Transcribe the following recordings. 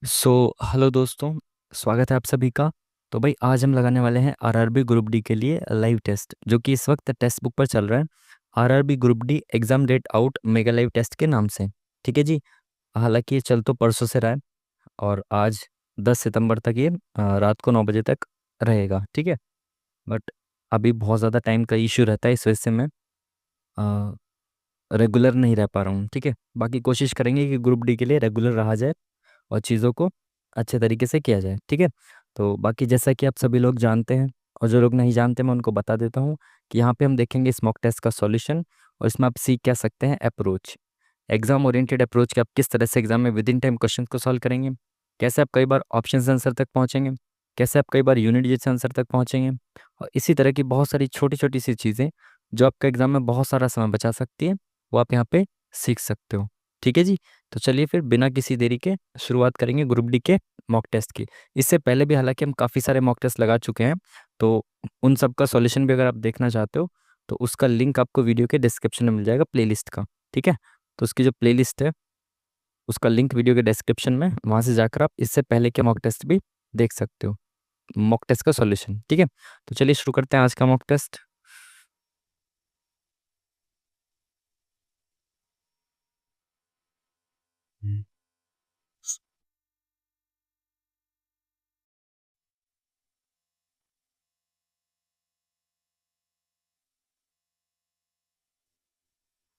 Hello दोस्तों। स्वागत है आप सभी का। तो भाई आज हम लगाने वाले हैं आरआरबी ग्रुप डी के लिए लाइव टेस्ट, जो कि इस वक्त टेक्स्ट बुक पर चल रहा है। RRB group D exam date out mega live test के नाम से। ठीक है जी। हालांकि ये चल तो परसों से रहा है और आज 10 सितंबर तक ये रात को 9 बजे तक रहेगा। ठीक है। बट अभी बहुत ज़्यादा टाइम का इश्यू रहता है, इस वजह से मैं रेगुलर नहीं रह पा रहा हूँ। ठीक है। बाकी कोशिश करेंगे कि ग्रुप डी के लिए रेगुलर रहा जाए और चीज़ों को अच्छे तरीके से किया जाए। ठीक है। तो बाकी जैसा कि आप सभी लोग जानते हैं और जो लोग नहीं जानते मैं उनको बता देता हूँ कि यहाँ पे हम देखेंगे इस मॉक टेस्ट का सॉल्यूशन, और इसमें आप सीख क्या सकते हैं अप्रोच, एग्जाम ओरिएंटेड अप्रोच कि आप किस तरह से एग्जाम में विद इन टाइम क्वेश्चन को सॉल्व करेंगे, कैसे आप कई बार ऑप्शन आंसर तक पहुँचेंगे, कैसे आप कई बार यूनिट जैसे आंसर तक पहुँचेंगे, और इसी तरह की बहुत सारी छोटी छोटी सी चीज़ें जो आपका एग्जाम में बहुत सारा समय बचा सकती है, वो आप यहाँ पे सीख सकते हो। ठीक है जी। तो चलिए फिर बिना किसी देरी के शुरुआत करेंगे ग्रुप डी के मॉक टेस्ट की। इससे पहले भी हालांकि हम काफ़ी सारे मॉक टेस्ट लगा चुके हैं, तो उन सब का सॉल्यूशन भी अगर आप देखना चाहते हो तो उसका लिंक आपको वीडियो के डिस्क्रिप्शन में मिल जाएगा, प्लेलिस्ट का। ठीक है। तो उसकी जो प्लेलिस्ट है उसका लिंक वीडियो के डिस्क्रिप्शन में, वहाँ से जाकर आप इससे पहले के मॉक टेस्ट भी देख सकते हो, मॉक टेस्ट का सॉल्यूशन। ठीक है। तो चलिए शुरू करते हैं आज का मॉक टेस्ट।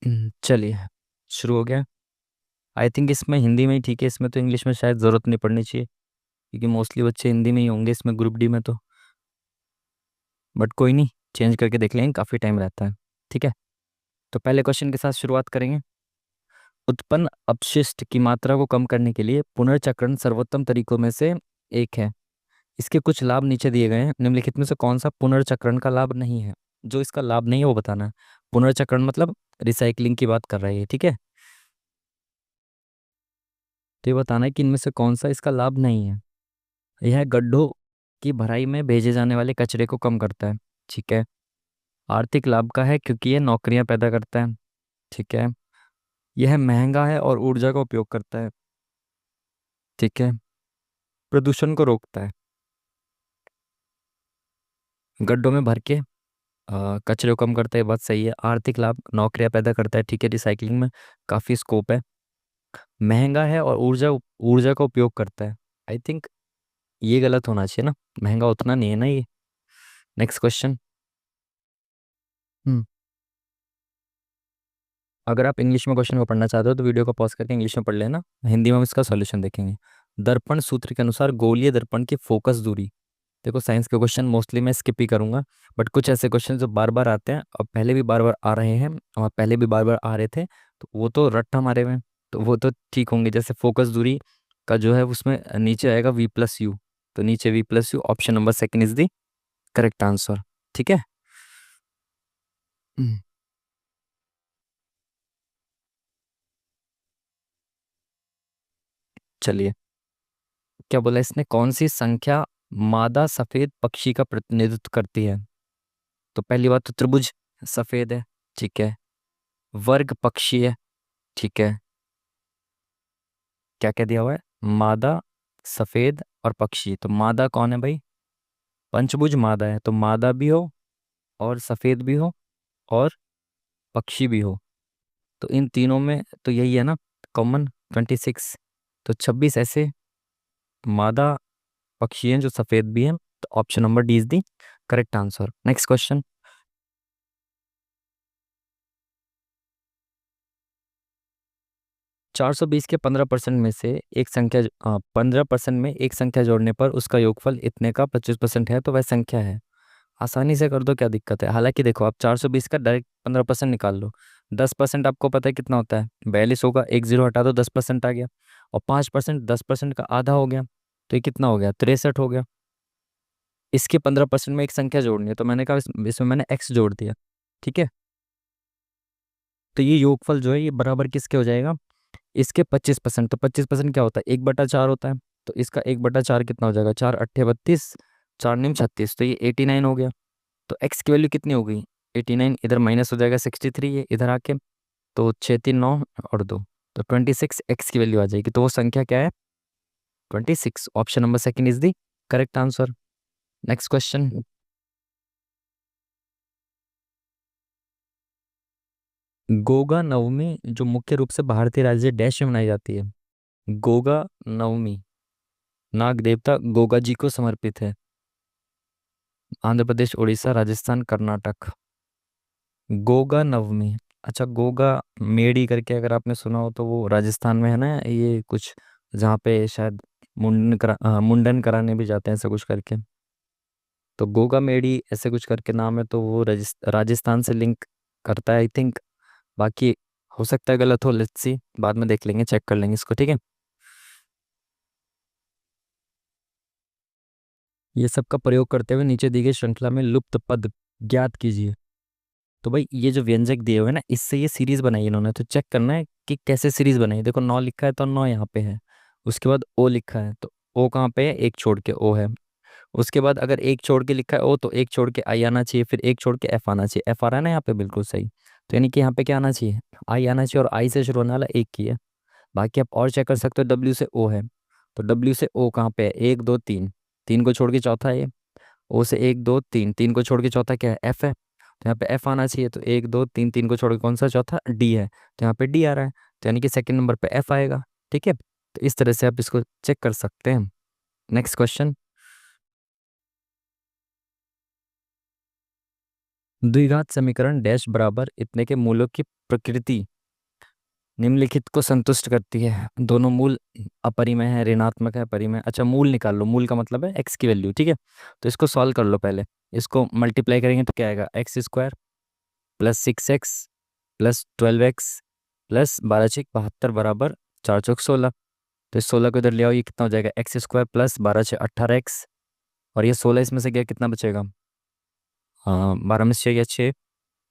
हम्म। चलिए शुरू हो गया। आई थिंक इसमें हिंदी में ही ठीक है, इसमें तो इंग्लिश में शायद ज़रूरत नहीं पड़नी चाहिए, क्योंकि मोस्टली बच्चे हिंदी में ही होंगे इसमें ग्रुप डी में तो। बट कोई नहीं, चेंज करके देख लेंगे, काफ़ी टाइम रहता है। ठीक है। तो पहले क्वेश्चन के साथ शुरुआत करेंगे। उत्पन्न अपशिष्ट की मात्रा को कम करने के लिए पुनर्चक्रण सर्वोत्तम तरीकों में से एक है। इसके कुछ लाभ नीचे दिए गए हैं, निम्नलिखित में से कौन सा पुनर्चक्रण का लाभ नहीं है? जो इसका लाभ नहीं है वो बताना है। पुनर्चक्रण मतलब रिसाइकलिंग की बात कर रहा है ये। ठीक है। तो ये बताना है कि इनमें से कौन सा इसका लाभ नहीं है। यह गड्ढों की भराई में भेजे जाने वाले कचरे को कम करता है। ठीक है। आर्थिक लाभ का है क्योंकि ये नौकरियां पैदा करता है। ठीक है। यह महंगा है और ऊर्जा का उपयोग करता है। ठीक है। प्रदूषण को रोकता है। गड्ढों में भर के कचरे को कम करता है, ये बात सही है। आर्थिक लाभ, नौकरियां पैदा करता है। ठीक है, रिसाइकलिंग में काफ़ी स्कोप है। महंगा है और ऊर्जा ऊर्जा का उपयोग करता है। आई थिंक ये गलत होना चाहिए ना, महंगा उतना नहीं है ना ये। Next question. हम्म अगर आप इंग्लिश में क्वेश्चन को पढ़ना चाहते हो तो वीडियो को पॉज करके इंग्लिश में पढ़ लेना, हिंदी में हम इसका सॉल्यूशन देखेंगे। दर्पण सूत्र के अनुसार गोलीय दर्पण की फोकस दूरी। देखो साइंस के क्वेश्चन मोस्टली मैं स्किप ही करूंगा, बट कुछ ऐसे क्वेश्चन जो बार बार आते हैं और पहले भी बार बार आ रहे हैं और पहले भी बार बार आ रहे थे, तो वो तो रट्टा मारे हुए हैं, तो वो तो ठीक होंगे। जैसे फोकस दूरी का जो है उसमें नीचे आएगा V+U, तो नीचे V+U, option number second is the correct answer. ठीक है। हम्म, चलिए, क्या बोला इसने, कौन सी संख्या मादा सफेद पक्षी का प्रतिनिधित्व करती है? तो पहली बात तो त्रिभुज सफेद है। ठीक है। वर्ग पक्षी है। ठीक है। क्या क्या दिया हुआ है? मादा, सफेद और पक्षी। तो मादा कौन है भाई? पंचभुज मादा है, तो मादा भी हो और सफेद भी हो और पक्षी भी हो, तो इन तीनों में तो यही है ना कॉमन, 26। तो 26 ऐसे मादा पक्षी हैं जो सफेद भी हैं, तो option number D is the correct answer. Next question. 420 के 15% में से एक संख्या, 15% में एक संख्या जोड़ने पर उसका योगफल इतने का 25% है, तो वह संख्या है। आसानी से कर दो, क्या दिक्कत है? हालांकि देखो, आप 420 का डायरेक्ट 15% निकाल लो। 10% आपको पता है कितना होता है? 42 होगा, एक जीरो हटा दो, 10% आ गया। और 5% 10% का आधा हो गया, तो ये कितना हो गया? 63 हो गया। इसके 15% में एक संख्या जोड़नी है, तो मैंने कहा इसमें मैंने एक्स जोड़ दिया। ठीक है। तो ये योगफल जो है ये बराबर किसके हो जाएगा? इसके 25%। तो 25% क्या होता है? 1/4 होता है। तो इसका 1/4 कितना हो जाएगा? 4 8 32, 4 9 36, तो ये 89 हो गया। तो एक्स की वैल्यू कितनी हो गई? 89। इधर माइनस हो जाएगा 63 है इधर आके, तो 6 3 9 और 2, तो 26 एक्स की वैल्यू आ जाएगी। तो वो संख्या क्या है? 26। Option number second is the correct answer. Next question. Goga Navami जो मुख्य रूप से भारतीय राज्य डैश में मनाई जाती है। गोगा नवमी नाग देवता गोगा जी को समर्पित है। आंध्र प्रदेश, उड़ीसा, राजस्थान, कर्नाटक। गोगा नवमी। अच्छा, गोगा मेडी करके अगर आपने सुना हो तो वो राजस्थान में है ना, ये कुछ जहाँ पे शायद मुंडन कराने भी जाते हैं ऐसा कुछ करके। तो गोगा मेडी ऐसे कुछ करके नाम है, तो वो राजस्थान से लिंक करता है आई थिंक। बाकी हो सकता है गलत हो, लेट्स सी, बाद में देख लेंगे, चेक कर लेंगे इसको, ठीक है। ये सब का प्रयोग करते हुए नीचे दी गई श्रृंखला में लुप्त पद ज्ञात कीजिए। तो भाई ये जो व्यंजक दिए हुए हैं ना, इससे ये सीरीज बनाई है इन्होंने, तो चेक करना है कि कैसे सीरीज बनाई। देखो 9 लिखा है तो 9 यहाँ पे है, उसके बाद ओ लिखा है तो ओ कहाँ पे है, एक छोड़ के ओ है। उसके बाद अगर एक छोड़ के लिखा है ओ तो एक छोड़ के आई आना चाहिए, फिर एक छोड़ के एफ आना चाहिए। एफ आ रहा है ना यहाँ पे, बिल्कुल सही। तो यानी कि यहाँ पे क्या आना चाहिए, आई आना चाहिए, और आई से शुरू होने वाला एक ही है। बाकी आप और चेक कर सकते हो, डब्ल्यू से ओ है, तो डब्ल्यू से ओ कहाँ पे है, एक दो तीन, तीन को छोड़ के चौथा है। ओ से एक दो तीन, तीन को छोड़ के चौथा क्या है, एफ है, तो यहाँ पे एफ आना चाहिए। तो एक दो तीन, तीन को छोड़ के कौन सा चौथा, डी है, तो यहाँ पे डी आ रहा है, तो यानी कि सेकंड नंबर पे एफ आएगा। ठीक है, तो इस तरह से आप इसको चेक कर सकते हैं। Next question. द्विघात समीकरण डैश बराबर इतने के मूलों की प्रकृति निम्नलिखित को संतुष्ट करती है। दोनों मूल अपरिमेय है, ऋणात्मक है, परिमेय। अच्छा, मूल निकाल लो, मूल का मतलब है एक्स की वैल्यू, ठीक है। तो इसको सॉल्व कर लो पहले। इसको मल्टीप्लाई करेंगे तो क्या आएगा, x square plus 6x plus 12x plus 12×6 = 72 बराबर 4×4 = 16। तो इस 16 को इधर ले आओ, ये कितना हो जाएगा, एक्स स्क्वायर प्लस 12×6 = 18x, और ये 16 इसमें से गया, कितना बचेगा, हाँ 12 में से गया 6,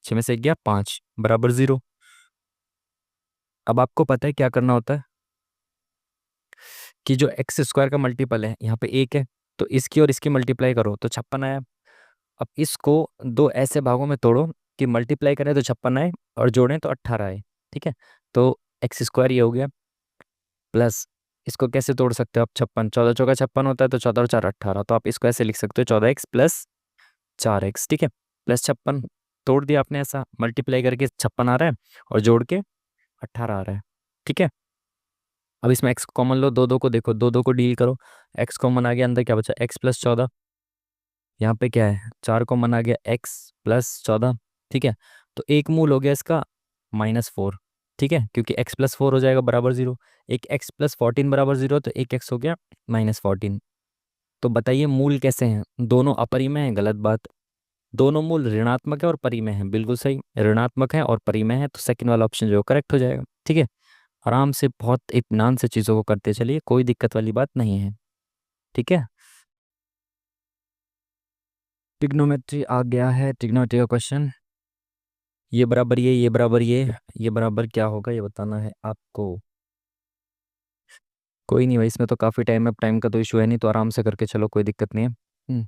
6 में से गया 5 बराबर 0। अब आपको पता है क्या करना होता है, कि जो एक्स स्क्वायर का मल्टीपल है यहाँ पे एक है, तो इसकी और इसकी मल्टीप्लाई करो तो 56 आया। अब इसको दो ऐसे भागों में तोड़ो कि मल्टीप्लाई करें तो 56 आए और जोड़ें तो 18 आए। ठीक है, तो एक्स स्क्वायर ये हो गया, प्लस इसको कैसे तोड़ सकते हो आप, 56, 14 चौका 56 होता है, तो 14 और 4 18, तो आप इसको ऐसे लिख सकते हो 14x प्लस 4x। ठीक है, प्लस 56 तोड़ दिया आपने, ऐसा मल्टीप्लाई करके 56 आ रहा है और जोड़ के 18 आ रहा है। ठीक है, अब इसमें x कॉमन लो, दो दो को देखो, दो दो को डील करो, x कॉमन आ गया, अंदर क्या बचा, x प्लस 14, यहाँ पे क्या है 4 कॉमन आ गया, x प्लस 14। ठीक है, तो एक मूल हो गया इसका -4। ठीक है, क्योंकि x प्लस 4 हो जाएगा बराबर 0, एक x प्लस 14 बराबर 0, तो एक x हो गया -14। तो बताइए मूल कैसे हैं, दोनों अपरिमेय हैं, गलत बात। दोनों मूल ऋणात्मक है और परिमेय है, बिल्कुल सही, ऋणात्मक है और परिमेय है, तो सेकंड वाला ऑप्शन जो करेक्ट हो जाएगा। ठीक है, आराम से बहुत इत्मीनान से चीज़ों को करते चलिए, कोई दिक्कत वाली बात नहीं है। ठीक है, ट्रिग्नोमेट्री आ गया है, ट्रिग्नोमेट्री का क्वेश्चन। ये बराबर ये बराबर ये बराबर क्या होगा ये बताना है आपको। कोई नहीं भाई, इसमें तो काफ़ी टाइम है, टाइम का तो इशू है नहीं, तो आराम से करके चलो, कोई दिक्कत नहीं है।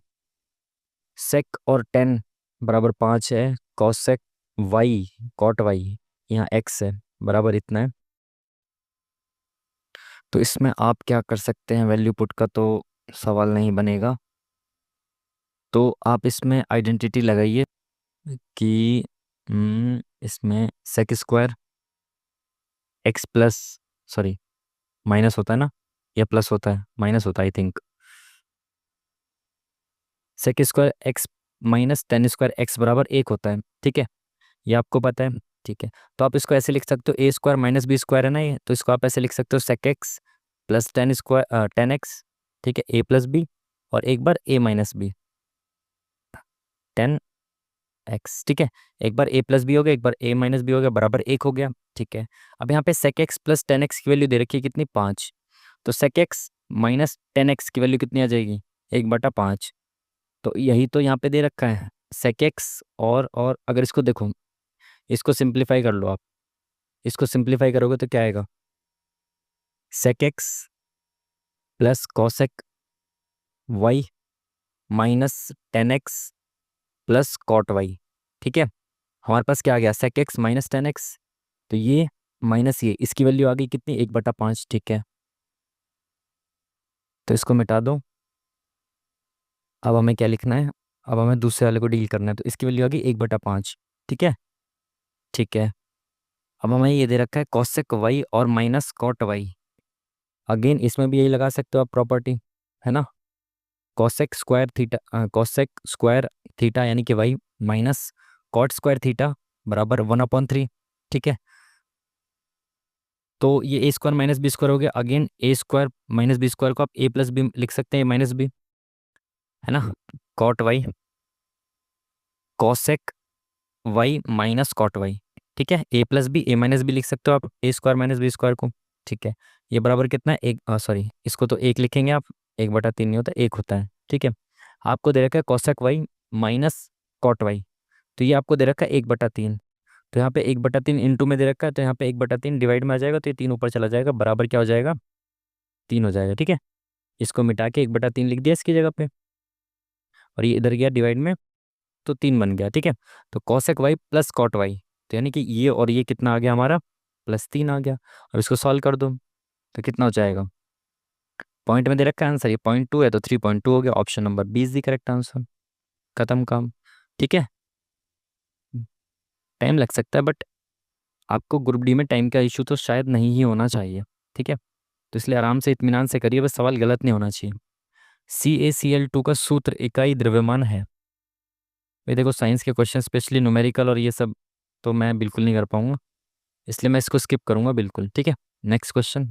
सेक और टेन बराबर 5 है, कॉसेक वाई कॉट वाई, यहाँ एक्स है, बराबर इतना है। तो इसमें आप क्या कर सकते हैं, वैल्यू पुट का तो सवाल नहीं बनेगा, तो आप इसमें आइडेंटिटी लगाइए कि इसमें sec square x plus, sorry minus होता है ना, या प्लस होता है, माइनस होता है I think, sec square x minus tan square x बराबर एक होता है। ठीक है, ये आपको पता है। ठीक है, तो आप इसको ऐसे लिख सकते हो, ए स्क्वायर माइनस बी स्क्वायर है ना ये, तो इसको आप ऐसे लिख सकते हो sec x plus tan square 10x। ठीक है, ए प्लस बी, और एक बार ए माइनस बी, 10x। ठीक है, एक बार ए प्लस बी हो गया, एक बार ए माइनस बी हो गया, बराबर एक हो गया। ठीक है, अब यहाँ पे सेक एक्स प्लस 10x की वैल्यू दे रखी है कितनी, 5, तो सेक एक्स माइनस 10x की वैल्यू कितनी आ जाएगी, 1/5। तो यही तो यहाँ पे दे रखा है सेक एक्स, और अगर इसको देखो, इसको सिंप्लीफाई कर लो आप, इसको सिंप्लीफाई करोगे तो क्या आएगा, sec x plus cosec y minus 10x plus cot y. ठीक है, हमारे पास क्या आ गया, सेक एक्स माइनस 10x, तो ये माइनस ये, इसकी वैल्यू आ गई कितनी, 1/5। ठीक है, तो इसको मिटा दो। अब हमें क्या लिखना है, अब हमें दूसरे वाले को डील करना है, तो इसकी वैल्यू आ गई 1/5। ठीक है। ठीक है। अब हमें ये दे रखा है कॉसेक वाई और माइनस कॉट वाई। अगेन इसमें भी यही लगा सकते हो आप प्रॉपर्टी, है ना। Cosec square theta, cosec square theta यानी कि y minus cot square theta बराबर 1/3। ठीक है। तो ये A square minus B square हो गया। Again A square minus B square को आप ए प्लस बी लिख सकते हैं, माइनस बी, है ना। Cot y cosec y minus cot y. ठीक है। A plus B A minus B लिख सकते हो आप A square minus B square को। ठीक है। ये बराबर कितना है, एक, सॉरी इसको तो एक लिखेंगे आप, 1/3 नहीं होता, एक होता है। ठीक है। आपको दे रखा है cosec y minus cot y, तो ये आपको दे रखा है 1/3। तो यहाँ पे 1/3 इंटू में दे रखा है, तो यहाँ पे 1/3 डिवाइड में आ जाएगा, तो ये 3 ऊपर चला जाएगा, बराबर क्या हो जाएगा, 3 हो जाएगा। ठीक है। इसको मिटा के 1/3 लिख दिया इसकी जगह पे, और ये इधर गया डिवाइड में, तो 3 बन गया। ठीक है। तो cosec y plus cot y, तो यानी कि ये और ये कितना आ गया हमारा, +3 आ गया। अब इसको सॉल्व कर दो, तो कितना हो जाएगा, पॉइंट में दे रखा है आंसर, ये 0.2 है तो 3.2 हो गया। Option number 20 the correct answer. खत्म काम। ठीक है। टाइम लग सकता है, बट आपको ग्रुप डी में टाइम का इशू तो शायद नहीं ही होना चाहिए। ठीक है। तो इसलिए आराम से इत्मीनान से करिए, बस सवाल गलत नहीं होना चाहिए। CaCl2 का सूत्र इकाई द्रव्यमान है। भाई देखो, साइंस के क्वेश्चन स्पेशली न्यूमेरिकल और ये सब तो मैं बिल्कुल नहीं कर पाऊंगा, इसलिए मैं इसको स्किप करूंगा बिल्कुल। ठीक है। Next question.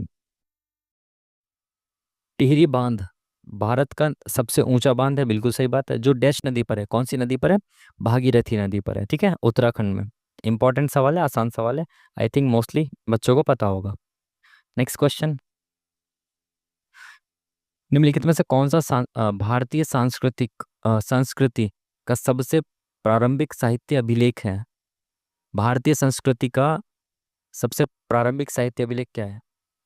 टिहरी बांध भारत का सबसे ऊंचा बांध है, बिल्कुल सही बात है, जो डैश नदी पर है, कौन सी नदी पर है, भागीरथी नदी पर है। ठीक है। उत्तराखंड में। इंपॉर्टेंट सवाल है, आसान सवाल है, आई थिंक मोस्टली बच्चों को पता होगा। Next question. निम्नलिखित में से कौन सा भारतीय संस्कृति का सबसे प्रारंभिक साहित्य अभिलेख है। भारतीय संस्कृति का सबसे प्रारंभिक साहित्य अभिलेख क्या है,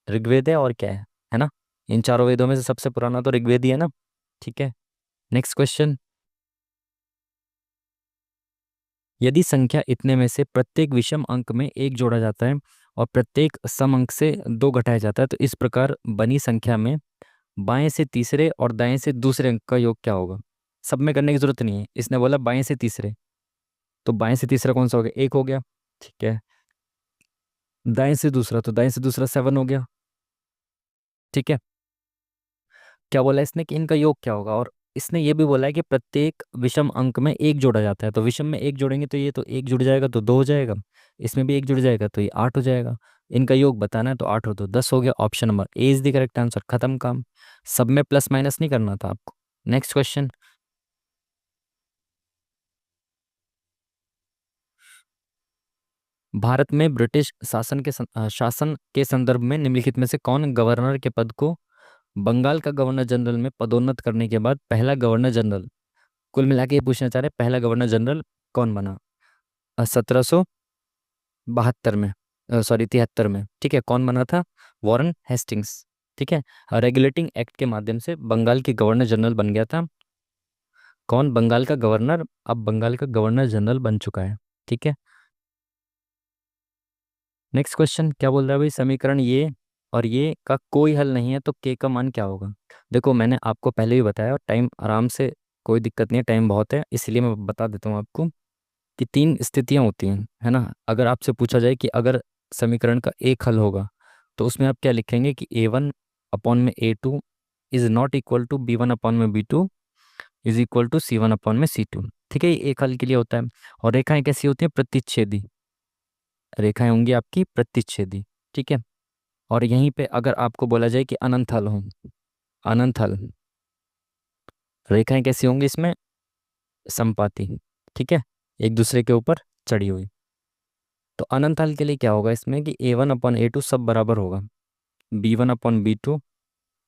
ऋग्वेद है और क्या है ना। इन चारों वेदों में से सबसे पुराना तो ऋग्वेद ही है ना। ठीक है। Next question. यदि संख्या इतने में से प्रत्येक विषम अंक में एक जोड़ा जाता है और प्रत्येक सम अंक से दो घटाया जाता है, तो इस प्रकार बनी संख्या में बाएं से तीसरे और दाएं से दूसरे अंक का योग क्या होगा। सब में करने की जरूरत नहीं है, इसने बोला बाएं से तीसरे, तो बाएं से तीसरा कौन सा हो गया, एक हो गया। ठीक है। दाएं से दूसरा, तो दाएं से दूसरा 7 हो गया। ठीक है। क्या बोला इसने कि इनका योग क्या होगा, और इसने ये भी बोला है कि प्रत्येक विषम अंक में एक जोड़ा जाता है, तो विषम में एक जोड़ेंगे तो ये तो एक जुड़ जाएगा तो 2 हो जाएगा, इसमें भी एक जुड़ जाएगा तो ये 8 हो जाएगा। इनका योग बताना है, तो 8 हो तो 10 हो गया। Option number A is the correct answer. खत्म काम। सब में प्लस माइनस नहीं करना था आपको। Next question. भारत में ब्रिटिश शासन के संदर्भ में निम्नलिखित में से कौन गवर्नर के पद को बंगाल का गवर्नर जनरल में पदोन्नत करने के बाद पहला गवर्नर जनरल, कुल मिला के ये पूछना चाह रहे हैं पहला गवर्नर जनरल कौन बना, 1772 में, सॉरी 73 में। ठीक है। कौन बना था, वॉरेन हेस्टिंग्स। ठीक है। रेगुलेटिंग एक्ट के माध्यम से बंगाल के गवर्नर जनरल बन गया था कौन, बंगाल का गवर्नर, अब बंगाल का गवर्नर जनरल बन चुका है। ठीक है। नेक्स्ट क्वेश्चन क्या बोल रहा है भाई, समीकरण ये और ये का कोई हल नहीं है तो के का मान क्या होगा। देखो मैंने आपको पहले भी बताया, और टाइम आराम से, कोई दिक्कत नहीं है, टाइम बहुत है, इसलिए मैं बता देता हूँ आपको कि 3 स्थितियाँ होती हैं, है ना। अगर आपसे पूछा जाए कि अगर समीकरण का एक हल होगा, तो उसमें आप क्या लिखेंगे कि A1/A2 is not equal to B1/B2 is equal to C1/C2। ठीक है। ये एक हल के लिए होता है। और रेखाएं कैसी होती हैं, प्रतिच्छेदी रेखाएं होंगी आपकी, प्रतिच्छेदी। ठीक है। और यहीं पे अगर आपको बोला जाए कि अनंत हल हो, अनंत हल, रेखाएं कैसी होंगी इसमें, समपाती। ठीक है। एक दूसरे के ऊपर चढ़ी हुई। तो अनंत हल के लिए क्या होगा इसमें कि A1/A2 सब बराबर होगा, B1/B2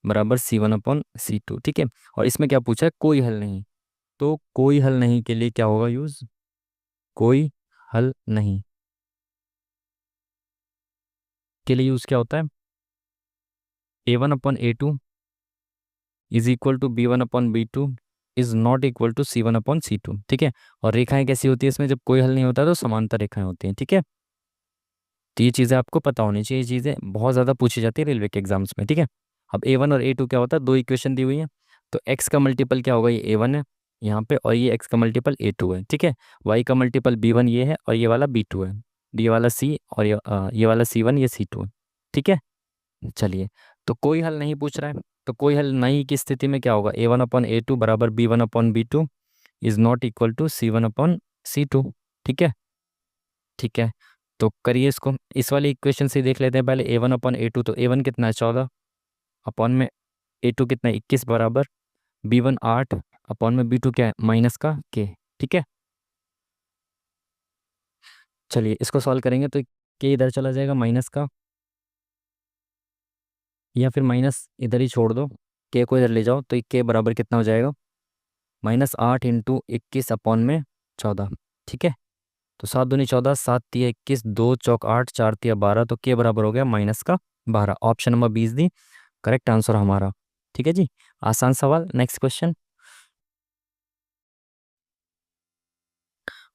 बराबर C1/C2। ठीक है। और इसमें क्या पूछा है, कोई हल नहीं, तो कोई हल नहीं के लिए क्या होगा यूज, कोई हल नहीं के लिए यूज क्या होता है, A1/A2 is equal to B1/B2 is not equal to C1/C2। ठीक है। और रेखाएं कैसी होती है इसमें, जब कोई हल नहीं होता तो समांतर रेखाएं होती हैं। ठीक है। तो ये चीज़ें आपको पता होनी चाहिए, ये चीज़ें बहुत ज़्यादा पूछी जाती है रेलवे के एग्जाम्स में। ठीक है। अब A1 और A2 क्या होता है, दो इक्वेशन दी हुई है, तो x का मल्टीपल क्या होगा, ये A1 है यहाँ पे, और ये x का मल्टीपल A2 है, ठीक है। y का मल्टीपल B1 ये है, और ये वाला B2 है, ये वाला C, और ये वाला C1, ये C2 है, ठीक है। चलिए, तो कोई हल नहीं पूछ रहा है, तो कोई हल नहीं की स्थिति में क्या होगा, A1/A2 बराबर B1/B2 is not equal to C1/C2, ठीक है। ठीक है, तो करिए इसको, इस वाली इक्वेशन से देख लेते हैं पहले। A1/A2, तो A1 कितना है 14, अपॉन में A2 कितना है 21 बराबर B1 8, अपॉन में B2 क्या है माइनस का K, ठीक है। चलिए इसको सॉल्व करेंगे तो K इधर चला जाएगा माइनस का, या फिर माइनस इधर ही छोड़ दो, K को इधर ले जाओ, तो K बराबर कितना हो जाएगा, -8 × 21/14, ठीक है। तो 7 दूनी 14, 7 तिया 21, 2 चौक 8, 4 तिया 12, तो K बराबर हो गया -12। Option number 20 the correct answer हमारा, ठीक है जी। आसान सवाल, नेक्स्ट क्वेश्चन।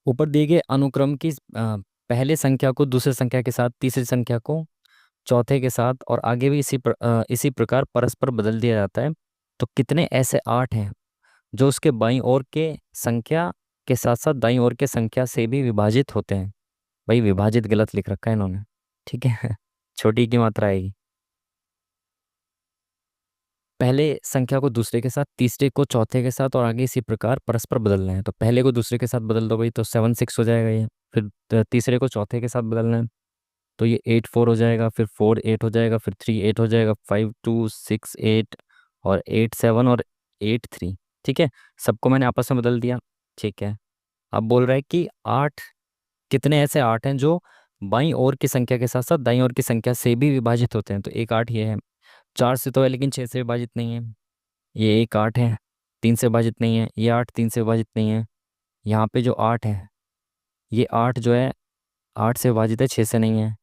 ऊपर दिए गए अनुक्रम की पहले संख्या को दूसरे संख्या के साथ, तीसरी संख्या को चौथे के साथ, और आगे भी इसी प्रकार परस्पर बदल दिया जाता है, तो कितने ऐसे 8 हैं जो उसके बाईं ओर के संख्या के साथ साथ दाईं ओर के संख्या से भी विभाजित होते हैं। भाई विभाजित गलत लिख रखा है इन्होंने, ठीक है। छोटी की मात्रा आएगी, पहले संख्या को दूसरे के साथ, तीसरे को चौथे के साथ, और आगे इसी प्रकार परस्पर बदलना है, तो पहले को दूसरे के साथ बदल दो भाई, तो 7 6 हो जाएगा ये। फिर तीसरे को चौथे के साथ बदलना है, तो ये 8 4 हो जाएगा, फिर 4 8 हो जाएगा, फिर 3 8 हो जाएगा, 5 2 6 8, और 8 7, और 8 3, ठीक है। सबको मैंने आपस में बदल दिया, ठीक है। अब बोल रहा है कि 8, कितने ऐसे 8 हैं जो बाईं ओर की संख्या के साथ साथ दाईं ओर की संख्या से भी विभाजित होते हैं, तो एक 8 ये है। 4 से तो है लेकिन 6 से विभाजित नहीं है, ये एक 8 है। 3 से विभाजित नहीं है, ये 8 3 से विभाजित नहीं है। यहाँ पे जो 8 है, ये 8 जो है 8 से विभाजित है, 6 से नहीं है।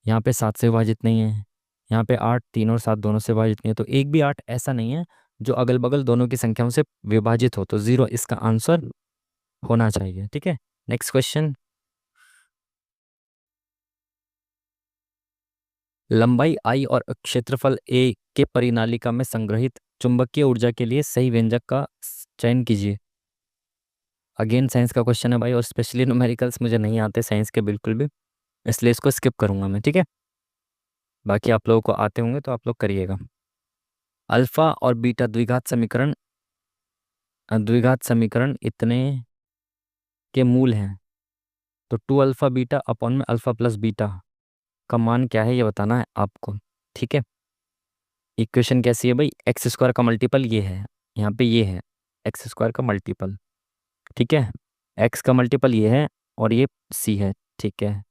यहाँ पे 7 से विभाजित नहीं है। यहाँ पे 8 3 और 7 दोनों से विभाजित नहीं है, तो एक भी 8 ऐसा नहीं है जो अगल बगल दोनों की संख्याओं से विभाजित हो, तो 0 इसका आंसर होना चाहिए, ठीक है। Next question. लंबाई I और क्षेत्रफल A के परिनालिका में संग्रहित चुंबकीय ऊर्जा के लिए सही व्यंजक का चयन कीजिए। अगेन साइंस का क्वेश्चन है भाई, और स्पेशली न्यूमेरिकल्स मुझे नहीं आते साइंस के बिल्कुल भी, इसलिए इसको स्किप करूंगा मैं, ठीक है। बाकी आप लोगों को आते होंगे तो आप लोग करिएगा। अल्फा और बीटा द्विघात समीकरण इतने के मूल हैं, तो 2α β अपॉन में α+β का मान क्या है ये बताना है आपको, ठीक है। इक्वेशन कैसी है भाई, x² का मल्टीपल ये है, यहाँ पे ये है x² का मल्टीपल, ठीक है। x का मल्टीपल ये है, और ये c है, ठीक है।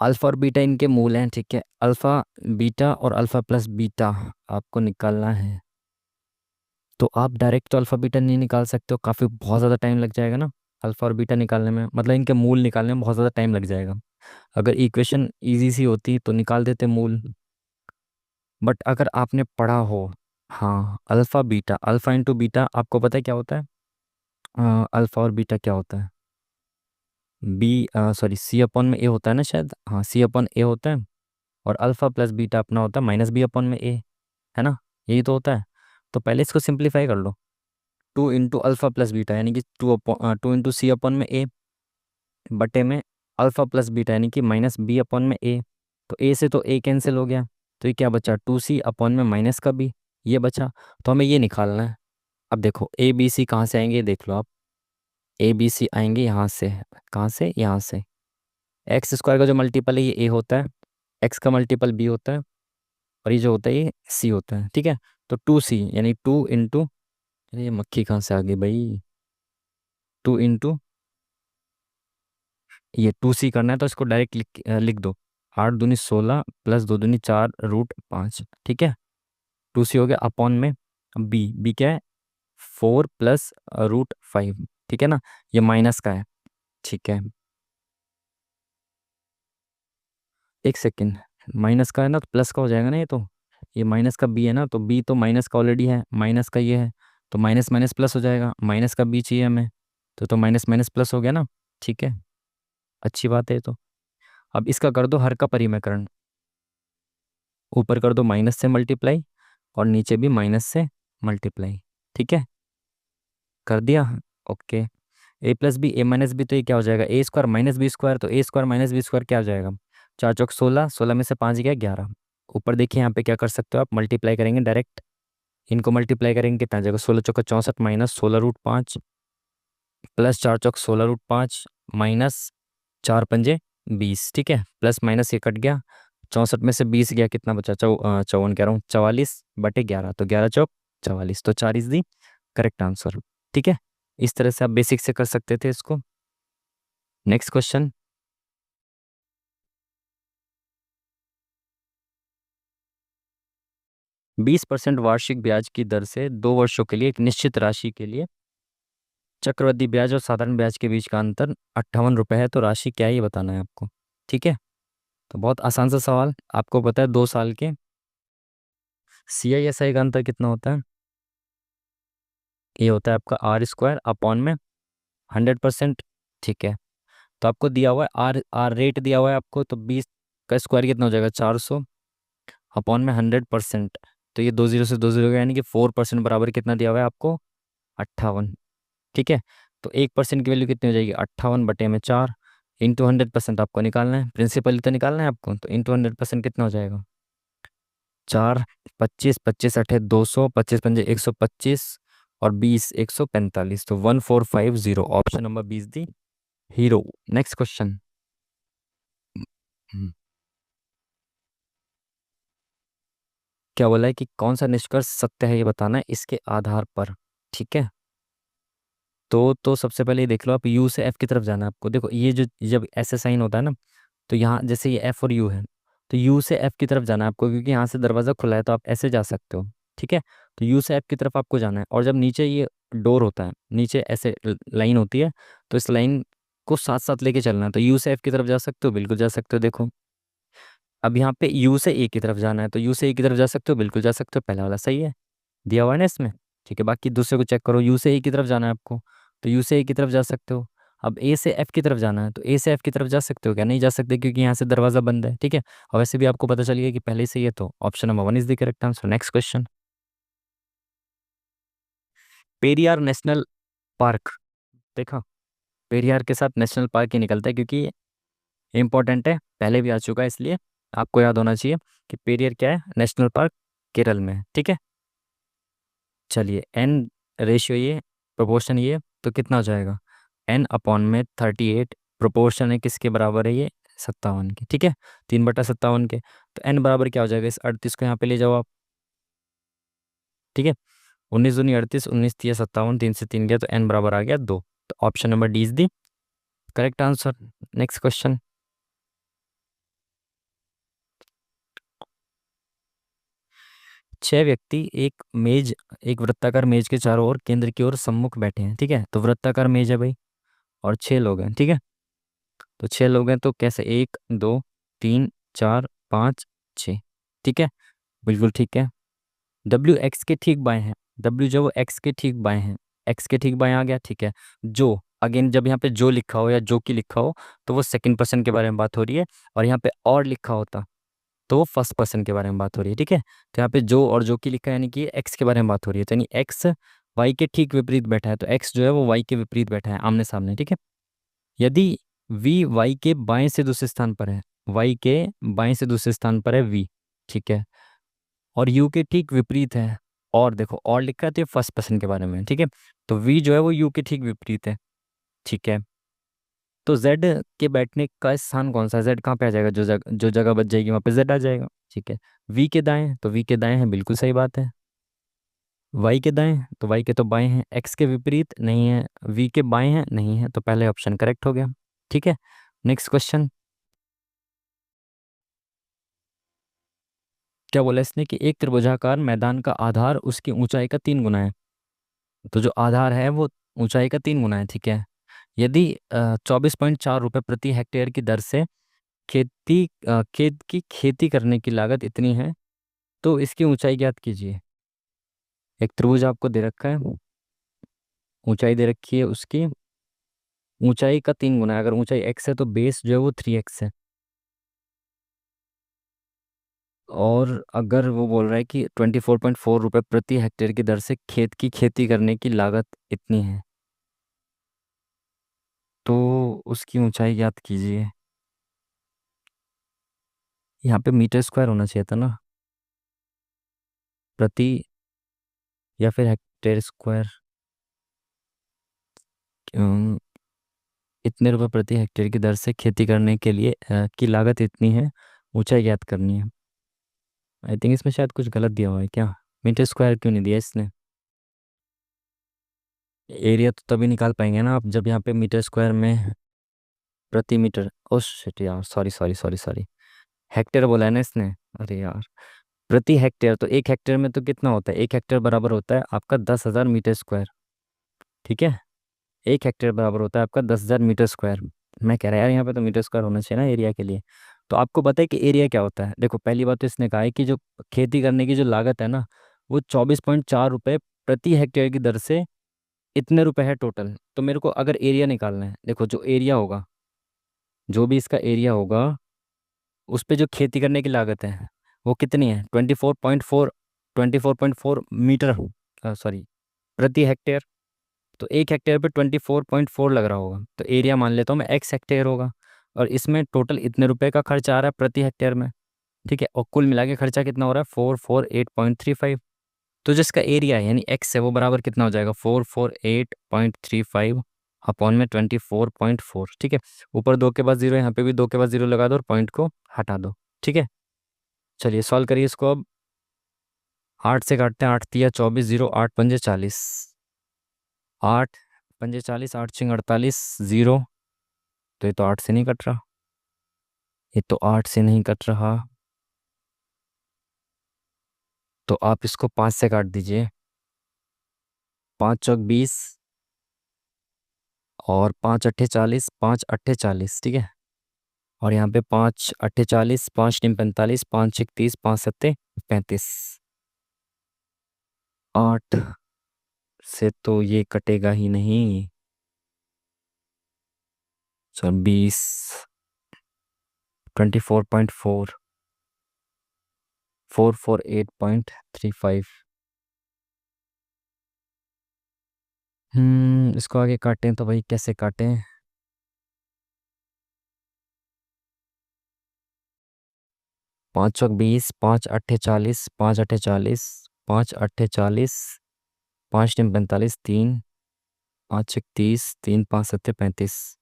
अल्फा और बीटा इनके मूल हैं, ठीक है। अल्फा बीटा और α+β आपको निकालना है, तो आप डायरेक्ट तो अल्फा बीटा नहीं निकाल सकते हो, काफ़ी बहुत ज़्यादा टाइम लग जाएगा ना अल्फा और बीटा निकालने में, मतलब इनके मूल निकालने में बहुत ज़्यादा टाइम लग जाएगा। अगर इक्वेशन इजी सी होती तो निकाल देते मूल, बट अगर आपने पढ़ा हो, हाँ, अल्फा इंटू बीटा आपको पता है क्या होता है, अल्फा और बीटा क्या होता है, C/A होता है ना शायद, हाँ C/A होता है, और α+β अपना होता है -B/A, है ना, यही तो होता है। तो पहले इसको सिंप्लीफाई कर लो, 2 × α+β यानी कि 2 × C/A बटे में α+β यानी कि -B/A, तो A से तो A कैंसिल हो गया, तो ये क्या बचा 2C/, में माइनस का B, ये बचा। तो हमें ये निकालना है। अब देखो ABC कहाँ से आएंगे, ये देख लो आप, ABC आएंगे यहाँ से, कहाँ से, यहाँ से। x² का जो मल्टीपल है ये A होता है, x का मल्टीपल B होता है, और ये जो होता है ये C होता है, ठीक है। तो 2C यानी 2 इंटू, ये मक्खी कहाँ से आ गई भाई, 2 इंटू, ये 2C करना है तो इसको डायरेक्ट लिख दो, 8 दूनी 16 प्लस 2 दूनी 4 √5, ठीक है। 2C हो गया अपॉन में B क्या है 4 प्लस √5, ठीक है ना, ये माइनस का है, ठीक है। एक सेकेंड, माइनस का है ना तो प्लस का हो जाएगा ना, ये माइनस का B है ना, तो B तो माइनस का ऑलरेडी है, माइनस का ये है, तो माइनस माइनस प्लस हो जाएगा, माइनस का B चाहिए हमें, तो माइनस माइनस प्लस हो गया ना, ठीक है। अच्छी बात है ये तो। अब इसका कर दो हर का परिमेयकरण, ऊपर कर दो माइनस से मल्टीप्लाई, और नीचे भी माइनस से मल्टीप्लाई। ठीक है, कर दिया। Okay, A plus B A minus B, तो ये क्या हो जाएगा, ए स्क्वायर माइनस बी स्क्वायर, तो ए स्क्वायर माइनस बी स्क्वायर क्या हो जाएगा, 4 चौक 16, 16 में से 5 गया 11। ऊपर देखिए यहाँ पे क्या कर सकते हो आप, मल्टीप्लाई करेंगे डायरेक्ट, इनको मल्टीप्लाई करेंगे कितना आ जाएगा, 16 चौका 64 माइनस 16 रूट 5 प्लस 4 चौक 16 रूट 5 माइनस 4 पंजे 20। ठीक है, प्लस माइनस ये कट गया, 64 में से 20 गया, कितना बचा, 54 कह रहा हूँ, 44/11, तो 11 चौक 44, तो 4 इज दी करेक्ट आंसर। ठीक है, इस तरह से आप बेसिक से कर सकते थे इसको। नेक्स्ट क्वेश्चन, 20% वार्षिक ब्याज की दर से 2 वर्षों के लिए एक निश्चित राशि के लिए चक्रवृद्धि ब्याज और साधारण ब्याज के बीच का अंतर 58 रुपये है, तो राशि क्या है ये बताना है आपको। ठीक है, तो बहुत आसान सा सवाल, आपको पता है 2 साल के CISI का अंतर कितना होता है, ये होता है आपका R² अपॉन में 100%। ठीक है, तो आपको दिया हुआ है आर आर रेट दिया हुआ है आपको, तो 20 का स्क्वायर कितना हो जाएगा, 400 अपॉन में 100%, तो ये 2 0 से 2 0 गया, यानी कि 4% बराबर कितना दिया हुआ है आपको, 58। ठीक है, तो 1% की वैल्यू कितनी हो जाएगी, 58/4, इंटू 100% आपको निकालना है, प्रिंसिपल तो निकालना है आपको, तो इंटू 100% कितना हो जाएगा, 4 25 25 8 200, 25 पंजे 125 और 20 145, तो 1450, ऑप्शन नंबर 20 दी हीरो। नेक्स्ट क्वेश्चन, क्या बोला है कि कौन सा निष्कर्ष सत्य है ये बताना है इसके आधार पर। ठीक है, तो सबसे पहले ये देख लो, आप यू से एफ की तरफ जाना है आपको, देखो ये जो जब ऐसे साइन होता है ना, तो यहाँ जैसे ये एफ और यू है, तो यू से एफ की तरफ जाना है आपको, क्योंकि यहाँ से दरवाज़ा खुला है तो आप ऐसे जा सकते हो। ठीक है, तो यू से एफ की तरफ आपको जाना है, और जब नीचे ये डोर होता है, नीचे ऐसे लाइन होती है, तो इस लाइन को साथ साथ लेके चलना है, तो यू से एफ की तरफ जा सकते हो, बिल्कुल जा सकते हो। देखो अब यहाँ पे यू से ए की तरफ जाना है, तो यू से ए की तरफ जा सकते हो, बिल्कुल जा सकते हो, पहला वाला सही है, दिया हुआ है ना इसमें। ठीक है, बाकी दूसरे को चेक करो, यू से ए की तरफ जाना है आपको, तो यू से ए की तरफ जा सकते हो। अब ए से एफ की तरफ जाना है, तो ए से एफ की तरफ जा सकते हो क्या, नहीं जा सकते, क्योंकि यहाँ से दरवाज़ा बंद है। ठीक है, और वैसे भी आपको पता चल गया कि पहले से ये, तो option number 1 is the correct answer. Next question, Periyar national park, देखा, पेरियार के साथ नेशनल पार्क ही निकलता है, क्योंकि इंपॉर्टेंट है, पहले भी आ चुका है, इसलिए आपको याद होना चाहिए कि पेरियार क्या है, नेशनल पार्क केरल में है। ठीक है, चलिए एन रेशियो ये, प्रोपोर्शन ये, तो कितना हो जाएगा, N/38, प्रोपोर्शन है किसके बराबर है ये, 57 के। ठीक है, 3/57 के, तो N बराबर क्या हो जाएगा, इस 38 को यहाँ पे ले जाओ आप। ठीक है, 19 दूनी 38, 19 तिया 57, 3 से 3 गया, तो N बराबर आ गया 2, तो option number D is the correct answer. Next question, 6 व्यक्ति एक वृत्ताकार मेज के चारों ओर केंद्र की ओर सम्मुख बैठे हैं। ठीक है, तो वृत्ताकार मेज है भाई, और 6 लोग हैं। ठीक है, तो 6 लोग हैं, तो कैसे, 1 2 3 4 5 6। ठीक है, बिल्कुल ठीक है, डब्ल्यू एक्स के ठीक बाएं हैं, डब्ल्यू जो वो एक्स के ठीक बाएं हैं, एक्स के ठीक बाएं आ गया। ठीक है, जो अगेन जब यहाँ पे जो लिखा हो या जो की लिखा हो, तो वो सेकंड पर्सन के बारे में बात हो रही है, और यहाँ पे और लिखा होता तो वो फर्स्ट पर्सन के बारे में बात हो रही है। ठीक है, तो यहाँ पे जो और जो की लिखा है, यानी कि एक्स के बारे में बात हो रही है, तो यानी एक्स वाई के ठीक विपरीत बैठा है, तो एक्स जो है वो वाई के विपरीत बैठा है, आमने सामने। ठीक है, यदि v y के बाएं से दूसरे स्थान पर है, y के बाएं से दूसरे स्थान पर है v। ठीक है, और u के ठीक विपरीत है, और देखो और लिखा है, तो फर्स्ट पर्सन के बारे में। ठीक है, तो v जो है वो u के ठीक विपरीत है। ठीक है, तो z के बैठने का स्थान कौन सा है, z कहाँ पे आ जाएगा, जो जगह बच जाएगी वहाँ पे z आ जाएगा। ठीक है, v के दाएं, तो v के दाएं है, बिल्कुल सही बात है। y के दाएं, तो y के तो बाएं हैं, x के विपरीत नहीं है, v के बाएं हैं नहीं है, तो पहले ऑप्शन करेक्ट हो गया। ठीक है, नेक्स्ट क्वेश्चन, क्या बोला इसने कि एक त्रिभुजाकार मैदान का आधार उसकी ऊंचाई का 3 गुना है, तो जो आधार है वो ऊंचाई का 3 गुना है। ठीक है, यदि 24.4 रुपये प्रति हेक्टेयर की दर से खेत की खेती करने की लागत इतनी है, तो इसकी ऊंचाई ज्ञात कीजिए। एक त्रिभुज आपको दे रखा है, ऊंचाई दे रखी है उसकी, ऊंचाई का 3 गुना है, अगर ऊंचाई x है तो बेस जो है वो 3x है, और अगर वो बोल रहा है कि 24.4 रुपये प्रति हेक्टेयर की दर से खेत की खेती करने की लागत इतनी है, तो उसकी ऊंचाई ज्ञात कीजिए। यहाँ पे मीटर स्क्वायर होना चाहिए था ना, प्रति या फिर हेक्टेयर स्क्वायर। अम, इतने रुपए प्रति हेक्टेयर की दर से खेती करने के लिए की लागत इतनी है, ऊंचाई ज्ञात करनी है। आई थिंक इसमें शायद कुछ गलत दिया हुआ है क्या। मीटर स्क्वायर क्यों नहीं दिया इसने। एरिया तो तभी निकाल पाएंगे ना आप जब यहाँ पे मीटर स्क्वायर में प्रति मीटर। ओ शिट यार, sorry sorry sorry sorry, hectare बोला है ना इसने। अरे यार, प्रति हेक्टेयर, तो एक हेक्टेयर में तो कितना होता है, एक हेक्टेयर बराबर होता है आपका 10,000 मीटर स्क्वायर। ठीक है, एक हेक्टेयर बराबर होता है आपका 10,000 मीटर स्क्वायर। मैं कह रहा यार यहाँ पे तो मीटर स्क्वायर होना चाहिए ना एरिया के लिए। तो आपको पता है कि एरिया क्या होता है। देखो पहली बात तो इसने कहा है कि जो खेती करने की जो लागत है ना, वो 24.4 रुपये प्रति हेक्टेयर की दर से इतने रुपए है टोटल। तो मेरे को अगर एरिया निकालना है, देखो जो एरिया होगा, जो भी इसका एरिया होगा, उस पे जो खेती करने की लागत है वो कितनी है, 24.4 सॉरी प्रति हेक्टेयर। तो एक हेक्टेयर पे 24.4 लग रहा होगा, तो एरिया मान लेता हूँ मैं एक्स हेक्टेयर होगा। और इसमें टोटल इतने रुपए का खर्चा आ रहा है प्रति हेक्टेयर में। ठीक है, और कुल मिला के खर्चा कितना हो रहा है, 448.35। तो जिसका एरिया है यानी एक्स है वो बराबर कितना हो जाएगा, 448.35 अपॉन में 24.4। ठीक है, ऊपर दो के बाद जीरो, यहाँ पे भी दो के बाद जीरो लगा दो और पॉइंट को हटा दो। ठीक है, चलिए सॉल्व करिए इसको अब। 8 से काटते हैं, 8 तिया 24, जीरो 8 पंजे 40, 8 पंजे 40, 8 6 48, जीरो। तो ये तो 8 से नहीं कट रहा, ये तो 8 से नहीं कट रहा। तो आप इसको 5 से काट दीजिए। 5 चौक 20 और 5 अट्ठे 40, 5 अट्ठे 40। ठीक है, और यहाँ पे 5 अट्ठे 40, 5 तिम 45, 5 1 30, 5 7 35। 8 से तो ये कटेगा ही नहीं। सर 20, 24.4, 448.35। इसको आगे काटें तो भाई कैसे काटें। 5 चौक 20, 5 अट्ठे 40, 5 अट्ठे 40, 5 अट्ठे 40, 5 तिम 45, 3, 5 1 30, 3 5 7 35।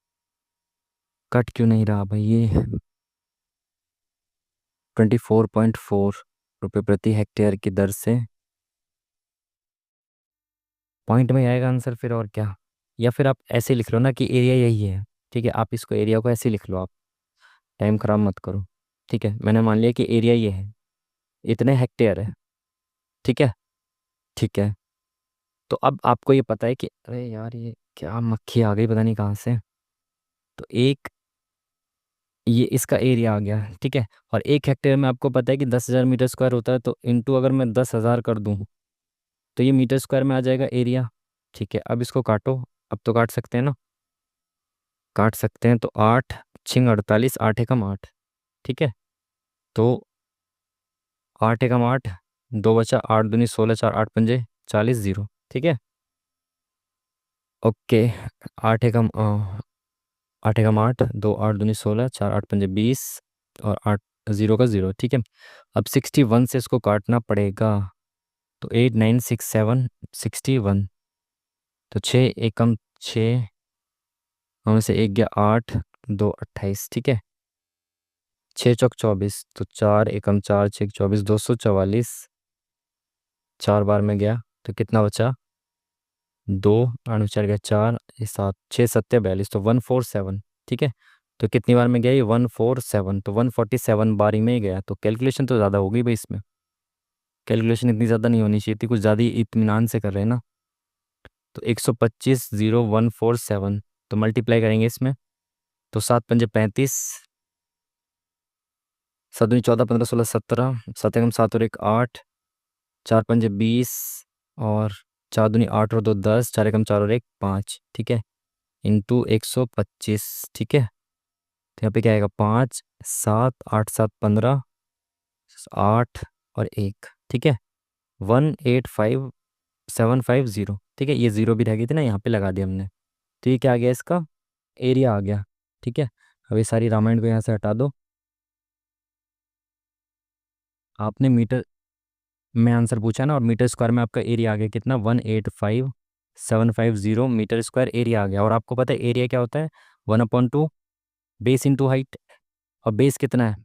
कट क्यों नहीं रहा भाई ये। 24.4 रुपये प्रति हेक्टेयर की दर से। पॉइंट में आएगा आंसर फिर, और क्या। या फिर आप ऐसे लिख लो ना कि एरिया यही है। ठीक है, आप इसको एरिया को ऐसे लिख लो, आप टाइम खराब मत करो। ठीक है, मैंने मान लिया कि एरिया ये है, इतने हेक्टेयर है। ठीक है, ठीक है। तो अब आपको ये पता है कि अरे यार ये क्या मक्खी आ गई पता नहीं कहाँ से। तो एक ये इसका एरिया आ गया। ठीक है, और एक हेक्टेयर में आपको पता है कि 10,000 मीटर स्क्वायर होता है, तो इंटू अगर मैं 10,000 कर दूँ तो ये मीटर स्क्वायर में आ जाएगा एरिया। ठीक है, अब इसको काटो। अब तो काट सकते हैं ना, काट सकते हैं। तो 8 6 48, 8 एकम 8। ठीक है, तो 8 एकम 8, दो बचा, 8 दूनी 16, 4 8 पंजे 40, जीरो। ठीक है, ओके। 8 एकम 8, दो 8 दूनी 16, 4 8 पंजे 20, और 8, जीरो का जीरो। ठीक है, अब 61 से इसको काटना पड़ेगा। तो 8 9 6 7, 61। तो 6 एकम 6, उनमें से एक गया 8, दो 28। ठीक है, 6 चौक 24, तो 4 एकम 4 6 24, 244। 4 बार में गया तो कितना बचा, दो। 8 में 4 गया 4, ये 7 6 7 42, तो 147। ठीक है, तो कितनी बार में गया ये, 147। तो 147 बारी में ही गया। तो कैलकुलेशन तो ज़्यादा होगी भाई इसमें, कैलकुलेशन इतनी ज़्यादा नहीं होनी चाहिए थी, कुछ ज़्यादा ही इत्मीनान से कर रहे हैं ना। तो 125, 0147, तो मल्टीप्लाई करेंगे इसमें। तो 7 पंजे 35, 7 दूनी 14 15 16 17, 7 एकम 7 और एक 8, 4 पंजे 20, और 4 दूनी 8 और दो 10, 4 एकम 4 और एक 5। ठीक है, इंटू 125। ठीक है, तो यहाँ पे क्या आएगा, 5 7 8 7 15, 8 और 1, ठीक है, 185,750, ठीक है, ये ज़ीरो भी रह गई थी ना, यहाँ पे लगा दिया हमने। तो ये क्या आ गया इसका एरिया आ गया, ठीक है। अब ये सारी रामायण को यहाँ से हटा दो। आपने मीटर में आंसर पूछा ना, और मीटर स्क्वायर में आपका एरिया आ गया कितना, 185,750 मीटर स्क्वायर एरिया आ गया। और आपको पता है एरिया क्या होता है, 1/2 बेस इंटू हाइट। और बेस कितना है,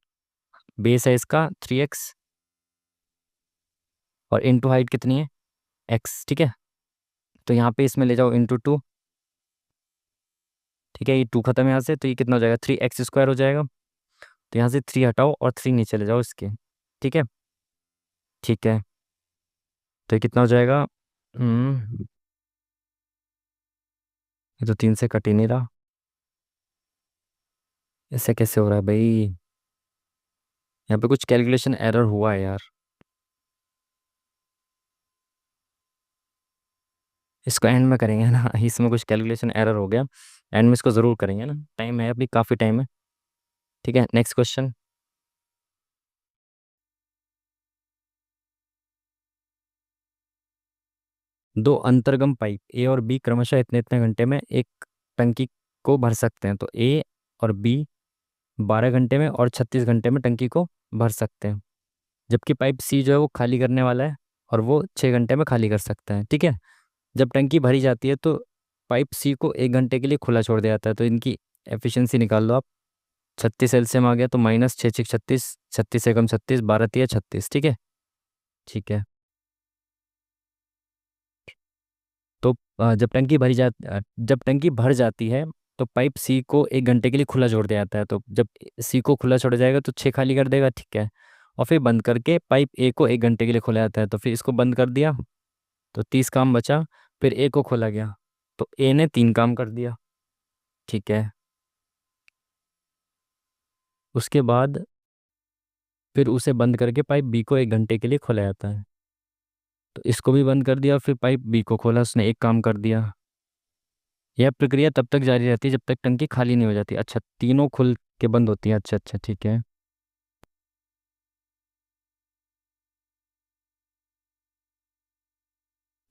बेस है इसका 3x, और इंटू हाइट कितनी है, x, ठीक है। तो यहाँ पे इसमें ले जाओ इंटू 2, ठीक है, ये 2 खत्म है यहाँ से, तो ये कितना हो जाएगा, 3x² हो जाएगा। तो यहाँ से 3 हटाओ और 3 नीचे ले जाओ इसके, ठीक है। ठीक है, तो ये कितना हो जाएगा, ये तो 3 से कट ही नहीं रहा, ऐसे कैसे हो रहा है भाई, यहाँ पे कुछ कैलकुलेशन एरर हुआ है यार। इसको एंड में करेंगे ना इसमें कुछ कैलकुलेशन एरर हो गया, एंड में इसको ज़रूर करेंगे ना, टाइम है अभी, काफ़ी टाइम है। ठीक है, नेक्स्ट क्वेश्चन। दो अंतर्गम पाइप ए और बी क्रमशः इतने इतने घंटे में एक टंकी को भर सकते हैं। तो ए और बी 12 घंटे में और 36 घंटे में टंकी को भर सकते हैं, जबकि पाइप सी जो है वो खाली करने वाला है और वो 6 घंटे में खाली कर सकता है, ठीक है। जब टंकी भरी जाती है तो पाइप सी को 1 घंटे के लिए खुला छोड़ दिया जाता है। तो इनकी एफिशिएंसी निकाल लो आप। 36 एलसीएम आ गया, तो माइनस 6 6 36, 36 एकम 36, 12 तिया 36, ठीक है। ठीक है, तो जब टंकी भर जाती है तो पाइप सी को 1 घंटे के लिए खुला छोड़ दिया जाता है। तो जब सी को खुला छोड़ा जाएगा तो 6 खाली कर देगा, ठीक है। और फिर बंद करके पाइप ए को 1 घंटे के लिए खोला जाता है। तो फिर इसको बंद कर दिया तो 30 काम बचा, फिर ए को खोला गया तो ए ने 3 काम कर दिया, ठीक है। उसके बाद फिर उसे बंद करके पाइप बी को 1 घंटे के लिए खोला जाता है। तो इसको भी बंद कर दिया, फिर पाइप बी को खोला, उसने 1 काम कर दिया। यह प्रक्रिया तब तक जारी रहती है जब तक टंकी खाली नहीं हो जाती। अच्छा, तीनों खुल के बंद होती है, अच्छा अच्छा, ठीक है।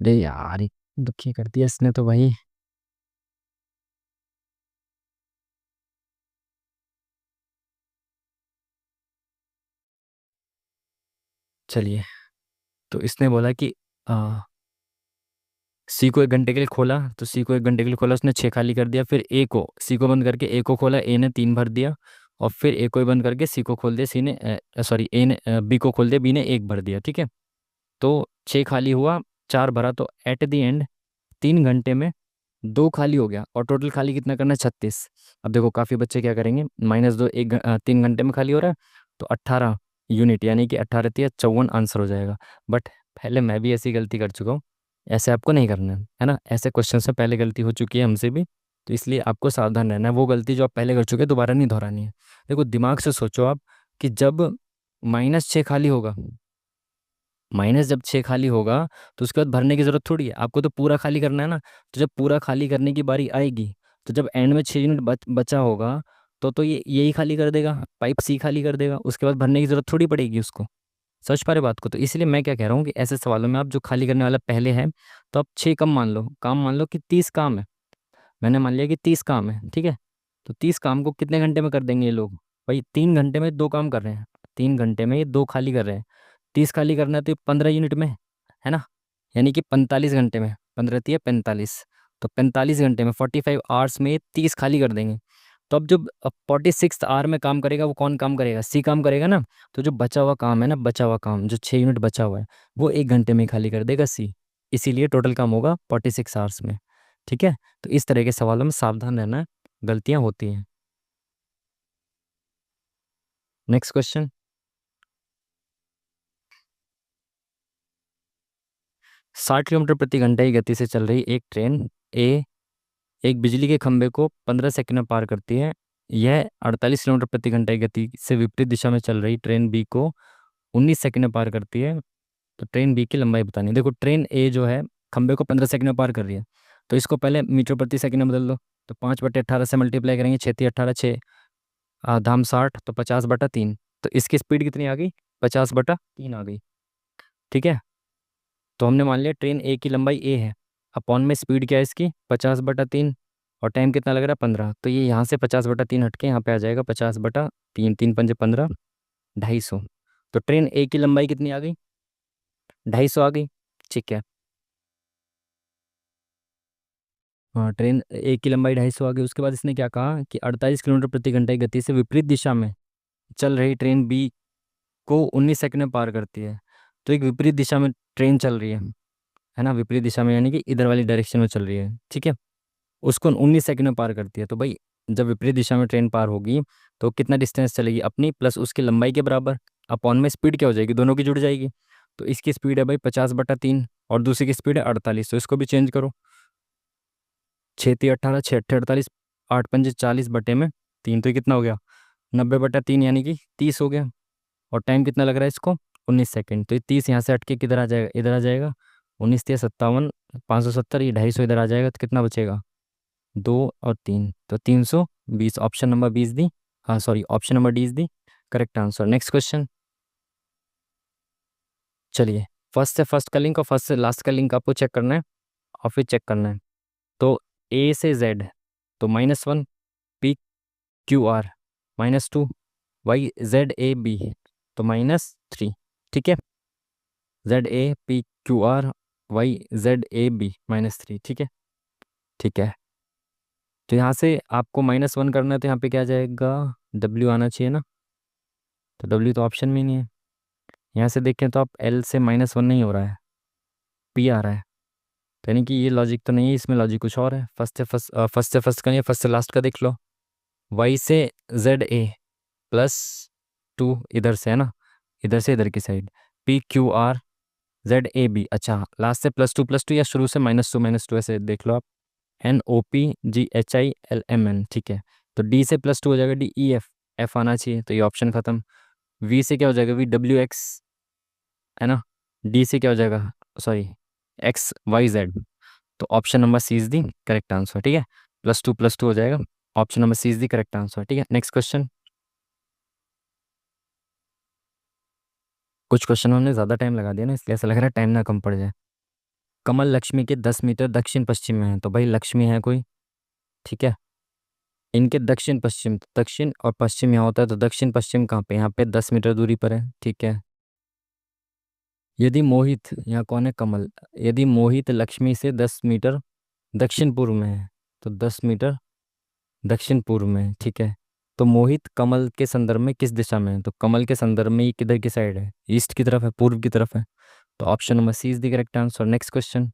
अरे यार ये दुखी कर दिया इसने तो भाई। चलिए, तो इसने बोला कि सी को 1 घंटे के लिए खोला, तो सी को 1 घंटे के लिए खोला, उसने 6 खाली कर दिया। फिर ए को, सी को बंद करके ए को खोला, ए ने 3 भर दिया। और फिर ए को ही बंद करके सी को खोल दिया, सी ने सॉरी ए ने बी को खोल दिया, बी ने 1 भर दिया, ठीक है। तो 6 खाली हुआ, 4 भरा, तो एट द एंड 3 घंटे में 2 खाली हो गया। और टोटल खाली कितना करना है, 36। अब देखो काफ़ी बच्चे क्या करेंगे, -2 3 घंटे में खाली हो रहा है, तो 18 यूनिट, यानी कि 18 × 3 = 54 आंसर हो जाएगा। बट पहले मैं भी ऐसी गलती कर चुका हूँ, ऐसे आपको नहीं करना है ना। ऐसे क्वेश्चन से पहले गलती हो चुकी है हमसे भी, तो इसलिए आपको सावधान रहना है। वो गलती जो आप पहले कर चुके हैं दोबारा नहीं दोहरानी है। देखो दिमाग से सोचो आप, कि जब -6 खाली होगा, माइनस जब 6 खाली होगा, तो उसके बाद भरने की जरूरत थोड़ी है, आपको तो पूरा खाली करना है ना। तो जब पूरा खाली करने की बारी आएगी, तो जब एंड में 6 यूनिट बचा होगा, तो ये यही खाली कर देगा, पाइप सी खाली कर देगा, उसके बाद भरने की जरूरत थोड़ी पड़ेगी उसको। समझ पा रहे बात को? तो इसलिए मैं क्या कह रहा हूँ कि ऐसे सवालों में आप जो खाली करने वाला पहले है, तो आप 6 कम मान लो, काम मान लो कि 30 काम है। मैंने मान लिया कि 30 काम है, ठीक है। तो 30 काम को कितने घंटे में कर देंगे ये लोग, भाई 3 घंटे में 2 काम कर रहे हैं, 3 घंटे में ये 2 खाली कर रहे हैं। 30 खाली करना है तो ये 15 यूनिट में है ना, यानी कि 45 घंटे में, 15 × 3 = 45। तो 45 घंटे में, 45 आवर्स में ये 30 खाली कर देंगे। तो अब जो 46 आवर में काम करेगा वो कौन काम करेगा, सी काम करेगा ना। तो जो बचा हुआ काम है ना, बचा हुआ काम जो 6 यूनिट बचा हुआ है, वो 1 घंटे में ही खाली कर देगा सी। इसीलिए टोटल काम होगा 46 आवर्स में, ठीक है। तो इस तरह के सवालों में सावधान रहना, गलतियां होती हैं। Next question. 60 किलोमीटर प्रति घंटे की गति से चल रही एक ट्रेन ए एक बिजली के खंभे को 15 सेकंड में पार करती है। यह 48 किलोमीटर प्रति घंटे की गति से विपरीत दिशा में चल रही ट्रेन बी को 19 सेकंड में पार करती है। तो ट्रेन बी की लंबाई बतानी है। देखो ट्रेन ए जो है खंभे को 15 सेकंड में पार कर रही है, तो इसको पहले मीटर प्रति सेकंड में बदल दो। तो 5/18 से मल्टीप्लाई करेंगे, 6 × 18 6, धाम 60, तो 50/3। तो इसकी स्पीड कितनी आ गई, 50/3 आ गई। ठीक है, तो हमने मान लिया ट्रेन ए की लंबाई ए है, अपॉन में स्पीड क्या है इसकी 50/3, और टाइम कितना लग रहा है 15, तो ये यहाँ से 50/3 हट के यहाँ पे आ जाएगा 50/3, 3×5 = 15, 250। तो ट्रेन ए की लंबाई कितनी आ गई, 250 आ गई। ठीक है, हाँ ट्रेन ए की लंबाई 250 आ गई। उसके बाद इसने क्या कहा कि 48 किलोमीटर प्रति घंटे की गति से विपरीत दिशा में चल रही ट्रेन बी को 19 सेकंड में पार करती है। तो एक विपरीत दिशा में ट्रेन चल रही है ना, विपरीत दिशा में यानी कि इधर वाली डायरेक्शन में चल रही है। ठीक है, उसको 19 सेकंड में पार करती है। तो भाई जब विपरीत दिशा में ट्रेन पार होगी तो कितना डिस्टेंस चलेगी, अपनी प्लस उसकी लंबाई के बराबर, अपॉन में स्पीड क्या हो जाएगी, दोनों की जुड़ जाएगी। तो इसकी स्पीड है भाई 50/3 और दूसरी की स्पीड है 48, तो इसको भी चेंज करो। 6×3 = 18, 6×8 = 48, 8×5 = 40/3, तो ये कितना हो गया 90/3 यानी कि 30 हो गया। और टाइम कितना लग रहा है इसको 19 सेकंड, तो ये 30 यहाँ से हट के किधर आ जाएगा, इधर आ जाएगा। 19×3 = 57, 570, ये 250 इधर आ जाएगा, तो कितना बचेगा 2 और 3, तो 320। ऑप्शन नंबर 20 दी, हाँ sorry option number D is the correct answer. Next question. चलिए, फर्स्ट से फर्स्ट का लिंक और फर्स्ट से लास्ट का लिंक आपको चेक करना है और फिर चेक करना है। तो ए से जेड, तो -1, PQR -2, YZAB, तो -3। ठीक है, ZAPQR YZAB -3। ठीक है, ठीक है। तो यहाँ से आपको -1 करना है, तो यहाँ पे क्या आ जाएगा, W आना चाहिए ना, तो W तो ऑप्शन में ही नहीं है। यहाँ से देखें तो आप L से -1 नहीं हो रहा है, P आ रहा है, तो यानी कि ये लॉजिक तो नहीं है, इसमें लॉजिक कुछ और है। फर्स्ट का नहीं है, फर्स्ट से लास्ट का देख लो। Y से ZA+2 इधर से है ना, इधर से इधर की साइड, PQR ZAB, अच्छा लास्ट से +2+2 या शुरू से -2 ऐसे देख लो आप। NOPGHILMN, ठीक है। तो D से +2 हो जाएगा, DEF, F आना चाहिए, तो ये ऑप्शन खत्म। V से क्या हो जाएगा, VWX, है ना। D से क्या हो जाएगा, सॉरी XYZ, तो option number C is the correct answer. ठीक है, +2+2 हो जाएगा, option number C is the correct answer. ठीक है, नेक्स्ट क्वेश्चन। कुछ क्वेश्चन में हमने ज़्यादा टाइम लगा दिया ना, इसलिए ऐसा लग रहा है टाइम ना कम पड़ जाए। कमल लक्ष्मी के 10 मीटर दक्षिण पश्चिम में है, तो भाई लक्ष्मी है कोई, ठीक है, इनके दक्षिण पश्चिम, दक्षिण और पश्चिम यहाँ होता है, तो दक्षिण पश्चिम कहाँ पे, यहाँ पे 10 मीटर दूरी पर है। ठीक है, यदि मोहित, यहाँ कौन है कमल, यदि मोहित लक्ष्मी से 10 मीटर दक्षिण पूर्व में है, तो 10 मीटर दक्षिण पूर्व में है। ठीक है, तो मोहित कमल के संदर्भ में किस दिशा में है, तो कमल के संदर्भ में ये किधर की साइड है, ईस्ट की तरफ है, पूर्व की तरफ है, तो option number C is the correct answer. Next question.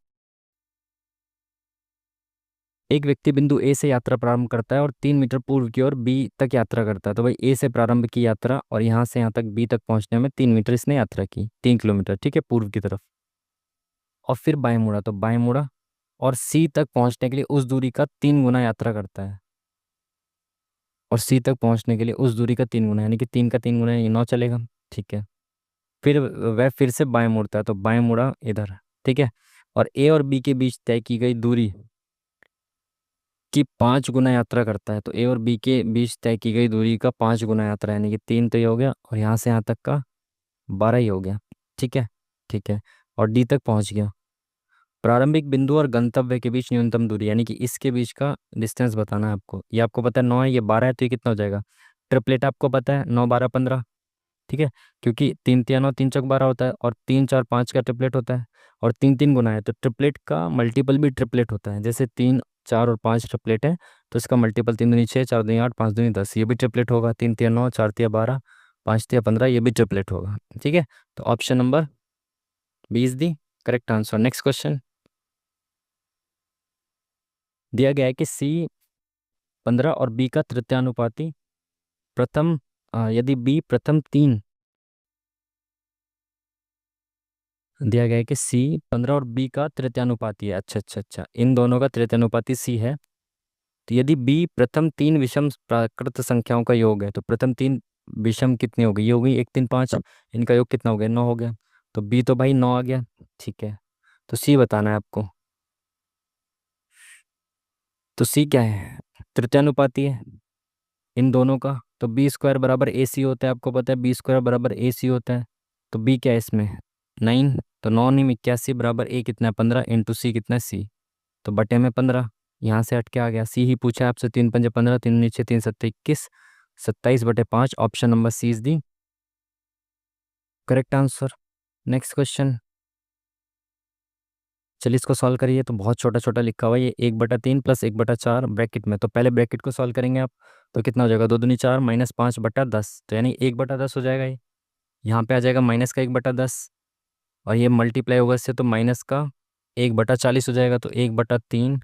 एक व्यक्ति बिंदु ए से यात्रा प्रारंभ करता है और 3 मीटर पूर्व की ओर बी तक यात्रा करता है। तो भाई ए से प्रारंभ की यात्रा और यहाँ से यहाँ तक बी तक पहुँचने में 3 मीटर इसने यात्रा की, 3 किलोमीटर, ठीक है, पूर्व की तरफ। और फिर बाएं मुड़ा, तो बाएं मुड़ा और सी तक पहुँचने के लिए उस दूरी का 3 गुना यात्रा करता है, और सी तक पहुँचने के लिए उस दूरी का 3 गुना, यानी कि 3 का 3 गुना, ये 9 चलेगा। ठीक है, फिर वह फिर से बाएं मुड़ता है, तो बाएं मुड़ा इधर, ठीक है, और ए और बी के बीच तय की गई दूरी की 5 गुना यात्रा करता है। तो ए और बी के बीच तय की गई दूरी का 5 गुना यात्रा, यानी कि 3 तो ये हो गया, और यहाँ से यहाँ तक का 12 ही हो गया। ठीक है, ठीक है, और डी तक पहुँच गया। प्रारंभिक बिंदु और गंतव्य के बीच न्यूनतम दूरी, यानी कि इसके बीच का डिस्टेंस बताना है आपको। ये आपको पता है 9 है, ये 12 है, तो ये कितना हो जाएगा, ट्रिपलेट आपको पता है 9 12 15, ठीक है, क्योंकि 3 3 9 3 चौक 12 होता है, और 3 4 5 का ट्रिपलेट होता है, और 3 3 गुना है, तो ट्रिपलेट का मल्टीपल भी ट्रिपलेट होता है। जैसे 3 4 और 5 ट्रिपलेट है, तो इसका मल्टीपल 3 दूनी 6, 4 दूनी 8, 5 दूनी 10, ये भी ट्रिपलेट होगा। 3 3 9, 4 3 12, 5 3 15, ये भी ट्रिपलेट होगा। ठीक है, तो option number 20 the correct answer. Next question. दिया गया है कि सी 15 और बी का तृतीयानुपाती प्रथम, यदि बी प्रथम तीन, दिया गया है कि सी 15 और बी का तृतीयानुपाती है, अच्छा अच्छा अच्छा, इन दोनों का तृतीयानुपाती सी है। तो यदि बी प्रथम तीन विषम प्राकृत संख्याओं का योग है, तो प्रथम तीन विषम कितनी हो गई, ये हो गई 1 3 5, इनका योग कितना हो गया, 9 हो गया, तो बी तो भाई 9 आ गया। ठीक है, तो सी बताना है आपको। तो सी क्या है, तृतीयानुपाती है इन दोनों का, तो बी स्क्वायर बराबर ए सी होता है, आपको पता है बी स्क्वायर बराबर ए सी होता है। तो बी क्या है इसमें, 9। तो 9 × 81 बराबर ए कितना है 15, इंटू सी कितना है सी, तो बटे में 15। यहाँ से हट के आ गया, सी ही पूछा है आपसे, 3×5 = 15, 3×9 = 21, 27/5, option number C is the correct answer. Next question, चलिए इसको सॉल्व करिए। तो बहुत छोटा छोटा लिखा हुआ है ये, 1/3 + 1/4 ब्रैकेट में। तो पहले ब्रैकेट को सॉल्व करेंगे आप, तो कितना हो जाएगा, 2 दूनी 4 -5/10, तो यानी 1/10 हो जाएगा ये। यहाँ पे आ जाएगा माइनस का 1/10, और ये मल्टीप्लाई होगा इससे, तो माइनस का 1/40 हो जाएगा। तो 1/3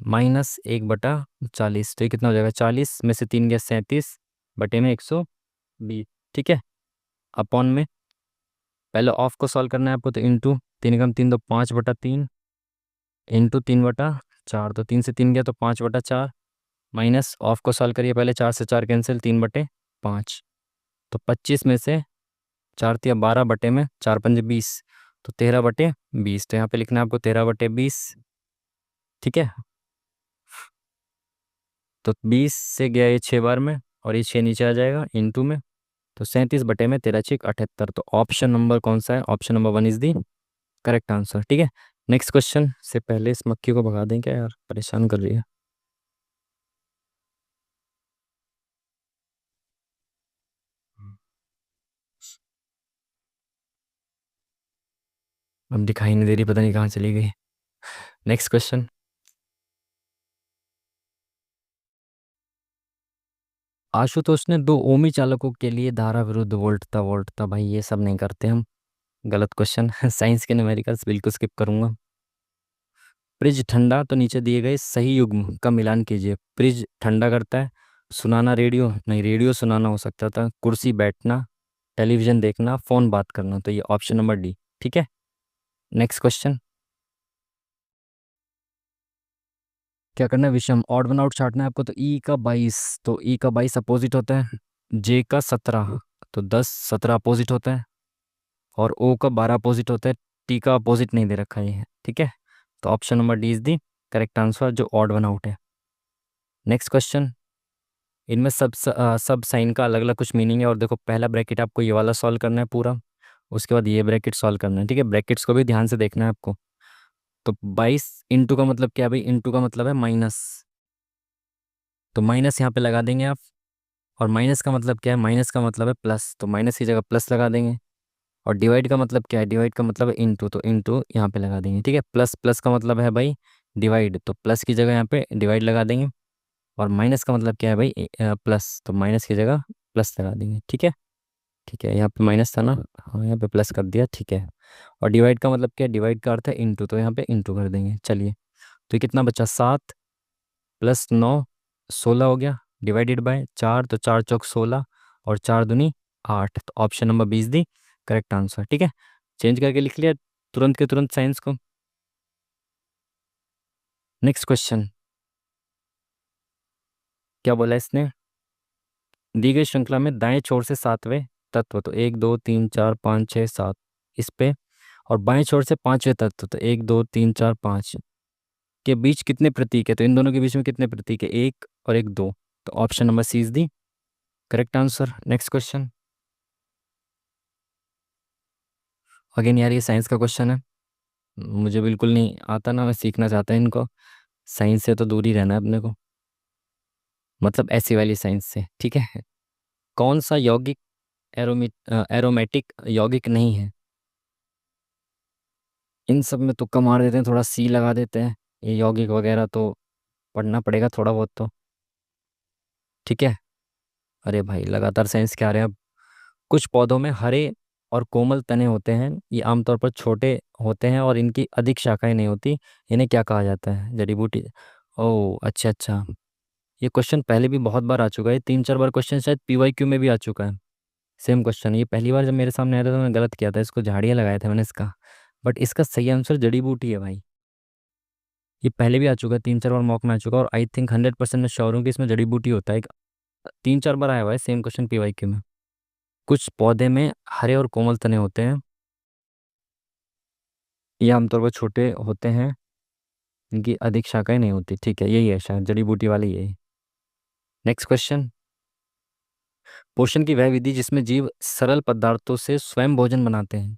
-1/40, तो ये कितना हो जाएगा, 40 में से 3 गया 37, बटे में 120। ठीक है, अपॉन में पहले ऑफ को सॉल्व करना है आपको, तो इंटू 3 × 3 = 5/3, इंटू 3/4, तो 3 से 3 गया तो 5/4, माइनस ऑफ को सॉल्व करिए पहले, 4 से 4 कैंसिल, 3/5, तो 25 में से 4×3 = 12, बटे में 4×5 = 20, तो 13/20। तो यहाँ पे लिखना है आपको 13/20। ठीक है, तो 20 से गया ये 6 बार में, और ये 6 नीचे आ जाएगा इंटू में, तो 37/13×6 = 78। तो ऑप्शन नंबर कौन सा है, option number 1 is the correct answer. ठीक है, नेक्स्ट क्वेश्चन से पहले इस मक्खी को भगा दें क्या यार, परेशान कर रही है। अब दिखाई नहीं दे रही, पता नहीं कहाँ चली गई। नेक्स्ट क्वेश्चन, आशुतोष ने 2 ओमी चालकों के लिए धारा विरुद्ध वोल्ट था। भाई ये सब नहीं करते हम, गलत क्वेश्चन। साइंस के न्यूमेरिकल्स बिल्कुल स्किप करूंगा। फ्रिज ठंडा, तो नीचे दिए गए सही युग्म का मिलान कीजिए। फ्रिज ठंडा करता है, सुनाना रेडियो नहीं, रेडियो सुनाना हो सकता था, कुर्सी बैठना, टेलीविजन देखना, फ़ोन बात करना, तो ये ऑप्शन नंबर डी। ठीक है, नेक्स्ट क्वेश्चन, क्या करना है, विषम ऑड वन आउट छाटना है आपको। तो ई का 22, तो ई का 22 अपोजिट होता है, जे का 17, तो 10 17 अपोजिट होता है, और ओ का 12 अपोजिट होता है, टी का अपोजिट नहीं दे रखा है ये। ठीक है, तो option number D is the correct answer, जो ऑड वन आउट है। नेक्स्ट क्वेश्चन, इनमें सब साइन का अलग अलग कुछ मीनिंग है, और देखो पहला ब्रैकेट आपको ये वाला सॉल्व करना है पूरा, उसके बाद ये ब्रैकेट सॉल्व करना है। ठीक है, ब्रैकेट्स को भी ध्यान से देखना है आपको। तो 22 इंटू का मतलब क्या है भाई, इंटू का मतलब है माइनस, तो माइनस यहाँ पे लगा देंगे आप। और माइनस का मतलब क्या है, माइनस का मतलब है प्लस, तो माइनस की जगह प्लस लगा देंगे। और डिवाइड का मतलब क्या है, डिवाइड का मतलब है इंटू, तो इंटू यहाँ पे लगा देंगे। ठीक है, प्लस प्लस का मतलब है भाई डिवाइड, तो प्लस की जगह यहाँ पे डिवाइड लगा देंगे। और माइनस का मतलब क्या है भाई, प्लस, तो माइनस की जगह प्लस लगा देंगे। ठीक है, ठीक है, यहाँ पे माइनस था ना, हाँ यहाँ पे प्लस कर दिया। ठीक है, और डिवाइड का मतलब क्या है, डिवाइड का अर्थ है इंटू, तो यहाँ पे इंटू कर देंगे। चलिए, तो ये कितना बचा, 7 + 9 16 हो गया, डिवाइडेड बाय 4, तो 4 चौक 16, और 4 दूनी 8, तो option number 20 the correct answer. ठीक है, चेंज करके लिख लिया तुरंत के तुरंत साइंस को। नेक्स्ट क्वेश्चन, क्या बोला इसने, दी गई श्रृंखला में दाएं छोर से 7वें तत्व, तो 1 2 3 4 5 6 7 इस पे, और बाएं छोर से 5वें तत्व, तो 1 2 3 4 5 के बीच कितने प्रतीक है। तो इन दोनों के बीच में कितने प्रतीक है, 1 और 1 2, तो option number C is the correct answer. Next question, again यार ये साइंस का क्वेश्चन है, मुझे बिल्कुल नहीं आता ना, मैं सीखना चाहता हूँ इनको। साइंस से तो दूर ही रहना है अपने को, मतलब ऐसी वाली साइंस से। ठीक है, कौन सा यौगिक एरोमेटिक यौगिक नहीं है। इन सब में तुक्का मार देते हैं, थोड़ा सी लगा देते हैं, ये यौगिक वगैरह तो पढ़ना पड़ेगा थोड़ा बहुत तो। ठीक है, अरे भाई लगातार साइंस के आ रहे हैं अब। कुछ पौधों में हरे और कोमल तने होते हैं, ये आमतौर पर छोटे होते हैं और इनकी अधिक शाखाएं नहीं होती, इन्हें क्या कहा जाता है, जड़ी बूटी। ओह अच्छा अच्छा, ये क्वेश्चन पहले भी बहुत बार आ चुका है, 3 4 बार क्वेश्चन शायद PYQ में भी आ चुका है। सेम क्वेश्चन, ये पहली बार जब मेरे सामने आया था तो मैं गलत किया था, इसको झाड़ियाँ लगाया था मैंने इसका, बट इसका सही आंसर जड़ी बूटी है भाई। ये पहले भी आ चुका है, 3 4 बार मॉक में आ चुका है, और आई थिंक 100% मैं श्योर हूँ कि इसमें जड़ी बूटी होता है। 3 4 बार आया हुआ है सेम क्वेश्चन PYQ में। कुछ पौधे में हरे और कोमल तने होते हैं, ये आमतौर पर छोटे होते हैं, इनकी अधिक शाखाएं नहीं होती। ठीक है, यही है शायद जड़ी बूटी वाली, यही। नेक्स्ट क्वेश्चन, पोषण की वह विधि जिसमें जीव सरल पदार्थों से स्वयं भोजन बनाते हैं।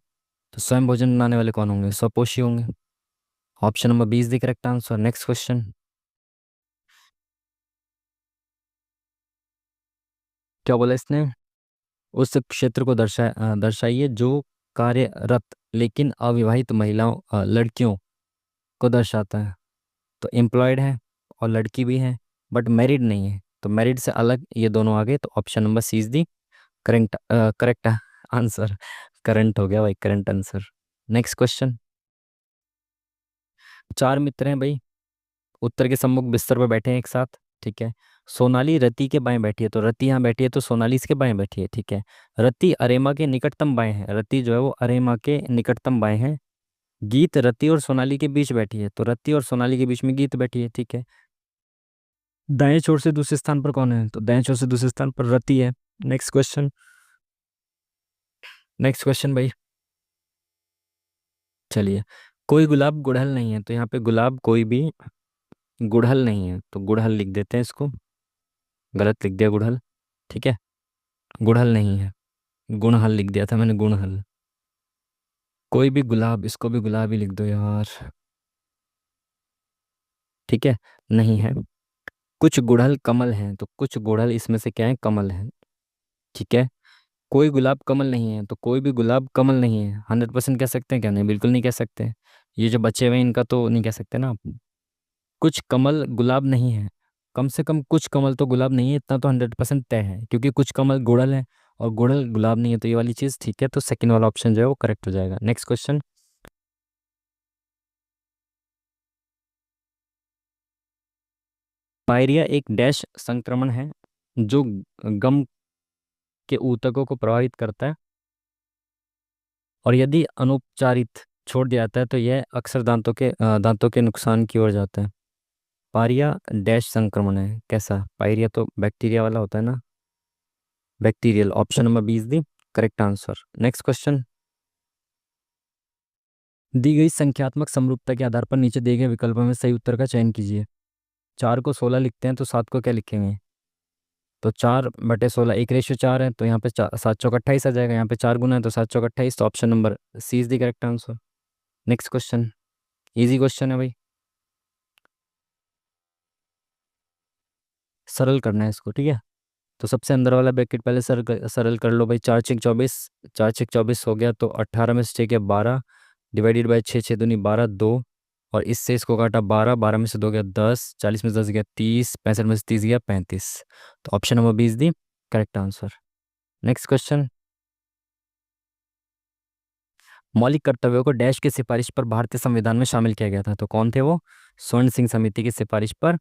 तो स्वयं भोजन बनाने वाले कौन होंगे? स्वपोषी होंगे। Option number 20 the correct answer. Next question. क्या बोला इसने? उस क्षेत्र को दर्शाइए जो कार्यरत लेकिन अविवाहित महिलाओं लड़कियों को दर्शाता है। तो एम्प्लॉयड है और लड़की भी है, बट मैरिड नहीं है। तो मैरिड से अलग ये दोनों आ गए। तो option number C is the correct correct answer. Current हो गया भाई, करंट आंसर। Next question. चार मित्र हैं भाई, उत्तर के सम्मुख बिस्तर पर बैठे हैं एक साथ। ठीक है। सोनाली रति के बाएं बैठी है, तो रति यहाँ बैठी है तो सोनाली इसके बाएं बैठी है। ठीक है। रति अरेमा के निकटतम बाएं है, रति जो है वो अरेमा के निकटतम बाएं है। गीत रति और सोनाली के बीच बैठी है, तो रति और सोनाली के बीच में गीत बैठी है। ठीक है। दाएं छोर से दूसरे स्थान पर कौन है? तो दाएं छोर से दूसरे स्थान पर रति है। Next question. नेक्स्ट क्वेश्चन भाई। चलिए। कोई गुलाब गुड़हल नहीं है, तो यहाँ पे गुलाब कोई भी गुड़हल नहीं है, तो गुड़हल लिख देते हैं इसको। गलत लिख दिया गुड़हल। ठीक है। गुड़हल नहीं है, गुणहल लिख दिया था मैंने, गुणहल। कोई भी गुलाब, इसको भी गुलाब ही लिख दो यार। ठीक है। नहीं है। कुछ गुड़हल कमल हैं, तो कुछ गुड़हल इसमें से क्या है? कमल है। ठीक है। कोई गुलाब कमल नहीं है, तो कोई भी गुलाब कमल नहीं है। 100% कह सकते हैं क्या? नहीं, बिल्कुल नहीं कह सकते। ये जो बचे हुए हैं इनका तो नहीं कह सकते ना आप। कुछ कमल गुलाब नहीं है, कम से कम कुछ कमल तो गुलाब नहीं है, इतना तो 100% तय है, क्योंकि कुछ कमल गुड़हल है और गुड़हल गुलाब नहीं है। तो ये वाली चीज़ ठीक है, तो सेकंड वाला ऑप्शन जो है वो करेक्ट हो जाएगा। Next question. पायरिया एक डैश संक्रमण है जो गम के ऊतकों को प्रभावित करता है, और यदि अनुपचारित छोड़ दिया जाता है तो यह अक्सर दांतों के नुकसान की ओर जाता है। पायरिया डैश संक्रमण है कैसा? पायरिया तो बैक्टीरिया वाला होता है ना, bacterial. Option number 20 the correct answer. Next question. दी गई संख्यात्मक समरूपता के आधार पर नीचे दिए गए विकल्पों में सही उत्तर का चयन कीजिए। 4 को 16 लिखते हैं, तो 7 को क्या लिखेंगे? तो 4/16 1:4 है, तो यहाँ पे 7 चौक 28 आ जाएगा। यहाँ पे 4 गुना है तो 7 चौक 28। तो option number C is the correct answer. Next question. Easy question है भाई, सरल करना है इसको। ठीक है। तो सबसे अंदर वाला ब्रैकेट पहले सरल कर लो भाई। 4 6 24, 4 6 24 हो गया, तो 18 में से 6 गया 12, डिवाइडेड बाई 6 6 दूनी 12 2, और इससे इसको काटा 12, 12 में से 2 गया 10, 40 में से 10 गया 30, 65 में से 30 गया 35। तो option number 20 the correct answer. Next question. मौलिक कर्तव्यों को डैश की सिफारिश पर भारतीय संविधान में शामिल किया गया था, तो कौन थे वो? स्वर्ण सिंह समिति की सिफारिश पर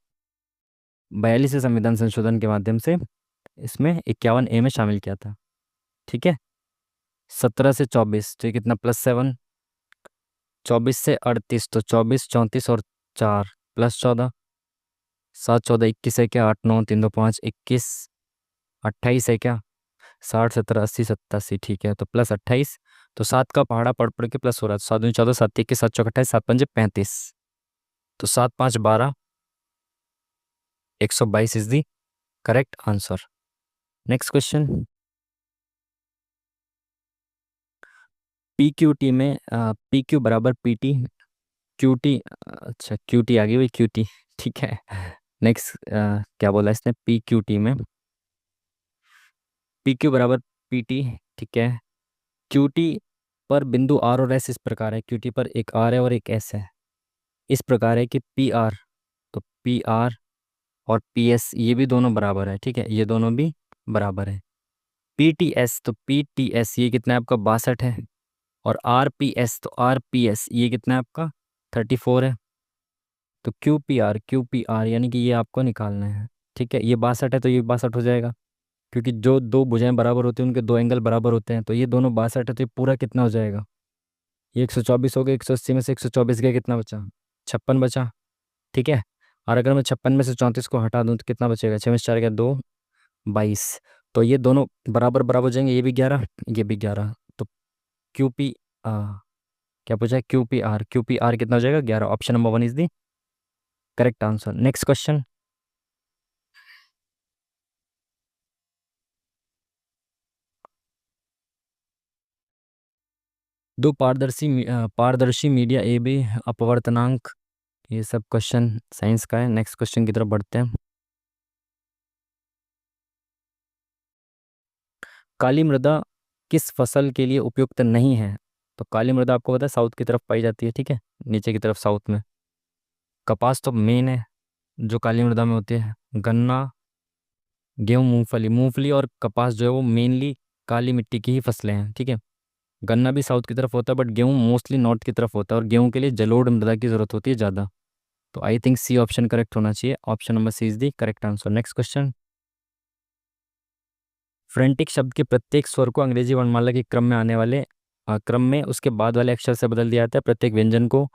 42वें संविधान संशोधन के माध्यम से इसमें 51A में शामिल किया था। ठीक है। 17 से 24, तो ये कितना? +7। 24 से 38, तो 24 34 और 4 +14। 7 14 21 है क्या? 8 9 3 2 5 21। 28 है क्या? 60 70 80 87। ठीक है, तो +28। तो 7 का पहाड़ा पढ़ पढ़ के प्लस हो रहा है, तो 7 दूनी 14 7 21 7 चौक 28 7 पंजे 35। तो 7 5 12, 122 is the correct answer. Next question. P Q T में पी क्यू बराबर पी टी, क्यू टी। अच्छा, क्यू टी आ गई भाई, क्यू टी। ठीक है। नेक्स्ट। क्या बोला इसने? पी क्यू टी में पी क्यू बराबर पी टी। ठीक है। क्यू टी पर बिंदु आर और एस इस प्रकार है, क्यू टी पर एक आर है और एक एस है। इस प्रकार है कि पी आर, तो पी आर और पी एस ये भी दोनों बराबर है। ठीक है, ये दोनों भी बराबर है। पी टी एस, तो पी टी एस ये कितना है आपका? 62 है। और आर पी एस, तो आर पी एस ये कितना है आपका? 34 है। तो क्यू पी आर यानी कि ये आपको निकालना है। ठीक है, ये 62 है तो ये 62 हो जाएगा, क्योंकि जो दो भुजाएं बराबर होती हैं उनके दो एंगल बराबर होते हैं। तो ये दोनों 62 है, तो ये पूरा कितना हो जाएगा? ये 124 हो गया। 180 में से 124 गया, कितना बचा? 56 बचा। ठीक है। और अगर मैं 56 में से 34 को हटा दूं तो कितना बचेगा? 6 में से 4 गया 2, 22। तो ये दोनों बराबर बराबर हो जाएंगे, ये भी 11 ये भी 11। तो क्यू पी क्या पूछा है? क्यू पी आर कितना हो जाएगा? 11। Option number 1 is the correct answer. Next question. दो पारदर्शी मीडिया ए बी अपवर्तनांक। ये सब क्वेश्चन साइंस का है। नेक्स्ट क्वेश्चन की तरफ बढ़ते हैं। काली मृदा किस फसल के लिए उपयुक्त नहीं है? तो काली मृदा आपको पता है साउथ की तरफ पाई जाती है, ठीक है, नीचे की तरफ साउथ में। कपास तो मेन है जो काली मृदा में होती है। गन्ना, गेहूँ, मूंगफली। मूंगफली और कपास जो है वो मेनली काली मिट्टी की ही फसलें हैं, ठीक है। गन्ना भी साउथ की तरफ होता है, बट गेहूँ मोस्टली नॉर्थ की तरफ होता है, और गेहूँ के लिए जलोढ़ मृदा की जरूरत होती है ज़्यादा। तो I think C option correct होना चाहिए। Option number C is the correct answer. Next question. Frantic शब्द के प्रत्येक स्वर को अंग्रेजी वर्णमाला के क्रम में आने वाले क्रम में उसके बाद वाले अक्षर से बदल दिया जाता है। प्रत्येक व्यंजन को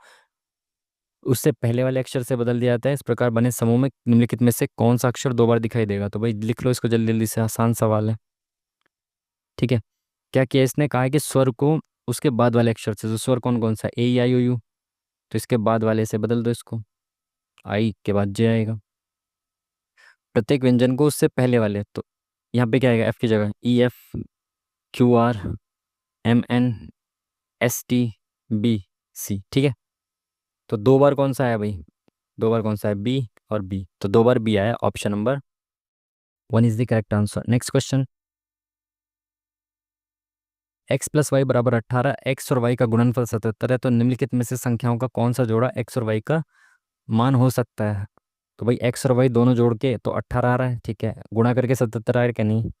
उससे पहले वाले अक्षर से बदल दिया जाता है। इस प्रकार बने समूह में निम्नलिखित में से कौन सा अक्षर दो बार दिखाई देगा? तो भाई लिख लो इसको जल्दी जल्दी से, आसान सवाल है, ठीक है। क्या किया इसने? कहा है कि स्वर को उसके बाद वाले अक्षर से, तो स्वर कौन कौन सा? ए ई आई ओ यू, तो इसके बाद वाले से बदल दो इसको। आई के बाद जे आएगा। प्रत्येक व्यंजन को उससे पहले वाले, तो यहाँ पे क्या आएगा? एफ की जगह E F, Q R, M N, S T, B, C, ठीक है। तो दो बार कौन सा आया भाई? दो बार कौन सा है? बी और बी, तो दो बार बी आया। Option number one is the correct answer. Next question. X plus Y बराबर 18, एक्स और वाई का गुणनफल 77 है, तो निम्नलिखित में से संख्याओं का कौन सा जोड़ा एक्स और वाई का मान हो सकता है? तो भाई एक्स और वाई दोनों जोड़ के तो 18 आ रहा है, ठीक है, गुणा करके 77 आ रहा है क्या? नहीं,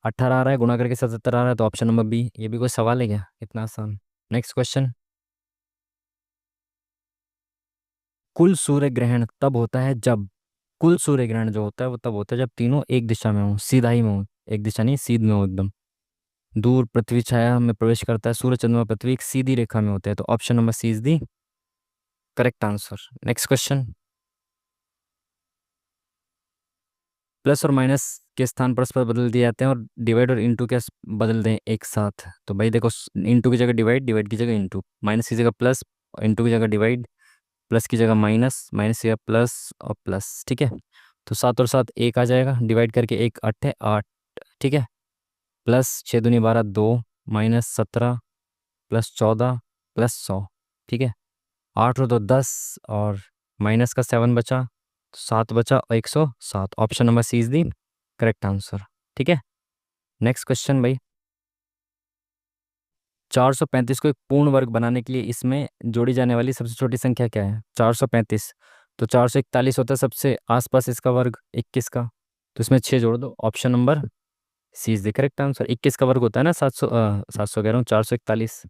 18 आ रहा है, गुणा करके 77 आ रहा है, तो ऑप्शन नंबर बी। ये भी कोई सवाल है क्या? इतना आसान। Next question. कुल सूर्य ग्रहण तब होता है जब, कुल सूर्य ग्रहण जो होता है वो तब होता है जब तीनों एक दिशा में हो, सीधा ही में हो, एक दिशा नहीं, सीध में हो एकदम। दूर पृथ्वी छाया में प्रवेश करता है, सूर्य चंद्रमा पृथ्वी एक सीधी रेखा में होते हैं, तो option number C is the correct answer. Next question. Plus और माइनस के स्थान परस्पर बदल दिए जाते हैं, और डिवाइड और इंटू के बदल दें एक साथ। तो भाई देखो, इंटू की जगह डिवाइड, डिवाइड की जगह इंटू, माइनस की जगह प्लस, इंटू की जगह डिवाइड, प्लस की जगह माइनस, माइनस की जगह प्लस और प्लस, ठीक है। तो सात और सात एक आ जाएगा, डिवाइड करके एक आठ है आठ, ठीक है। प्लस 6 दूनी 12, 2, माइनस 17, प्लस 14, प्लस 100, ठीक है। आठ और दो 10, और माइनस का 7 बचा, तो 7 बचा और 107। Option number C is the correct answer, ठीक है। नेक्स्ट क्वेश्चन भाई। 435 को एक पूर्ण वर्ग बनाने के लिए इसमें जोड़ी जाने वाली सबसे छोटी संख्या क्या है? 435, तो 441 होता है सबसे आसपास इसका वर्ग 21 का, तो इसमें 6 जोड़ दो। Option number C is the correct answer. 21 का वर्ग होता है ना 700, 700 कह रहा हूँ, 441।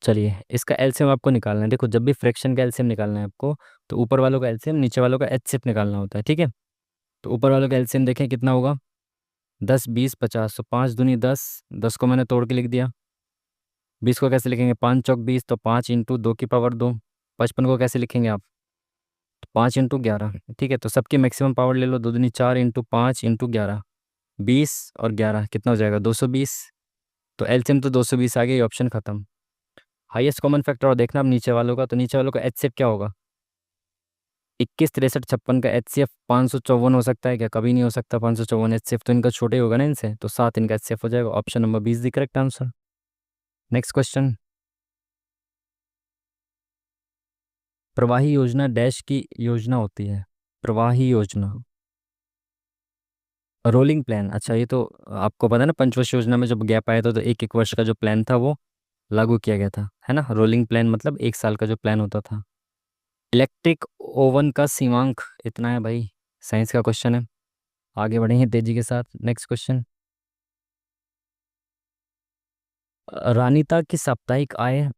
चलिए, इसका एलसीएम आपको निकालना है। देखो, जब भी फ्रैक्शन का एलसीएम निकालना है आपको, तो ऊपर वालों का एलसीएम, नीचे वालों का एचसीएफ निकालना होता है, ठीक है। तो ऊपर वालों का एलसीएम देखें कितना होगा? 10, 20, 50, तो 5 दूनी 10, 10 को मैंने तोड़ के लिख दिया। 20 को कैसे लिखेंगे? 5 चौक 20, तो 5 × 2 की पावर 2। 55 को कैसे लिखेंगे आप? तो 5 × 11, ठीक है। तो सबकी मैक्सिमम पावर ले लो, 2 दूनी 4 × 5 × 11, 20 और 11 कितना हो जाएगा? 220। तो एलसीएम तो 220 आ गया, ये ऑप्शन खत्म। हाईएस्ट कॉमन फैक्टर और देखना अब नीचे वालों का, तो नीचे वालों का एचसीएफ क्या होगा? 21, 63, 56 का एचसीएफ 554 हो सकता है क्या? कभी नहीं हो सकता 554। एचसीएफ तो इनका छोटे होगा ना इनसे, तो 7 इनका एचसीएफ हो जाएगा। Option number 20 the correct answer. Next question. प्रवाही योजना डैश की योजना होती है? प्रवाही योजना, रोलिंग प्लान। अच्छा, ये तो आपको पता है ना, पंचवर्ष योजना में जब गैप आया था तो एक एक वर्ष का जो प्लान था वो लागू किया गया था, है ना। रोलिंग प्लान मतलब एक साल का जो प्लान होता था। इलेक्ट्रिक ओवन का सीमांक इतना है भाई, साइंस का क्वेश्चन है। आगे बढ़ेंगे तेजी के साथ। Next question. रानीता की साप्ताहिक आय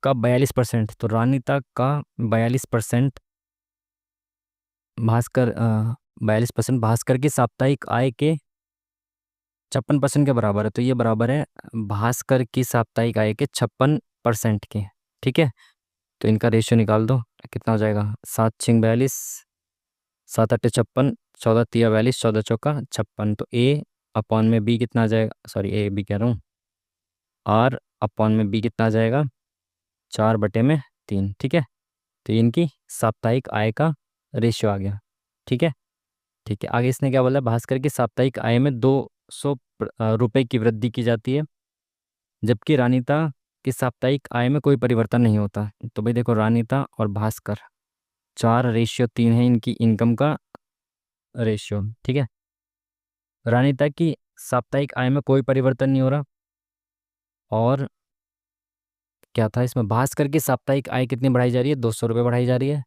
का 42%, तो रानीता का 42%, भास्कर 42% भास्कर की साप्ताहिक आय के 56% के बराबर है, तो ये बराबर है भास्कर की साप्ताहिक आय के 56% के, ठीक है। तो इनका रेशियो निकाल दो, कितना हो जाएगा? 7 × 6 = 42, 7 × 8 = 56, 14 × 3 = 42, 14 × 4 = 56। तो ए अपॉन में बी कितना आ जाएगा? सॉरी, ए बी कह रहा हूँ, आर अपॉन में बी कितना आ जाएगा? 4/3, ठीक है। तो ये इनकी साप्ताहिक आय का रेशियो आ गया, ठीक है। ठीक है, आगे इसने क्या बोला? भास्कर की साप्ताहिक आय में 200 रुपए की वृद्धि की जाती है, जबकि रानीता की साप्ताहिक आय में कोई परिवर्तन नहीं होता। तो भाई देखो, रानीता और भास्कर 4:3 है इनकी इनकम का रेशियो, ठीक है। रानीता की साप्ताहिक आय में कोई परिवर्तन नहीं हो रहा। और क्या था इसमें, भास्कर की साप्ताहिक आय कितनी बढ़ाई जा रही है, 200 रुपये बढ़ाई जा रही है।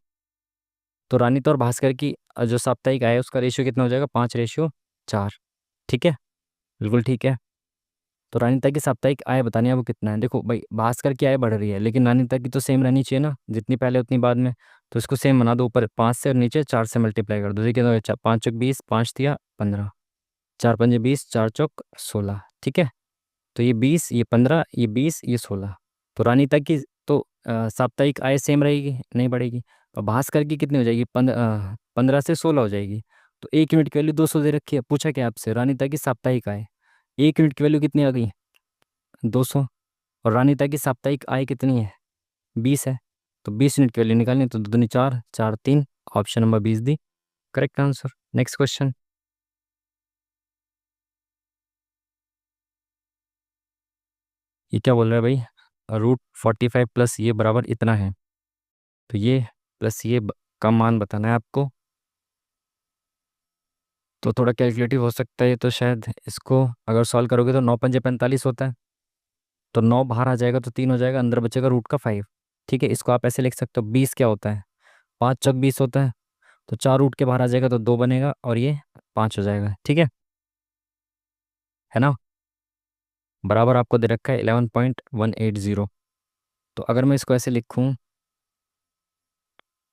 तो रानीता और भास्कर की जो साप्ताहिक आय है उसका रेशियो कितना हो जाएगा, 5:4। ठीक है, बिल्कुल ठीक है। तो रानीता की साप्ताहिक आय बतानी है वो कितना है। देखो भाई, भास्कर की आय बढ़ रही है लेकिन रानीता की तो सेम रहनी चाहिए ना, जितनी पहले उतनी बाद में। तो इसको सेम बना दो, ऊपर 5 से और नीचे 4 से मल्टीप्लाई कर दो। देखिए तो 5 चौक 20, 5 तिया 15, 4 पंजे 20, 4 चौक 16। ठीक है, तो ये 20, ये 15, ये 20, ये 16। तो रानीता की तो साप्ताहिक आय सेम रहेगी, नहीं बढ़ेगी। और भास्कर की कितनी हो जाएगी, 15 से 16 हो जाएगी। तो 1 यूनिट की वैल्यू 200 दे रखी है। पूछा क्या आपसे, रानीता की साप्ताहिक आय, 1 यूनिट की वैल्यू कितनी आ गई, 200। और रानीता की साप्ताहिक आय कितनी है, 20 है। तो 20 यूनिट की वैल्यू निकालनी है, तो 2 दूनी 4, 4 3, option number 20 the correct answer. Next question. ये क्या बोल रहा है भाई, √45 प्लस ये बराबर इतना है। तो ये प्लस ये का मान बताना है आपको। तो थोड़ा कैलकुलेटिव हो सकता है ये, तो शायद इसको अगर सॉल्व करोगे तो 9 पंजे 45 होता है। तो 9 बाहर आ जाएगा तो 3 हो जाएगा, अंदर बचेगा √5। ठीक है, इसको आप ऐसे लिख सकते हो, 20 क्या होता है, 5 चौक 20 होता है। तो 4 रूट के बाहर आ जाएगा तो 2 बनेगा और ये 5 हो जाएगा। ठीक है ना। बराबर आपको दे रखा है 11.180। तो अगर मैं इसको ऐसे लिखूं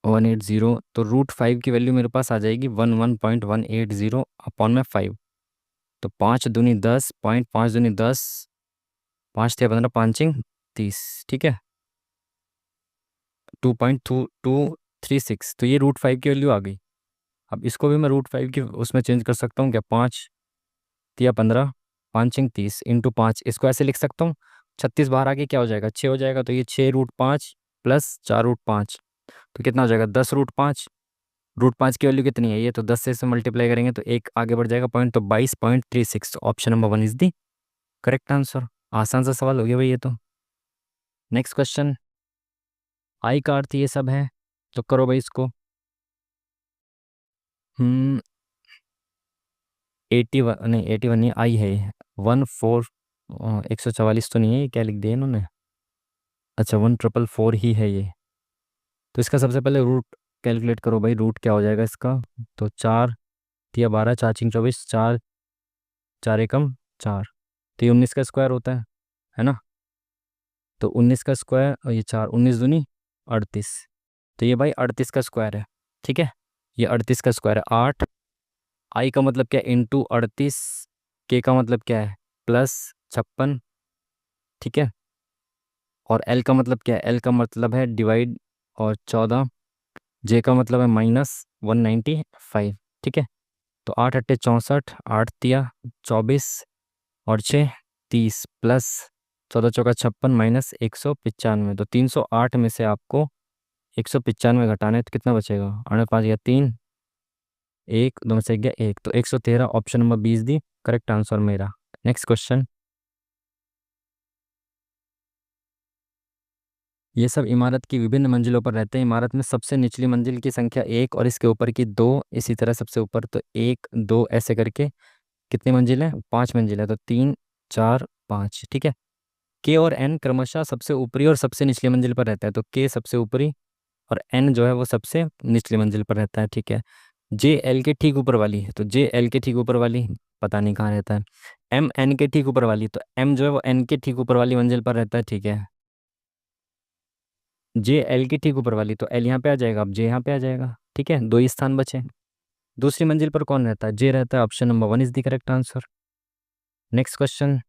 180, तो √5 की वैल्यू मेरे पास आ जाएगी 11.180 अपॉन में 5। तो 5 दूनी 10, 5 दूनी 10, 5 तिया 15, 5 6 30। ठीक है, 2.2236। तो ये √5 की वैल्यू आ गई। अब इसको भी मैं √5 की उसमें चेंज कर सकता हूँ क्या, 5 तिया 15, 5 6 30 × 5। इसको ऐसे लिख सकता हूँ, 36 बाहर आके क्या हो जाएगा, 6 हो जाएगा। तो ये 6 √5 प्लस 4 √5, तो कितना हो जाएगा, 10 √5। √5 की वैल्यू कितनी है, ये तो 10 से इसे मल्टीप्लाई करेंगे तो एक आगे बढ़ जाएगा पॉइंट, तो 22.36। Option number 1 is the correct answer. आसान सा सवाल हो गया भाई ये तो। Next question. आई का अर्थ ये सब है, तो करो भाई इसको। 81 नहीं, 81 नहीं, आई है ये। 14, 144 तो नहीं है, ये क्या लिख दिया इन्होंने। अच्छा, 1444 ही है ये। तो इसका सबसे पहले रूट कैलकुलेट करो भाई, रूट क्या हो जाएगा इसका। तो 4 तिया 12, 4 6 24, 4 4 एकम 4। तो ये 19 का स्क्वायर होता है ना। तो 19 का स्क्वायर और ये 4, 19 दूनी 38। तो ये भाई 38 का स्क्वायर है। ठीक है, ये 38 का स्क्वायर है 8। आई का मतलब क्या है, × 38। के का मतलब क्या है, +56। ठीक है, और एल का मतलब क्या है, एल का मतलब है डिवाइड और 14। जे का मतलब है -195। ठीक है, तो 8 × 8 = 64, 8 तिया 24 और 6 = 30 प्लस 14 × 4 = 56 माइनस 195। तो 308 में से आपको 195 घटाना है तो कितना बचेगा, 8 5 या 3, 1 2 में से गया 1, तो 113। Option number 20 the correct answer मेरा। Next question. ये सब इमारत की विभिन्न मंजिलों पर रहते हैं। इमारत में सबसे निचली मंजिल की संख्या 1 और इसके ऊपर की 2, इसी तरह सबसे ऊपर, तो 1 2 ऐसे करके कितनी मंजिल है, 5 मंजिल है। तो 3 4 5। ठीक है, के और एन क्रमशः सबसे ऊपरी और सबसे निचली मंजिल पर रहता है। तो के सबसे ऊपरी और एन जो है वो सबसे निचली मंजिल पर रहता है। ठीक है, जे एल के ठीक ऊपर वाली है, तो जे एल के ठीक ऊपर वाली पता नहीं कहाँ रहता है। एम एन के ठीक ऊपर वाली, तो एम जो है वो एन के ठीक ऊपर वाली मंजिल पर रहता है। ठीक है, जे एल की ठीक ऊपर वाली, तो एल यहाँ पे आ जाएगा, अब जे यहाँ पे आ जाएगा। ठीक है, 2 ही स्थान बचे। दूसरी मंजिल पर कौन रहता है, जे रहता है। Option number 1 is the correct answer. Next question.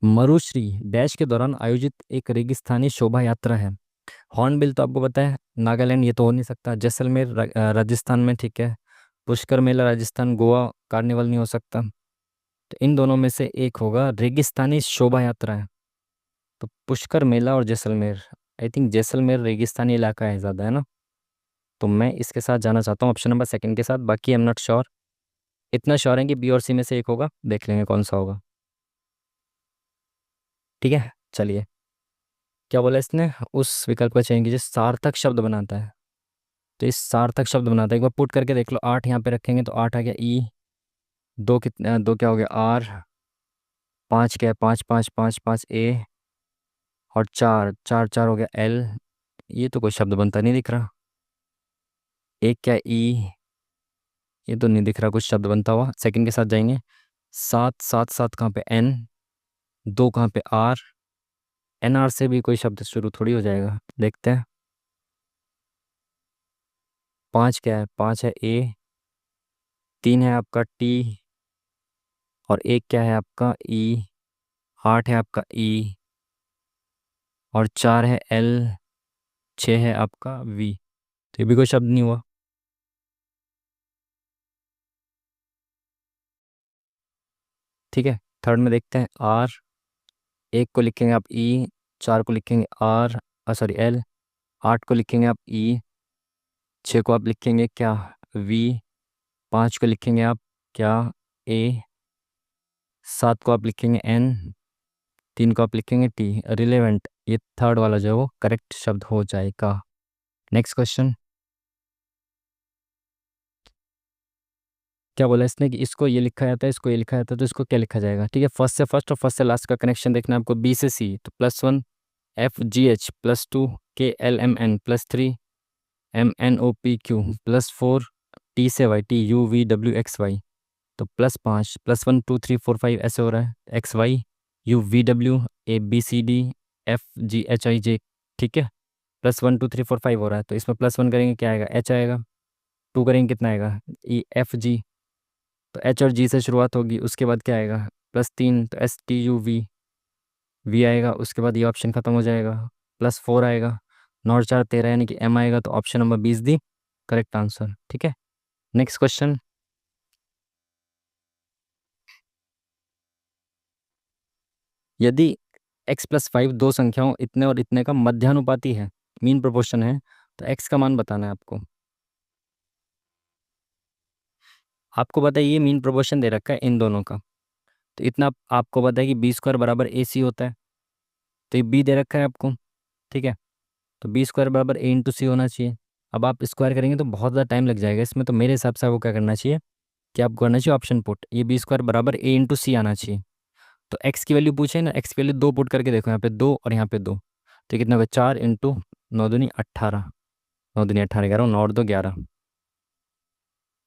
Marushree dash के दौरान आयोजित एक रेगिस्तानी शोभा यात्रा है। हॉर्नबिल तो आपको पता है नागालैंड, ये तो हो नहीं सकता। जैसलमेर राजस्थान में। ठीक है, पुष्कर मेला राजस्थान, गोवा कार्निवल नहीं हो सकता। तो इन दोनों में से एक होगा, रेगिस्तानी शोभा यात्रा है। तो पुष्कर मेला और जैसलमेर। आई थिंक जैसलमेर रेगिस्तानी इलाका है ज़्यादा, है ना। तो मैं इसके साथ जाना चाहता हूँ ऑप्शन नंबर सेकंड के साथ। बाकी आई एम नॉट श्योर। इतना श्योर है कि बी और सी में से एक होगा, देख लेंगे कौन सा होगा। ठीक है, चलिए। क्या बोला इसने, उस विकल्प का चयन कीजिए सार्थक शब्द बनाता है। तो इस सार्थक शब्द बनाता है, एक बार पुट करके देख लो। 8 यहाँ पे रखेंगे तो 8 आ गया ई। दो कितने, दो क्या हो गया आर। 5 क्या है, 5 5 5 5 ए। और 4 4 4 हो गया एल। ये तो कोई शब्द बनता नहीं दिख रहा। एक क्या ई। ये तो नहीं दिख रहा कुछ शब्द बनता हुआ। सेकंड के साथ जाएंगे। 7 7 7 कहाँ पे एन। 2 कहाँ पे आर। एन आर से भी कोई शब्द शुरू थोड़ी हो जाएगा, देखते हैं। 5 क्या है, 5 है ए। 3 है आपका टी। और एक क्या है आपका ई। 8 है आपका ई। और 4 है एल। 6 है आपका वी। तो ये भी कोई शब्द नहीं हुआ। ठीक है, थर्ड में देखते हैं आर। एक को लिखेंगे आप ई। 4 को लिखेंगे आर, सॉरी एल। 8 को लिखेंगे आप ई। 6 को आप लिखेंगे क्या, वी। 5 को लिखेंगे आप क्या, ए। 7 को आप लिखेंगे एन। 3 को आप लिखेंगे टी। रिलेवेंट, ये थर्ड वाला जो है वो करेक्ट शब्द हो जाएगा। Next question. क्या बोला इसने कि इसको ये लिखा जाता है, इसको ये लिखा जाता है, तो इसको क्या लिखा जाएगा। ठीक है, फर्स्ट से फर्स्ट और फर्स्ट से लास्ट का कनेक्शन देखना है आपको। बी से सी तो +1 F G H +2 K L M N +3 M N O P Q +4 T से Y T U V W X Y. तो +5 +1 2 3 4 5 ऐसे हो रहा है। X Y U V W A B C D F G H I J. ठीक है, +1 2 3 4 5 हो रहा है। तो इसमें +1 करेंगे क्या आएगा, एच आएगा। 2 करेंगे कितना आएगा, ई एफ जी। तो एच और जी से शुरुआत होगी, उसके बाद क्या आएगा, +3 तो S T U V. V आएगा, उसके बाद ये ऑप्शन खत्म हो जाएगा। +4 आएगा। 9 और 4 13 यानी कि एम आएगा। तो option number 20 the correct answer. ठीक है, नेक्स्ट क्वेश्चन। यदि x +5 दो संख्याओं इतने और इतने का मध्यानुपाती है, मीन प्रोपोर्शन है, तो x का मान बताना है आपको। आपको बताइए मीन प्रोपोर्शन दे रखा है इन दोनों का। तो इतना आपको पता है कि B² बराबर AC होता है। तो ये B दे रखा है आपको। ठीक है, तो B² बराबर A × C होना चाहिए। अब आप स्क्वायर करेंगे तो बहुत ज़्यादा टाइम लग जाएगा इसमें। तो मेरे हिसाब से आपको क्या करना चाहिए कि आपको करना चाहिए ऑप्शन पुट। ये B² बराबर A × C आना चाहिए। तो x की वैल्यू पूछे ना, x की वैल्यू 2 पुट करके देखो, यहाँ पे 2 और यहाँ पे 2। तो कितना होगा, 4 × 9 दूनी 18। 9 दूनी 18, 11 9 और 2 11।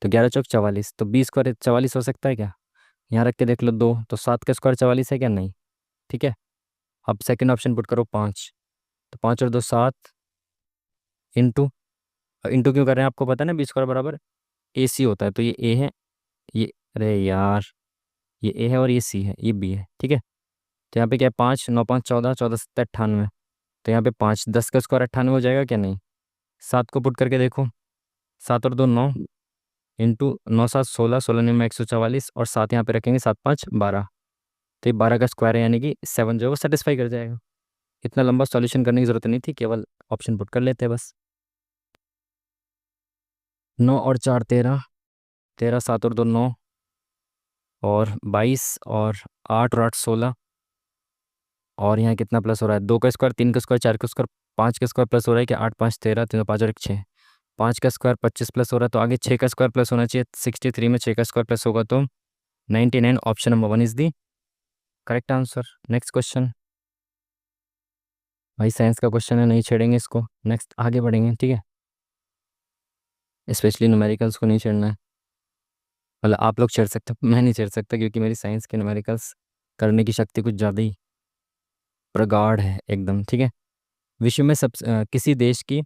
तो 11 चौक 44। तो B² 44 हो सकता है क्या, यहाँ रख के देख लो 2। तो 7 का स्क्वायर 44 है क्या, नहीं। ठीक है, अब सेकंड ऑप्शन पुट करो 5। तो 5 और 2 7। इंटू, इंटू क्यों कर रहे हैं आपको पता है ना, B² बराबर AC होता है। तो ये A है, ये, अरे यार, ये A है और ये C है, ये B है। ठीक है, तो यहाँ पे क्या है, 5 9 5 14 14 7 98। तो यहाँ पे 5 10 का स्क्वायर 98 हो जाएगा क्या, नहीं। 7 को पुट करके देखो। 7 और 2 9। इंटू 9 7 16, 16 9 में 144। और 7 यहाँ पे रखेंगे, 7 5 12। तो ये 12 का स्क्वायर है, यानी कि 7 जो है वो सेटिस्फाई कर जाएगा। इतना लंबा सॉल्यूशन करने की जरूरत नहीं थी, केवल ऑप्शन पुट कर लेते बस। 9 और 4 13। 13 7 और 2 9। और 22 और 8 और 8 16। और यहाँ कितना प्लस हो रहा है, 2 का स्क्वायर 3 का स्क्वायर 4 का स्क्वायर 5 का स्क्वायर प्लस हो रहा है कि 8 5 13, 3 5 और 1 6। 5 का स्क्वायर 25 प्लस हो रहा है, तो आगे 6 का स्क्वायर प्लस होना चाहिए। 63 में 6 का स्क्वायर प्लस होगा तो 99। Option number 1 is the correct answer. Next question. भाई साइंस का क्वेश्चन है, नहीं छेड़ेंगे इसको। नेक्स्ट आगे बढ़ेंगे, ठीक है। स्पेशली न्यूमेरिकल्स को नहीं छेड़ना है। मतलब आप लोग छेड़ सकते हो, मैं नहीं छेड़ सकता, क्योंकि मेरी साइंस के न्यूमेरिकल्स करने की शक्ति कुछ ज़्यादा ही प्रगाढ़ है एकदम। ठीक है, विश्व में किसी देश की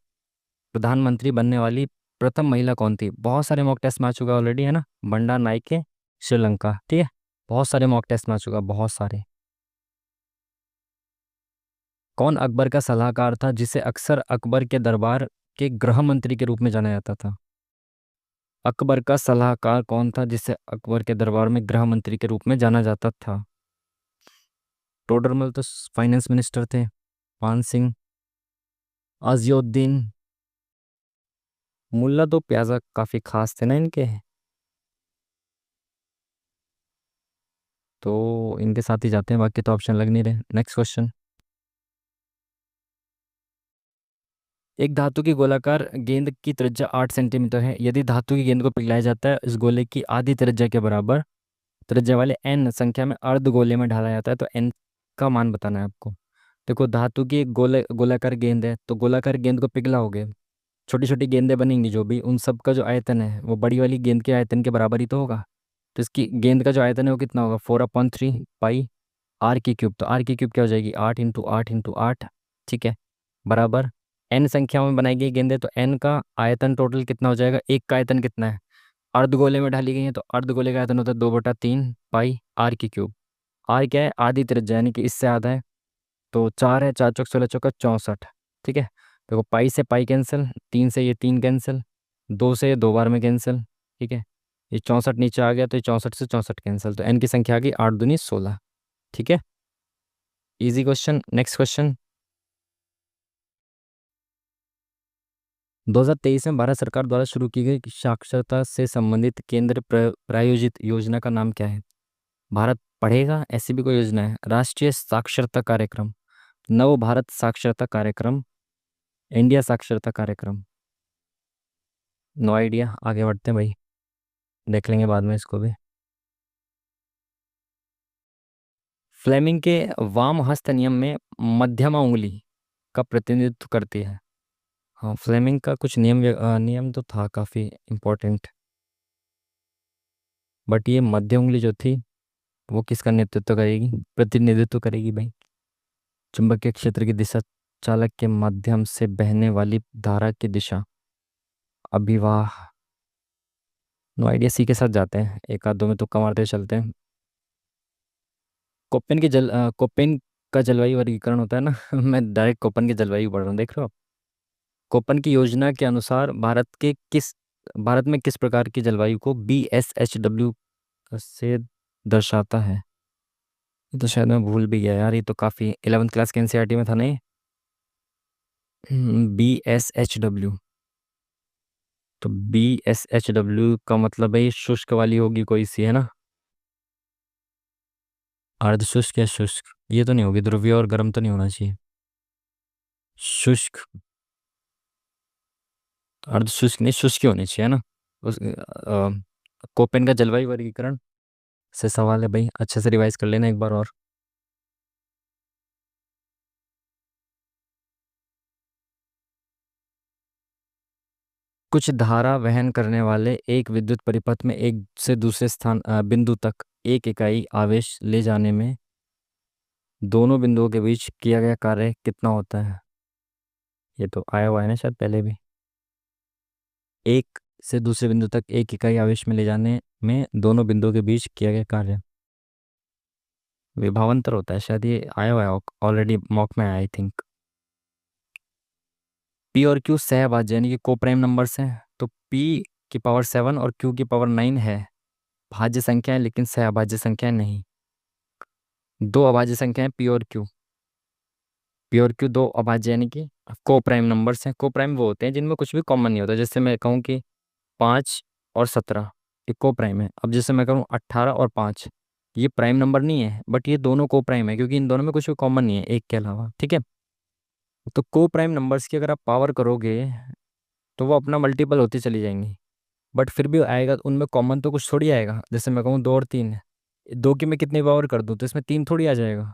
प्रधानमंत्री बनने वाली प्रथम महिला कौन थी। बहुत सारे मॉक टेस्ट में आ चुका ऑलरेडी, है ना। बंडा नायके, श्रीलंका। ठीक है, बहुत सारे मॉक टेस्ट में आ चुका, बहुत सारे। कौन अकबर का सलाहकार था जिसे अक्सर अकबर के दरबार के गृह मंत्री के रूप में जाना जाता था। अकबर का सलाहकार कौन था जिसे अकबर के दरबार में गृह मंत्री के रूप में जाना जाता था। टोडरमल तो फाइनेंस मिनिस्टर थे। पान सिंह, अज़ियुद्दीन, मुल्ला दो प्याजा काफी खास थे ना इनके, तो इनके साथ ही जाते हैं, बाकी तो ऑप्शन लग नहीं रहे। Next question. एक धातु की गोलाकार गेंद की त्रिज्या 8 सेंटीमीटर है। यदि धातु की गेंद को पिघलाया जाता है इस गोले की आधी त्रिज्या के बराबर त्रिज्या वाले n संख्या में अर्ध गोले में ढाला जाता है तो n का मान बताना है आपको। देखो धातु की एक गोलाकार गेंद है, तो गोलाकार गेंद को पिघलाओगे, छोटी छोटी गेंदें बनेंगी, जो भी उन सब का जो आयतन है वो बड़ी वाली गेंद के आयतन के बराबर ही तो होगा। तो इसकी गेंद का जो आयतन है वो कितना होगा, 4/3 आर की क्यूब। तो आर की क्यूब क्या हो जाएगी, 8 × 8 × 8। ठीक है, बराबर n संख्या में बनाई गई गेंदें, तो n का आयतन टोटल कितना हो जाएगा, एक का आयतन कितना है, अर्धगोले में ढाली गई है तो अर्धगोले का आयतन होता है 2/3 आर की क्यूब। आर क्या है, आधी त्रिज्या, यानी कि इससे आधा है, तो 4 है, 4 × 4 = 16 64। ठीक है, देखो पाई से पाई कैंसिल, 3 से ये 3 कैंसिल, 2 से ये 2 बार में कैंसिल। ठीक है, ये 64 नीचे आ गया तो ये 64 से 64 कैंसिल, तो एन की संख्या आ गई 8 दूनी 16। ठीक है, इजी क्वेश्चन। Next question. 2023 में भारत सरकार द्वारा शुरू की गई साक्षरता से संबंधित केंद्र प्रायोजित योजना का नाम क्या है। भारत पढ़ेगा ऐसी भी कोई योजना है, राष्ट्रीय साक्षरता कार्यक्रम, नव भारत साक्षरता कार्यक्रम, इंडिया साक्षरता कार्यक्रम। नो आइडिया, आगे बढ़ते हैं भाई, देख लेंगे बाद में इसको भी। फ्लेमिंग के वाम हस्त नियम में मध्यमा उंगली का प्रतिनिधित्व करती है। हाँ, फ्लेमिंग का कुछ नियम तो था काफी इम्पोर्टेंट, बट ये मध्य उंगली जो थी वो किसका नेतृत्व करेगी, प्रतिनिधित्व करेगी भाई, चुंबकीय क्षेत्र की दिशा चालक के माध्यम से बहने वाली धारा की दिशा। अभिवाह। नो आइडिया, सी के साथ जाते हैं, एक आध दो में तुक्का मारते हुए चलते हैं। कोपेन का जलवायु वर्गीकरण होता है ना मैं डायरेक्ट कोपेन की जलवायु पढ़ रहा हूँ, देख रहे हो आप। कोपेन की योजना के अनुसार भारत में किस प्रकार की जलवायु को BSHW से दर्शाता है। ये तो शायद मैं भूल भी गया यार, ये तो काफी 11th क्लास के एनसीईआरटी में था नहीं। BSHW, तो BSHW का मतलब है ये शुष्क वाली होगी कोई सी, है ना। अर्ध शुष्क या शुष्क, ये तो नहीं होगी, ध्रुवीय और गर्म तो नहीं होना चाहिए। शुष्क, अर्ध शुष्क नहीं, शुष्क ही होनी चाहिए, है ना। कोपेन का जलवायु वर्गीकरण से सवाल है भाई, अच्छे से रिवाइज कर लेना एक बार और। कुछ धारा वहन करने वाले एक विद्युत परिपथ में एक से दूसरे बिंदु तक एक इकाई आवेश ले जाने में दोनों बिंदुओं के बीच किया गया कार्य कितना होता है। ये तो आया हुआ है ना शायद पहले भी। एक से दूसरे बिंदु तक एक इकाई आवेश में ले जाने में दोनों बिंदुओं के बीच किया गया कार्य विभवांतर होता है शायद, ये आया हुआ है ऑलरेडी मॉक में, आई थिंक। पी और क्यू सहभाज्य यानी कि को प्राइम नंबर्स हैं, तो पी की पावर 7 और क्यू की पावर 9 है भाज्य संख्या है, लेकिन सहभाज्य संख्या नहीं। दो अभाज्य संख्या है पी और क्यू। पी और क्यू दो अभाज्य यानी कि को प्राइम नंबर्स हैं। को प्राइम वो होते हैं जिनमें कुछ भी कॉमन नहीं होता, जैसे मैं कहूँ कि 5 और 17 ये को प्राइम है। अब जैसे मैं कहूँ 18 और 5, ये प्राइम नंबर नहीं है, बट ये दोनों को प्राइम है क्योंकि इन दोनों में कुछ भी कॉमन नहीं है एक के अलावा। ठीक है, तो को प्राइम नंबर्स की अगर आप पावर करोगे तो वो अपना मल्टीपल होती चली जाएंगी, बट फिर भी आएगा उनमें कॉमन तो कुछ थोड़ी आएगा। जैसे मैं कहूँ 2 और 3 है, दो की मैं कितनी पावर कर दूँ तो इसमें 3 थोड़ी आ जाएगा।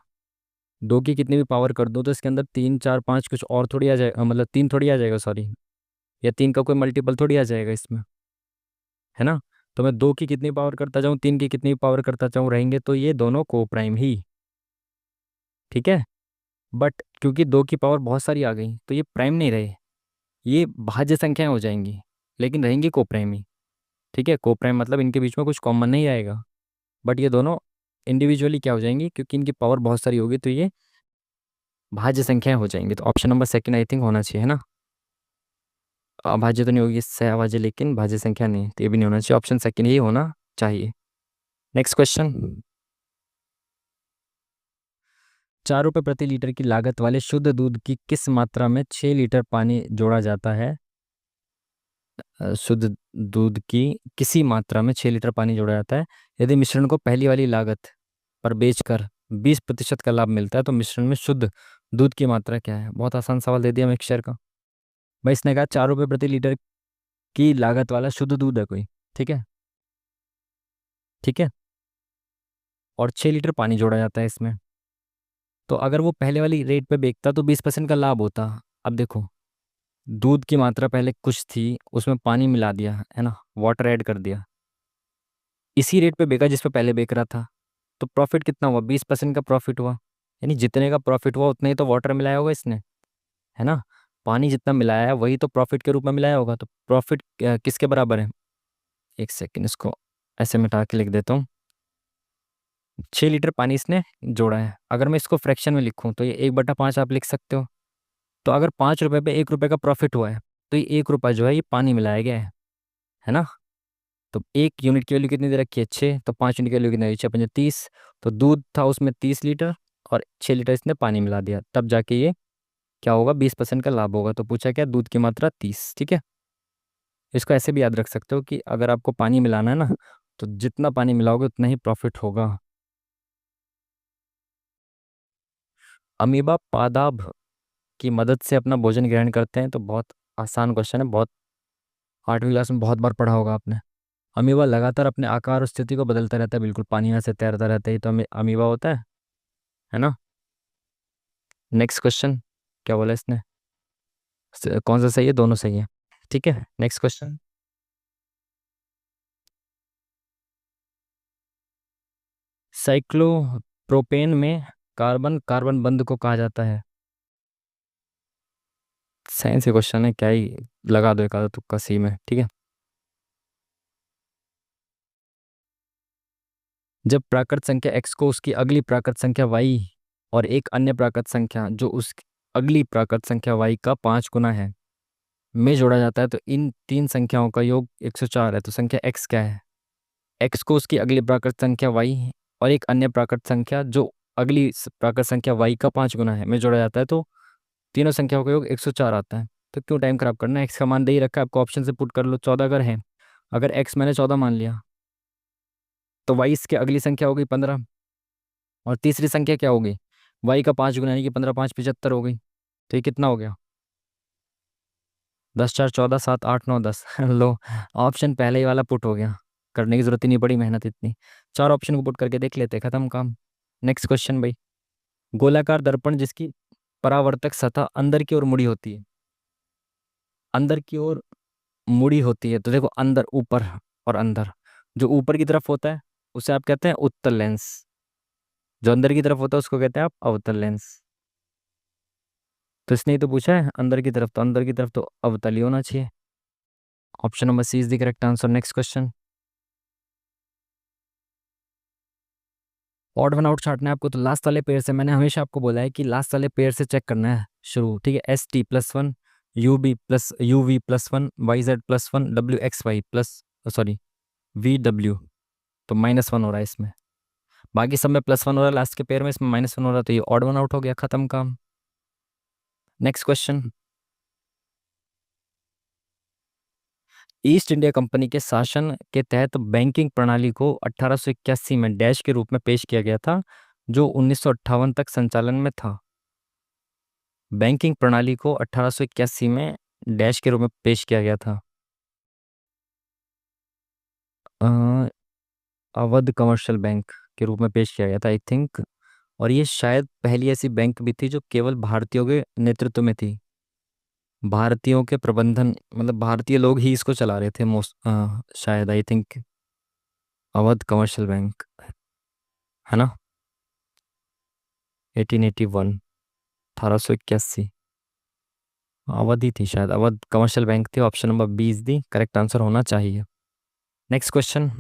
दो की कितनी भी पावर कर दूँ तो इसके अंदर 3 4 5 कुछ और थोड़ी आ जाएगा, मतलब 3 थोड़ी आ जाएगा, सॉरी, या 3 का कोई मल्टीपल थोड़ी आ जाएगा इसमें, है ना। तो मैं दो की कितनी पावर करता जाऊँ, 3 की कितनी पावर करता जाऊँ रहेंगे, तो ये दोनों को प्राइम ही। ठीक है, बट क्योंकि दो की पावर बहुत सारी आ गई तो ये प्राइम नहीं रहे, ये भाज्य संख्याएं हो जाएंगी, लेकिन रहेंगी को प्राइम ही। ठीक है, को प्राइम मतलब इनके बीच में कुछ कॉमन नहीं आएगा, बट ये दोनों इंडिविजुअली क्या हो जाएंगी, क्योंकि इनकी पावर बहुत सारी होगी तो ये भाज्य संख्याएं हो जाएंगी। तो option number second I think होना चाहिए, है ना। अभाज्य तो नहीं होगी, सहअभाज्य, लेकिन भाज्य संख्या नहीं, तो ये भी नहीं होना चाहिए, ऑप्शन सेकंड ही होना चाहिए। Next question. 4 रुपये प्रति लीटर की लागत वाले शुद्ध दूध की किस मात्रा में 6 लीटर पानी जोड़ा जाता है शुद्ध दूध की किसी मात्रा में 6 लीटर पानी जोड़ा जाता है, यदि मिश्रण को पहली वाली लागत पर बेचकर 20% का लाभ मिलता है तो मिश्रण में शुद्ध दूध की मात्रा क्या है? बहुत आसान सवाल दे दिया मिक्सचर का। भाई इसने कहा 4 रुपये प्रति लीटर की लागत वाला शुद्ध दूध है कोई। ठीक है। ठीक है। और 6 लीटर पानी जोड़ा जाता है इसमें। तो अगर वो पहले वाली रेट पे बेचता तो 20% का लाभ होता। अब देखो, दूध की मात्रा पहले कुछ थी, उसमें पानी मिला दिया है ना, वाटर ऐड कर दिया, इसी रेट पे बेचा जिस पे पहले बेच रहा था, तो प्रॉफिट कितना हुआ? 20% का प्रॉफिट हुआ। यानी जितने का प्रॉफिट हुआ उतने ही तो वाटर मिलाया होगा इसने, है ना। पानी जितना मिलाया है वही तो प्रॉफिट के रूप में मिलाया होगा, तो प्रॉफिट किसके बराबर है? एक सेकेंड, इसको ऐसे मिटा के लिख देता हूँ। 6 लीटर पानी इसने जोड़ा है, अगर मैं इसको फ्रैक्शन में लिखूँ तो ये 1/5 आप लिख सकते हो। तो अगर 5 रुपये पे 1 रुपये का प्रॉफिट हुआ है, तो ये 1 रुपया जो है ये पानी मिलाया गया है ना। तो 1 यूनिट की वैल्यू कितनी दे रखी है? 6, तो 5 यूनिट की वैल्यू कितनी है? 6×5 = 30। तो दूध था उसमें 30 लीटर, और 6 लीटर इसने पानी मिला दिया, तब जाके ये क्या होगा? 20% का लाभ होगा। तो पूछा क्या? दूध की मात्रा 30। ठीक है। इसको ऐसे भी याद रख सकते हो कि अगर आपको पानी मिलाना है ना, तो जितना पानी मिलाओगे उतना ही प्रॉफिट होगा। अमीबा पादाब की मदद से अपना भोजन ग्रहण करते हैं, तो बहुत आसान क्वेश्चन है, बहुत 8वीं क्लास में बहुत बार पढ़ा होगा आपने। अमीबा लगातार अपने आकार और स्थिति को बदलता रहता है, बिल्कुल पानी में से तैरता रहता है, ये तो अमीबा होता है ना। नेक्स्ट क्वेश्चन, क्या बोला इसने? कौन सा सही है? दोनों सही है। ठीक है, नेक्स्ट क्वेश्चन। साइक्लोप्रोपेन में कार्बन कार्बन बंध को कहा जाता है। साइंस के क्वेश्चन है, क्या ही लगा दो एक आधा तुक्का सी में। ठीक है। जब प्राकृत संख्या x को उसकी अगली प्राकृत संख्या y और एक अन्य प्राकृत संख्या जो उस अगली प्राकृत संख्या y का 5 गुना है में जोड़ा जाता है, तो इन तीन संख्याओं का योग 104 है, तो संख्या x क्या है? x को उसकी अगली प्राकृत संख्या y और एक अन्य प्राकृत संख्या जो अगली प्राकृत संख्या y का 5 गुना है में जोड़ा जाता है, तो तीनों संख्याओं का योग 104 आता है। तो क्यों टाइम खराब करना है? x का मान दे ही रखा है आपको, ऑप्शन से पुट कर लो। 14 अगर है, अगर x मैंने 14 मान लिया, तो y इसकी अगली संख्या हो गई 15, और तीसरी संख्या क्या होगी? y का 5 गुना, यानी कि 15 5 75 हो गई। तो ये कितना हो गया? 10 4 14 7 8 9 10 लो, ऑप्शन पहले ही वाला पुट हो गया, करने की जरूरत ही नहीं पड़ी मेहनत इतनी। चार ऑप्शन को पुट करके देख लेते, खत्म काम। नेक्स्ट क्वेश्चन भाई। गोलाकार दर्पण जिसकी परावर्तक सतह अंदर की ओर मुड़ी होती है, अंदर की ओर मुड़ी होती है, तो देखो अंदर, ऊपर और अंदर, जो ऊपर की तरफ होता है उसे आप कहते हैं उत्तल लेंस, जो अंदर की तरफ होता है उसको कहते हैं आप अवतल लेंस। तो इसने ही तो पूछा है अंदर की तरफ, तो अंदर की तरफ तो अवतल ही होना चाहिए। Option number C is the correct answer. Next question. Odd one out छांटना है आपको, तो लास्ट वाले पेयर से, मैंने हमेशा आपको बोला है कि लास्ट वाले पेयर से चेक करना है शुरू। ठीक है। ST+1, UV+1, YZ+1, WXY plus, sorry, VW, तो -1 हो रहा है इसमें। बाकी सब में +1 हो रहा है, लास्ट के पेयर में इसमें -1 हो रहा है, तो ये ऑड वन आउट हो गया, खत्म काम। Next question. East India company के शासन के तहत बैंकिंग प्रणाली को 1881 में डैश के रूप में पेश किया गया था, जो 1958 तक संचालन में था। बैंकिंग प्रणाली को 1881 में डैश के रूप में पेश किया गया था। अ, अवध कमर्शियल बैंक के रूप में पेश किया गया था, आई थिंक। और ये शायद पहली ऐसी बैंक भी थी जो केवल भारतीयों के नेतृत्व में थी। भारतीयों के प्रबंधन, मतलब भारतीय लोग ही इसको चला रहे थे मोस्ट, शायद, I think. Awadh commercial bank, है ना। 1881, 1881, अवध ही थी शायद, अवध कमर्शियल बैंक थी। Option number 20 the correct answer होना चाहिए। Next question.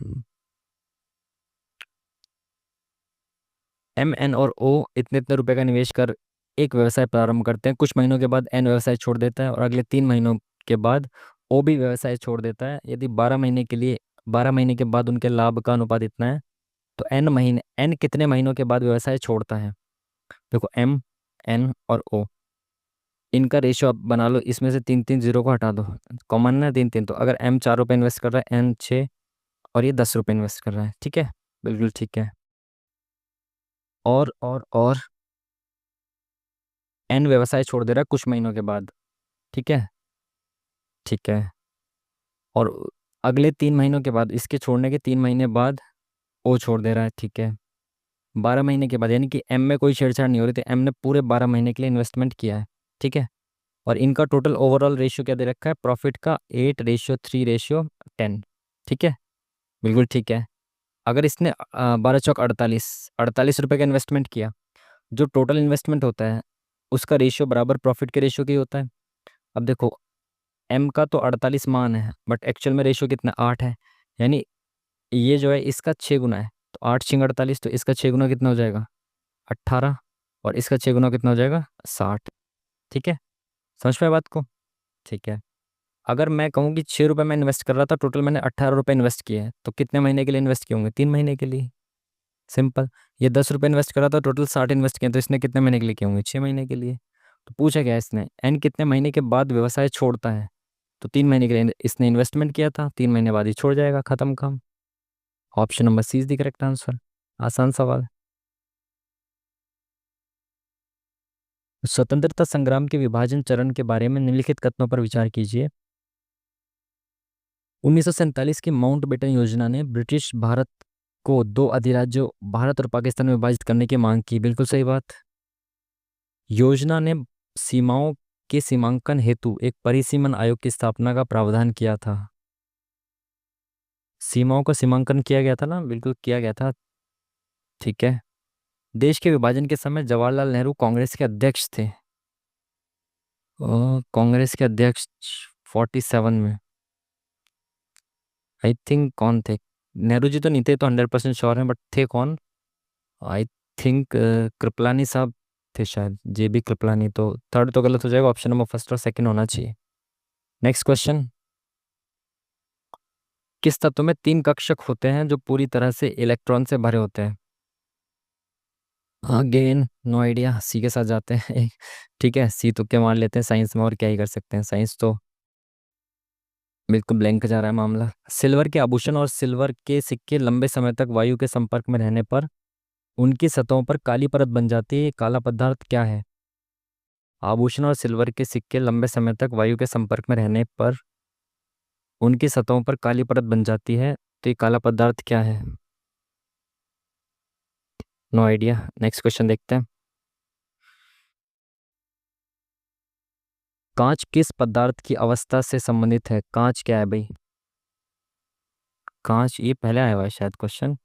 M, N और O इतने इतने रुपए का निवेश कर एक व्यवसाय प्रारंभ करते हैं, कुछ महीनों के बाद N व्यवसाय छोड़ देता है, और अगले 3 महीनों के बाद O भी व्यवसाय छोड़ देता है। यदि 12 महीने के बाद उनके लाभ का अनुपात इतना है, तो N कितने महीनों के बाद व्यवसाय छोड़ता है? देखो M, N और O, इनका रेशियो आप बना लो, इसमें से तीन तीन जीरो को हटा दो, कॉमन है तीन तीन, तो अगर एम 4 रुपये इन्वेस्ट कर रहा है, एन 6, और ये 10 रुपये इन्वेस्ट कर रहा है, ठीक है, बिल्कुल ठीक है। और एन व्यवसाय छोड़ दे रहा है कुछ महीनों के बाद, ठीक है, ठीक है। और अगले 3 महीनों के बाद, इसके छोड़ने के 3 महीने बाद ओ छोड़ दे रहा है, ठीक है। 12 महीने के बाद, यानी कि एम में कोई छेड़छाड़ नहीं हो रही थी, एम ने पूरे 12 महीने के लिए इन्वेस्टमेंट किया है, ठीक है। और इनका टोटल ओवरऑल रेशियो क्या दे रखा है प्रॉफिट का, 8:3:10, ठीक है, बिल्कुल ठीक है। अगर इसने 12 चौक 48, 48 रुपये का इन्वेस्टमेंट किया, जो टोटल इन्वेस्टमेंट होता है उसका रेशियो बराबर प्रॉफिट के रेशियो की होता है। अब देखो, एम का तो 48 मान है, बट एक्चुअल में रेशियो कितना, 8 है, यानी ये जो है इसका 6 गुना है, तो 8 × 48, तो इसका 6 गुना कितना हो जाएगा, 18, और इसका 6 गुना कितना हो जाएगा, 60, ठीक है। समझ पाए बात को, ठीक है। अगर मैं कहूँ कि 6 रुपये में इन्वेस्ट कर रहा था, टोटल मैंने 18 रुपये इन्वेस्ट किए हैं, तो कितने महीने के लिए इन्वेस्ट किए होंगे, 3 महीने के लिए, सिंपल। ये 10 रुपये इन्वेस्ट करा था, टोटल 60 इन्वेस्ट किए, तो इसने कितने महीने के लिए किए होंगे, 6 महीने के लिए। तो पूछा गया इसने एन कितने महीने के बाद व्यवसाय छोड़ता है, तो 3 महीने के लिए इसने इन्वेस्टमेंट किया था, 3 महीने बाद ही छोड़ जाएगा, खत्म काम। Option number C is the correct answer. आसान सवाल। स्वतंत्रता संग्राम के विभाजन चरण के बारे में निम्नलिखित कथनों पर विचार कीजिए। 1947 की माउंटबेटन योजना ने ब्रिटिश भारत को दो अधिराज्यों भारत और पाकिस्तान में विभाजित करने की मांग की, बिल्कुल सही बात। योजना ने सीमाओं के सीमांकन हेतु एक परिसीमन आयोग की स्थापना का प्रावधान किया था। सीमाओं का सीमांकन किया गया था ना, बिल्कुल किया गया था, ठीक है। देश के विभाजन के समय जवाहरलाल नेहरू कांग्रेस के अध्यक्ष थे। कांग्रेस के अध्यक्ष 47 में, आई थिंक कौन थे, नेहरू जी तो नहीं थे, तो 100% श्योर हैं, बट थे कौन, आई थिंक कृपलानी साहब थे शायद, जे बी कृपलानी। तो थर्ड तो गलत हो जाएगा, ऑप्शन नंबर फर्स्ट और सेकंड होना चाहिए। Next question. किस तत्व में 3 कक्षक होते हैं जो पूरी तरह से इलेक्ट्रॉन से भरे होते हैं। अगेन नो आइडिया, सी के साथ जाते हैं ठीक है, सी तुक्के मार लेते हैं साइंस में, और क्या ही कर सकते हैं, साइंस तो बिल्कुल ब्लैंक जा रहा है मामला। सिल्वर के आभूषण और सिल्वर के सिक्के लंबे समय तक वायु के संपर्क में रहने पर उनकी सतहों पर काली परत बन जाती है, ये काला पदार्थ क्या है। आभूषण और सिल्वर के सिक्के लंबे समय तक वायु के संपर्क में रहने पर उनकी सतहों पर काली परत बन जाती है, तो ये काला पदार्थ क्या है। नो आइडिया, नेक्स्ट क्वेश्चन देखते हैं। कांच किस पदार्थ की अवस्था से संबंधित है, कांच क्या है भाई। कांच, ये पहले आया हुआ है शायद क्वेश्चन।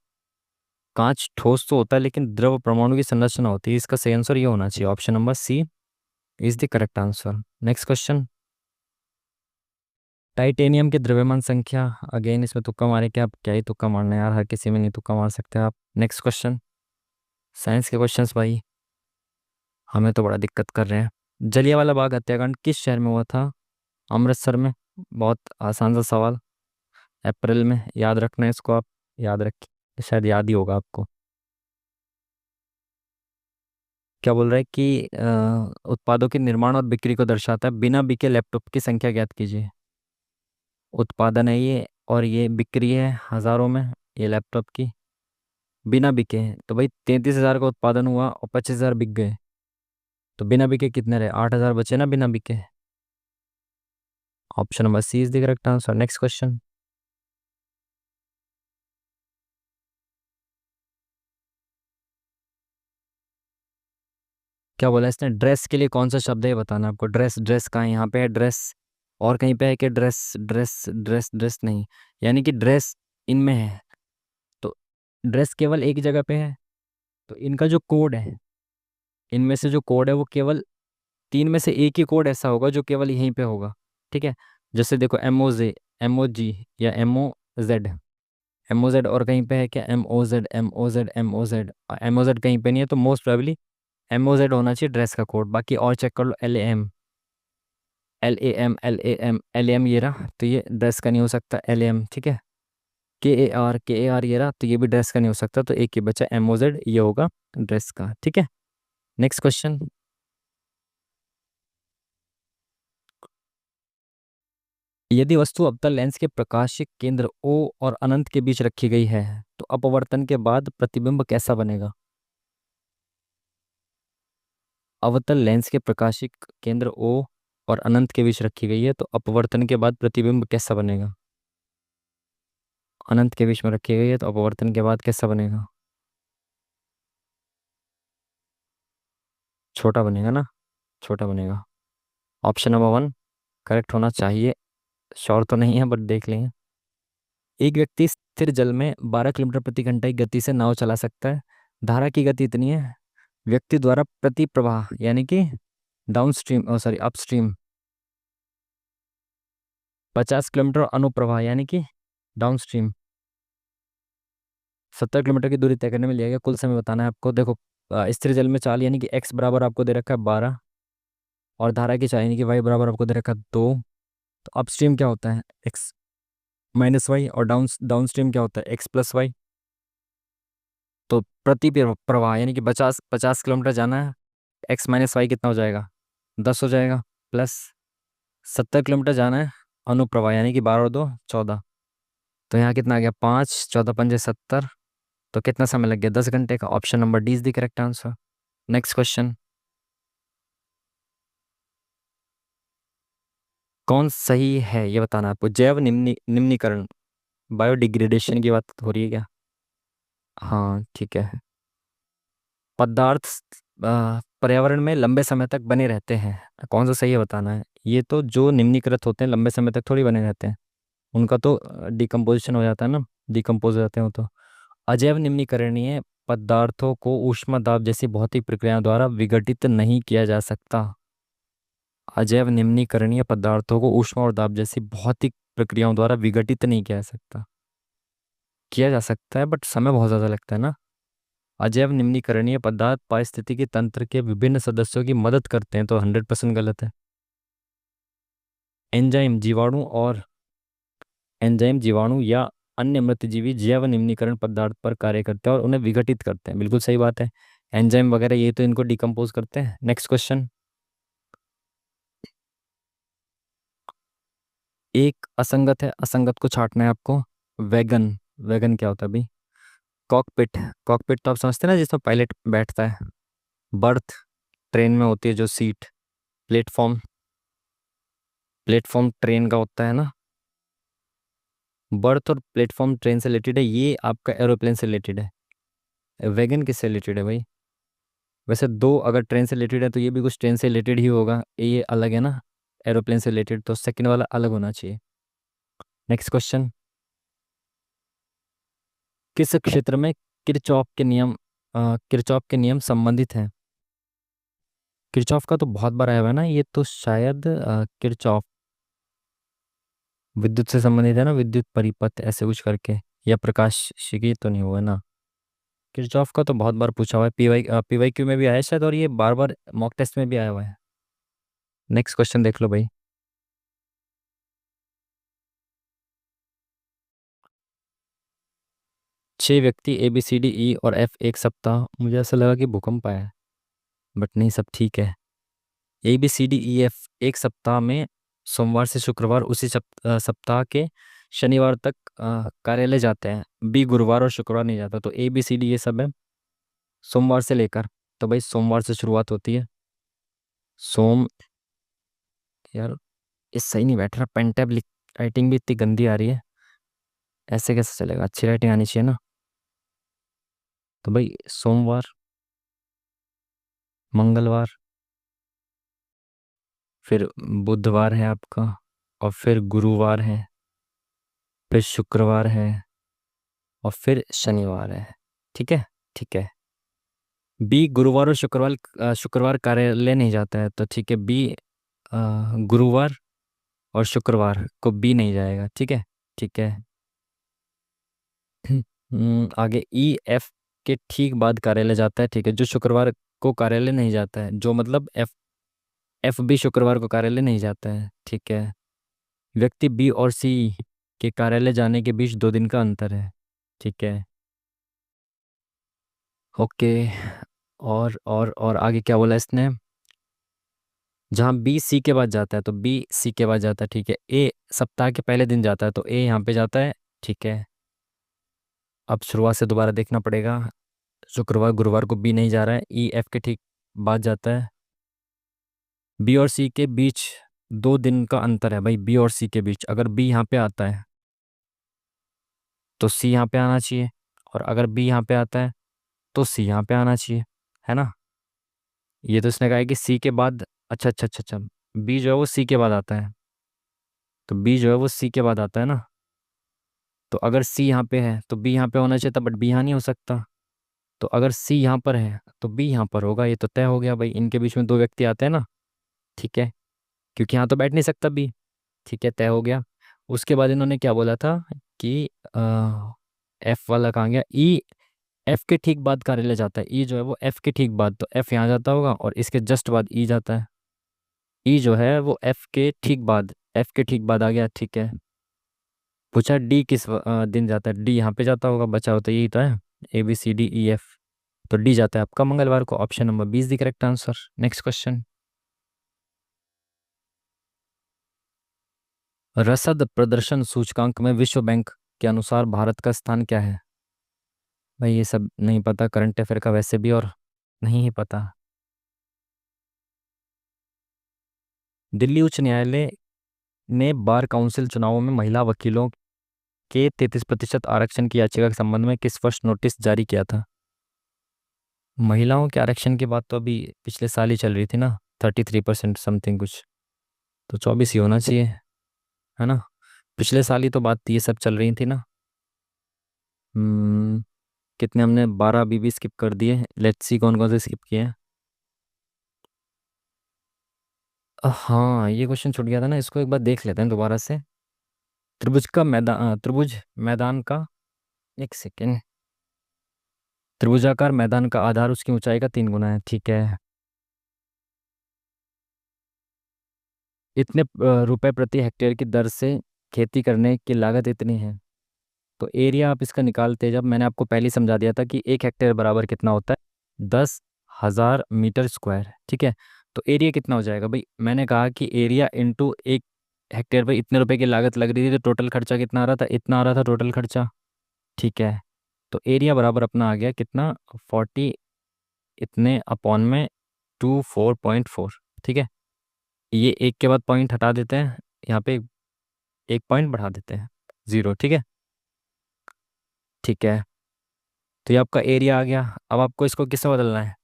कांच ठोस तो होता है, लेकिन द्रव परमाणु की संरचना होती है, इसका सही आंसर ये होना चाहिए, option number C is the correct answer. Next question. Titanium की द्रव्यमान संख्या, अगेन इसमें तुक्का मारे, क्या आप क्या ही तुक्का मारना है यार, हर किसी में नहीं तुक्का मार सकते आप। नेक्स्ट क्वेश्चन, साइंस के क्वेश्चंस भाई हमें तो बड़ा दिक्कत कर रहे हैं। जलियांवाला बाग हत्याकांड किस शहर में हुआ था, अमृतसर में। बहुत आसान सा सवाल, अप्रैल में, याद रखना है इसको आप, याद रखिए, शायद याद ही होगा आपको। क्या बोल रहा है कि उत्पादों के निर्माण और बिक्री को दर्शाता है, बिना बिके लैपटॉप की संख्या ज्ञात कीजिए। उत्पादन है ये, और ये बिक्री है हज़ारों में, ये लैपटॉप की। बिना बिके हैं तो भाई 33,000 का उत्पादन हुआ और 25,000 बिक गए, तो बिना बिके कितने रहे, 8,000 बचे ना बिना बिके। Option number C is the correct answer. Next question. क्या बोला इसने, ड्रेस के लिए कौन सा शब्द है ये बताना आपको। ड्रेस, ड्रेस कहाँ है, यहाँ पे है ड्रेस, और कहीं पे है कि ड्रेस ड्रेस ड्रेस ड्रेस नहीं, यानी कि ड्रेस इनमें है, तो ड्रेस केवल एक जगह पे है। तो इनका जो कोड है, इनमें से जो कोड है वो केवल तीन में से एक ही कोड ऐसा होगा जो केवल यहीं पे होगा, ठीक है। जैसे देखो MOJ या MOZ, MOZ, और कहीं पे है क्या, MOZ कहीं पे नहीं है, तो मोस्ट प्रोबेबली MOZ होना चाहिए ड्रेस का कोड। बाकी और चेक कर लो, LAM ये रहा, तो ये ड्रेस का नहीं हो सकता, LAM, ठीक है। KAR ये रहा, तो ये भी ड्रेस का नहीं हो सकता, तो एक ही बचा MOZ, ये होगा ड्रेस का, ठीक है। Next question. यदि वस्तु अवतल लेंस के प्रकाशिक केंद्र O और अनंत के बीच रखी गई है तो अपवर्तन के बाद प्रतिबिंब कैसा बनेगा? अवतल लेंस के प्रकाशिक केंद्र O और अनंत के बीच रखी गई है तो अपवर्तन के बाद प्रतिबिंब कैसा बनेगा? अनंत के बीच में रखी गई है तो अपवर्तन के बाद कैसा बनेगा? छोटा बनेगा ना, छोटा बनेगा। ऑप्शन नंबर 1 करेक्ट होना चाहिए। श्योर तो नहीं है बट देख लेंगे। एक व्यक्ति स्थिर जल में 12 किलोमीटर प्रति घंटा की गति से नाव चला सकता है। धारा की गति इतनी है। व्यक्ति द्वारा प्रति प्रवाह यानी कि down stream sorry upstream 50 kilometre, अनुप्रवाह यानी कि डाउन स्ट्रीम 70 किलोमीटर की दूरी तय करने में लगेगा। कुल समय बताना है आपको। देखो स्थिर जल में चाल यानी कि x बराबर आपको दे रखा है 12, और धारा की चाल यानी कि y बराबर आपको दे रखा है 2। तो अपस्ट्रीम क्या होता है x-y, और डाउन स्ट्रीम क्या होता है x+y। तो प्रति प्रवाह यानी कि 50 50 किलोमीटर जाना है, x-y कितना हो जाएगा 10 हो जाएगा, प्लस 70 किलोमीटर जाना है, अनुप्रवाह यानी कि 12 और 2 14। तो यहाँ कितना आ गया 5 14 पंजे 70। तो कितना समय लग गया 10 घंटे का। Option number D is the correct answer. Next question. कौन सही है ये बताना है आपको। जैव निम्नीकरण, बायोडिग्रेडेशन की बात हो रही है क्या? हाँ ठीक है। पदार्थ पर्यावरण में लंबे समय तक बने रहते हैं, कौन सा सही है बताना है। ये तो जो निम्नीकृत होते हैं लंबे समय तक थोड़ी बने रहते हैं, उनका तो डिकम्पोजिशन हो जाता है ना, डिकम्पोज हो जाते हैं वो तो। अजैव निम्नीकरणीय पदार्थों को ऊष्मा दाब जैसी भौतिक प्रक्रियाओं द्वारा विघटित नहीं किया जा सकता। अजैव निम्नीकरणीय पदार्थों को ऊष्मा और दाब जैसी भौतिक प्रक्रियाओं द्वारा विघटित नहीं किया जा सकता। किया जा सकता है बट समय बहुत ज़्यादा लगता है ना। अजैव निम्नीकरणीय पदार्थ पारिस्थितिकी तंत्र के विभिन्न सदस्यों की मदद करते हैं, तो 100% गलत है। एंजाइम जीवाणु और एंजाइम जीवाणु या अन्य मृतजीवी जैव निम्नीकरण पदार्थ पर कार्य करते हैं और उन्हें विघटित करते हैं, बिल्कुल सही बात है। एंजाइम वगैरह ये तो इनको डिकम्पोज करते हैं। Next question. एक असंगत है, असंगत को छांटना है आपको। वैगन, वैगन क्या होता है भाई? कॉकपिट, कॉकपिट तो आप समझते हैं ना जिसमें पायलट बैठता है। बर्थ, ट्रेन में होती है जो सीट। प्लेटफॉर्म, प्लेटफॉर्म ट्रेन का होता है ना। बर्थ और प्लेटफॉर्म ट्रेन से रिलेटेड है, ये आपका एरोप्लेन से रिलेटेड है। वैगन किससे रिलेटेड है भाई? वैसे दो अगर ट्रेन से रिलेटेड है तो ये भी कुछ ट्रेन से रिलेटेड ही होगा, ये अलग है ना एरोप्लेन से रिलेटेड, तो सेकंड वाला अलग होना चाहिए। Next question. किस क्षेत्र में किरचॉफ के नियम किरचॉफ के नियम संबंधित हैं? किरचॉफ का तो बहुत बार आया हुआ है ना, ये तो शायद किरचॉफ विद्युत से संबंधित है ना, विद्युत परिपथ ऐसे कुछ करके, या प्रकाशिकी तो नहीं हुआ ना। किरचॉफ का तो बहुत बार पूछा हुआ है, पीवाई क्यू में भी आया है शायद, और ये बार बार मॉक टेस्ट में भी आया हुआ है। नेक्स्ट क्वेश्चन देख लो भाई। 6 व्यक्ति ABCDE और F एक सप्ताह, मुझे ऐसा लगा कि भूकंप आया है बट नहीं, सब ठीक है। ABCDEF एक सप्ताह में सोमवार से शुक्रवार उसी सप्ताह के शनिवार तक कार्यालय जाते हैं। बी गुरुवार और शुक्रवार नहीं जाता, तो ABCD ये सब है सोमवार से लेकर। तो भाई सोमवार से शुरुआत होती है। सोम, यार ये सही नहीं बैठ रहा, पेन टैब राइटिंग भी इतनी गंदी आ रही है, ऐसे कैसे चलेगा, अच्छी राइटिंग आनी चाहिए ना। तो भाई सोमवार, मंगलवार, फिर बुधवार है आपका, और फिर गुरुवार है, फिर शुक्रवार है, और फिर शनिवार है। ठीक है, ठीक है। बी गुरुवार और शुक्रवार, शुक्रवार कार्यालय नहीं जाता है, तो ठीक है बी गुरुवार और शुक्रवार को बी नहीं जाएगा, ठीक है। ठीक है। आगे EF के ठीक बाद कार्यालय जाता है, ठीक है। जो शुक्रवार को कार्यालय नहीं जाता है, जो मतलब एफ भी शुक्रवार को कार्यालय नहीं जाता है, ठीक है। व्यक्ति बी और सी के कार्यालय जाने के बीच 2 दिन का अंतर है, ठीक है। ओके। और आगे क्या बोला इसने? जहाँ बी सी के बाद जाता है तो बी सी के बाद जाता है, ठीक है। ए सप्ताह के पहले दिन जाता है तो ए यहाँ पे जाता है, ठीक है। अब शुरुआत से दोबारा देखना पड़ेगा। शुक्रवार गुरुवार को बी नहीं जा रहा है, ई एफ के ठीक बाद जाता है। बी और सी के बीच 2 दिन का अंतर है भाई, बी और सी के बीच। अगर बी यहाँ पे आता है तो सी यहाँ पे आना चाहिए, और अगर बी यहाँ पे आता है तो सी यहाँ पे आना चाहिए, है ना। ये तो इसने कहा है कि सी के बाद, अच्छा अच्छा अच्छा अच्छा, बी जो है वो सी के बाद आता है, तो बी जो है वो सी के बाद आता है ना। तो अगर सी यहाँ पे है तो बी यहाँ पे होना चाहिए था, बट बी यहाँ नहीं हो सकता। तो अगर सी यहाँ पर है तो बी यहाँ पर होगा, ये तो तय हो गया भाई। इनके बीच में 2 व्यक्ति आते हैं ना, ठीक है, क्योंकि यहाँ तो बैठ नहीं सकता बी, ठीक है, तय हो गया। उसके बाद इन्होंने क्या बोला था कि एफ वाला कहाँ गया, ई एफ के ठीक बाद कार्यालय जाता है। ई जो है वो एफ के ठीक बाद, तो एफ यहाँ जाता होगा और इसके जस्ट बाद ई जाता है। ई जो है वो एफ के ठीक बाद, एफ के ठीक बाद आ गया, ठीक है। पूछा डी किस दिन जाता है, डी यहाँ पे जाता होगा, बचा होता यही तो है, A B C D E F. तो डी जाता है आपका मंगलवार को, option number 20 the correct answer. Next question. रसद प्रदर्शन सूचकांक में विश्व बैंक के अनुसार भारत का स्थान क्या है? भाई ये सब नहीं पता, करंट अफेयर का वैसे भी, और नहीं ही पता। दिल्ली उच्च न्यायालय ने बार काउंसिल चुनावों में महिला वकीलों के 33% आरक्षण की याचिका के संबंध में किस वर्ष नोटिस जारी किया था? महिलाओं के आरक्षण की बात तो अभी पिछले साल ही चल रही थी ना, 33% समथिंग कुछ, तो 24 ही होना चाहिए, है ना। पिछले साल ही तो बात थी, ये सब चल रही थी ना। हम्म, कितने हमने 12 बीबी स्किप कर दिए, लेट्स सी कौन कौन से स्किप किए हैं। हाँ ये क्वेश्चन छूट गया था ना, इसको एक बार देख लेते हैं दोबारा से। त्रिभुज मैदान का, एक सेकेंड, त्रिभुजाकार मैदान का आधार उसकी ऊंचाई का 3 गुना है, ठीक है। इतने रुपए प्रति हेक्टेयर की दर से खेती करने की लागत इतनी है। तो एरिया आप इसका निकालते, जब मैंने आपको पहले ही समझा दिया था कि 1 हेक्टेयर बराबर कितना होता है, 10,000 मीटर स्क्वायर, ठीक है। तो एरिया कितना हो जाएगा भाई, मैंने कहा कि एरिया इंटू 1 हेक्टेयर पर इतने रुपए की लागत लग रही थी, तो टोटल खर्चा कितना आ रहा था, इतना आ रहा था टोटल खर्चा, ठीक है। तो एरिया बराबर अपना आ गया कितना, 40 इतने अपॉन में 24.4, ठीक है। ये एक के बाद पॉइंट हटा देते हैं, यहाँ पे एक पॉइंट बढ़ा देते हैं, 0, ठीक है, ठीक है। तो ये आपका एरिया आ गया। अब आपको इसको किससे बदलना है,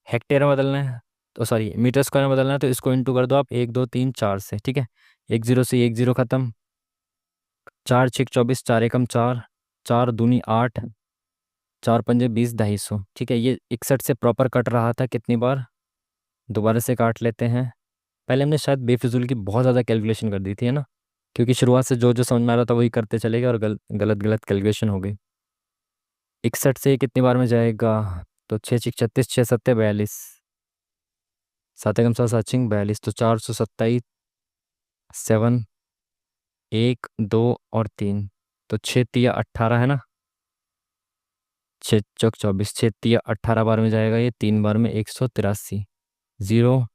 हेक्टेयर में बदलना है, तो सॉरी मीटर स्क्वायर में बदलना है, तो इसको इंटू कर दो आप 1 2 3 4 से, ठीक है। 1 0 से 1 0 खत्म, 4 6 24, 4 एकम 4, 4 दूनी 8, 4 पंजे 20, 250, ठीक है। ये 61 से प्रॉपर कट रहा था कितनी बार, दोबारा से काट लेते हैं। पहले हमने शायद बेफिजूल की बहुत ज़्यादा कैलकुलेशन कर दी थी, है ना, क्योंकि शुरुआत से जो जो समझ में आ रहा था वही करते चले गए, और गलत गलत कैलकुलेशन हो गई। 61 से कितनी बार में जाएगा, तो 6 6 36, 6 7 42, 7 एकम 7 7 6 42, तो 427, 7 1 2 और 3, तो 6 3 18 है ना, 6 चौक 24, 6 3 18 बार में जाएगा, ये 3 बार में 183, 0,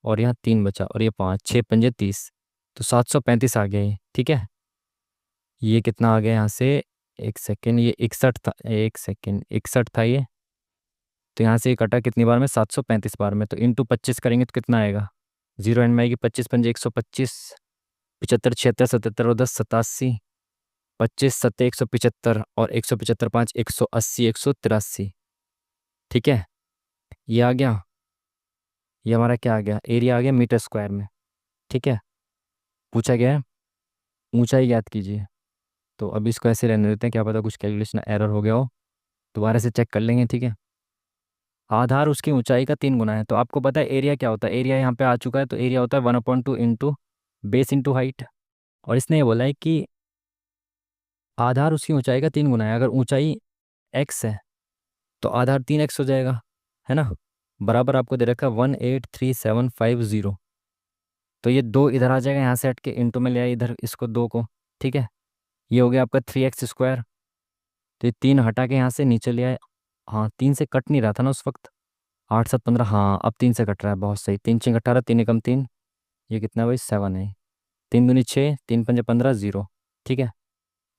और यहाँ 3 बचा, और ये 5, 6 पंजे 30, तो 735 आ गया ये, ठीक है। ये कितना आ गया यहाँ से, एक सेकेंड, ये 61 था, एक सेकेंड 61 था ये, तो यहाँ से ये कटा कितनी बार में, 735 बार में, तो इंटू 25 करेंगे तो कितना आएगा, 0 एंड में आएगी, 25 पंजे 125, 75 76 77 और 10 87, 25 7 175, और 175 5 180, 183, ठीक है। ये आ गया, ये हमारा क्या आ गया, एरिया आ गया मीटर स्क्वायर में, ठीक है। पूछा गया है ऊंचाई ज्ञात कीजिए, तो अभी इसको ऐसे रहने देते हैं, क्या पता कुछ कैलकुलेशन एरर हो गया हो, दोबारा से चेक कर लेंगे, ठीक है। आधार उसकी ऊंचाई का 3 गुना है, तो आपको पता है एरिया क्या होता है, एरिया यहाँ पे आ चुका है, तो एरिया होता है 1/2 इंटू बेस इंटू हाइट। और इसने ये बोला है कि आधार उसकी ऊंचाई का 3 गुना है, अगर ऊंचाई x है तो आधार 3x हो जाएगा, है ना। बराबर आपको दे रखा है 183,750, तो ये 2 इधर आ जाएगा, यहाँ से हट के इंटू में ले आए इधर इसको 2 को, ठीक है। ये हो गया आपका 3x स्क्वायर, तो ये 3 हटा के यहाँ से नीचे ले आए, हाँ 3 से कट नहीं रहा था ना उस वक्त, 8 7 15, हाँ अब 3 से कट रहा है, बहुत सही। 3 6 18, 3 एकम 3, ये कितना है भाई, 7 है। 3 दूनी 6, 3 पंजे 15, 0। ठीक है,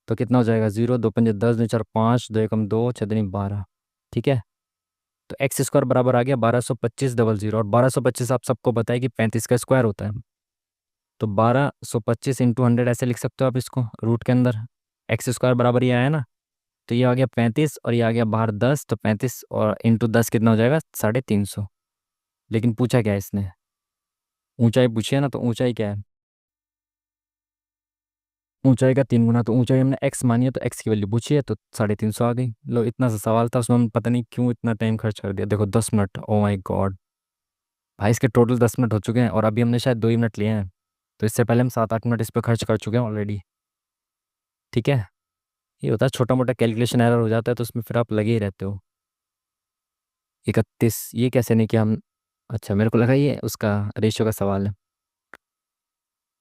तो कितना हो जाएगा, 0 2 पंजे 10, 2 4 5, 2 एकम 2, 6 दूनी 12। ठीक है, तो एक्स स्क्वायर बराबर आ गया 1225 00, और 1225 आप सबको पता है कि 35 का स्क्वायर होता है। तो 1225 इंटू 100 ऐसे लिख सकते हो आप इसको रूट के अंदर। एक्स स्क्वायर बराबर ये आया ना, तो ये आ गया 35 और ये आ गया बाहर 10, तो 35 और इंटू 10 कितना हो जाएगा, 350। लेकिन पूछा क्या है इसने, ऊंचाई पूछी है ना, तो ऊंचाई क्या है, ऊंचाई का 3 गुना, तो ऊंचाई हमने एक्स मानी है, तो एक्स की वैल्यू पूछी है, तो 350 आ गई। लो, इतना सा सवाल था, उसमें हमने पता नहीं क्यों इतना टाइम खर्च कर दिया। देखो 10 मिनट, ओ माई गॉड भाई, इसके टोटल 10 मिनट हो चुके हैं और अभी हमने शायद 2 ही मिनट लिए हैं। तो इससे पहले हम 7 8 मिनट इस पर खर्च कर चुके हैं ऑलरेडी। ठीक है, ये होता है छोटा मोटा कैलकुलेशन एरर हो जाता है, तो उसमें फिर आप लगे ही रहते हो। 31, ये कैसे नहीं किया हम, अच्छा मेरे को लगा ये उसका रेशियो का सवाल है।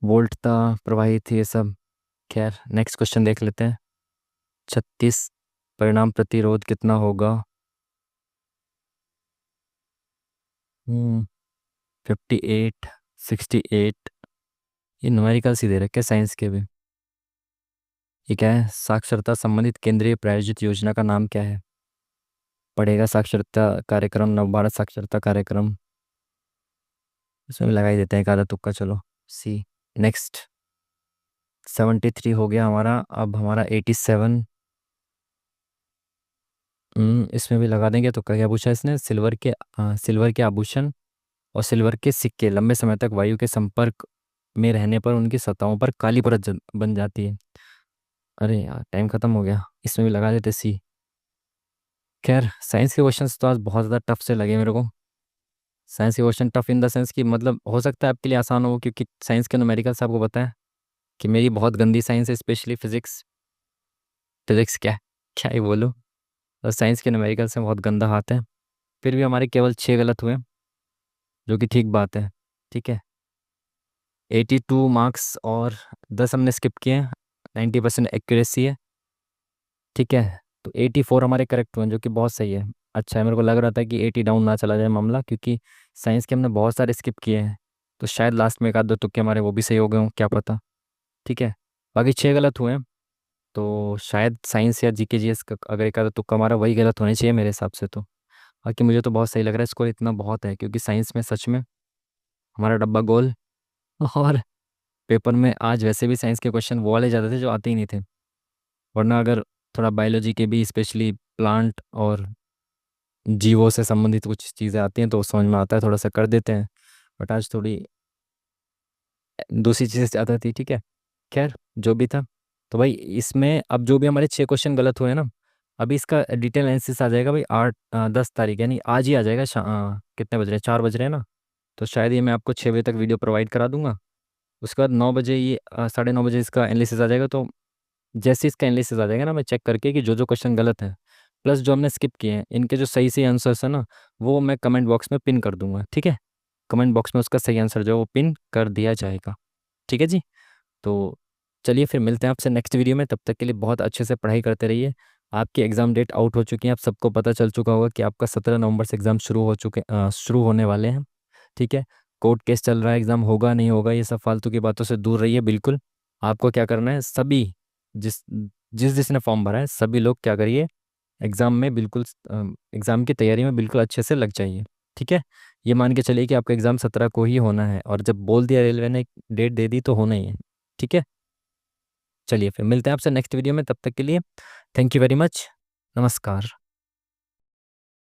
वोल्ट था, प्रवाहित, ये सब। खैर नेक्स्ट क्वेश्चन देख लेते हैं। 36, परिणाम प्रतिरोध कितना होगा। 58, 68, ये न्यूमेरिकल ही दे रखे हैं साइंस के भी। ये क्या है, साक्षरता संबंधित केंद्रीय प्रायोजित योजना का नाम क्या है। पढ़ेगा साक्षरता कार्यक्रम, नवभारत साक्षरता कार्यक्रम, इसमें भी लगा ही देते हैं एक आधा तुक्का, चलो सी। नेक्स्ट, 73 हो गया हमारा, अब हमारा 87। इसमें भी लगा देंगे, तो क्या पूछा इसने, सिल्वर के आभूषण और सिल्वर के सिक्के लंबे समय तक वायु के संपर्क में रहने पर उनकी सतहों पर काली परत बन जाती है। अरे यार टाइम खत्म हो गया, इसमें भी लगा देते सी। खैर साइंस के क्वेश्चंस तो आज बहुत ज़्यादा टफ से लगे मेरे को। साइंस के question tough in the sense कि मतलब हो सकता है आपके लिए आसान हो, क्योंकि साइंस के न्यूमेरिकल्स आपको पता है कि मेरी बहुत गंदी साइंस है, स्पेशली फिजिक्स। फिजिक्स क्या, क्या ही बोलो, और साइंस के न्यूमेरिकल्स में बहुत गंदा हाथ है। फिर भी हमारे केवल 6 गलत हुए, जो कि ठीक बात है। ठीक है, 82 मार्क्स, और 10 हमने स्किप किए हैं, 90% एक्यूरेसी है। ठीक है, तो 84 हमारे करेक्ट हुए हैं, जो कि बहुत सही है। अच्छा है, मेरे को लग रहा था कि 80 डाउन ना चला जाए मामला, क्योंकि साइंस के हमने बहुत सारे स्किप किए हैं, तो शायद लास्ट में एक आध दो तुक्के हमारे वो भी सही हो गए हों, क्या पता। ठीक है, बाकी 6 गलत हुए हैं, तो शायद साइंस या जीके जीएस का अगर एक आधा तुक्का हमारा वही गलत होने चाहिए मेरे हिसाब से तो। बाकी मुझे तो बहुत सही लग रहा है, स्कोर इतना बहुत है, क्योंकि साइंस में सच में हमारा डब्बा गोल। और पेपर में आज वैसे भी साइंस के क्वेश्चन वो वाले ज़्यादा थे जो आते ही नहीं थे, वरना अगर थोड़ा बायोलॉजी के भी, स्पेशली प्लांट और जीवों से संबंधित कुछ चीज़ें आती हैं तो समझ में आता है, थोड़ा सा कर देते हैं। बट आज थोड़ी दूसरी चीज़ें ज़्यादा थी। ठीक है, खैर जो भी था, तो भाई इसमें अब जो भी हमारे 6 क्वेश्चन गलत हुए ना, अभी इसका डिटेल एनालिसिस आ जाएगा भाई 10 तारीख, यानी आज ही आ जाएगा। कितने बज रहे हैं, 4 बज रहे हैं ना, तो शायद ये मैं आपको 6 बजे तक वीडियो प्रोवाइड करा दूंगा। उसके बाद 9 बजे, ये 9:30 बजे इसका एनालिसिस आ जाएगा। तो जैसे इसका एनालिसिस आ जाएगा ना, मैं चेक करके कि जो जो क्वेश्चन गलत है प्लस जो हमने स्किप किए हैं, इनके जो सही सही आंसर्स है ना, वो मैं कमेंट बॉक्स में पिन कर दूंगा। ठीक है, कमेंट बॉक्स में उसका सही आंसर जो है वो पिन कर दिया जाएगा। ठीक है जी, तो चलिए फिर मिलते हैं आपसे नेक्स्ट वीडियो में। तब तक के लिए बहुत अच्छे से पढ़ाई करते रहिए। आपकी एग्ज़ाम डेट आउट हो चुकी है, आप सबको पता चल चुका होगा कि आपका 17 नवंबर से एग्ज़ाम शुरू होने वाले हैं। ठीक है, कोर्ट केस चल रहा है, एग्ज़ाम होगा नहीं होगा, ये सब फालतू की बातों से दूर रहिए बिल्कुल। आपको क्या करना है, सभी जिस जिस जिसने फॉर्म भरा है सभी लोग क्या करिए, एग्ज़ाम में बिल्कुल, एग्ज़ाम की तैयारी में बिल्कुल अच्छे से लग जाइए। ठीक है, ये मान के चलिए कि आपका एग्ज़ाम 17 को ही होना है, और जब बोल दिया रेलवे ने, डेट दे दी, तो होना ही है। ठीक है, चलिए फिर मिलते हैं आपसे नेक्स्ट वीडियो में, तब तक के लिए थैंक यू वेरी मच, नमस्कार।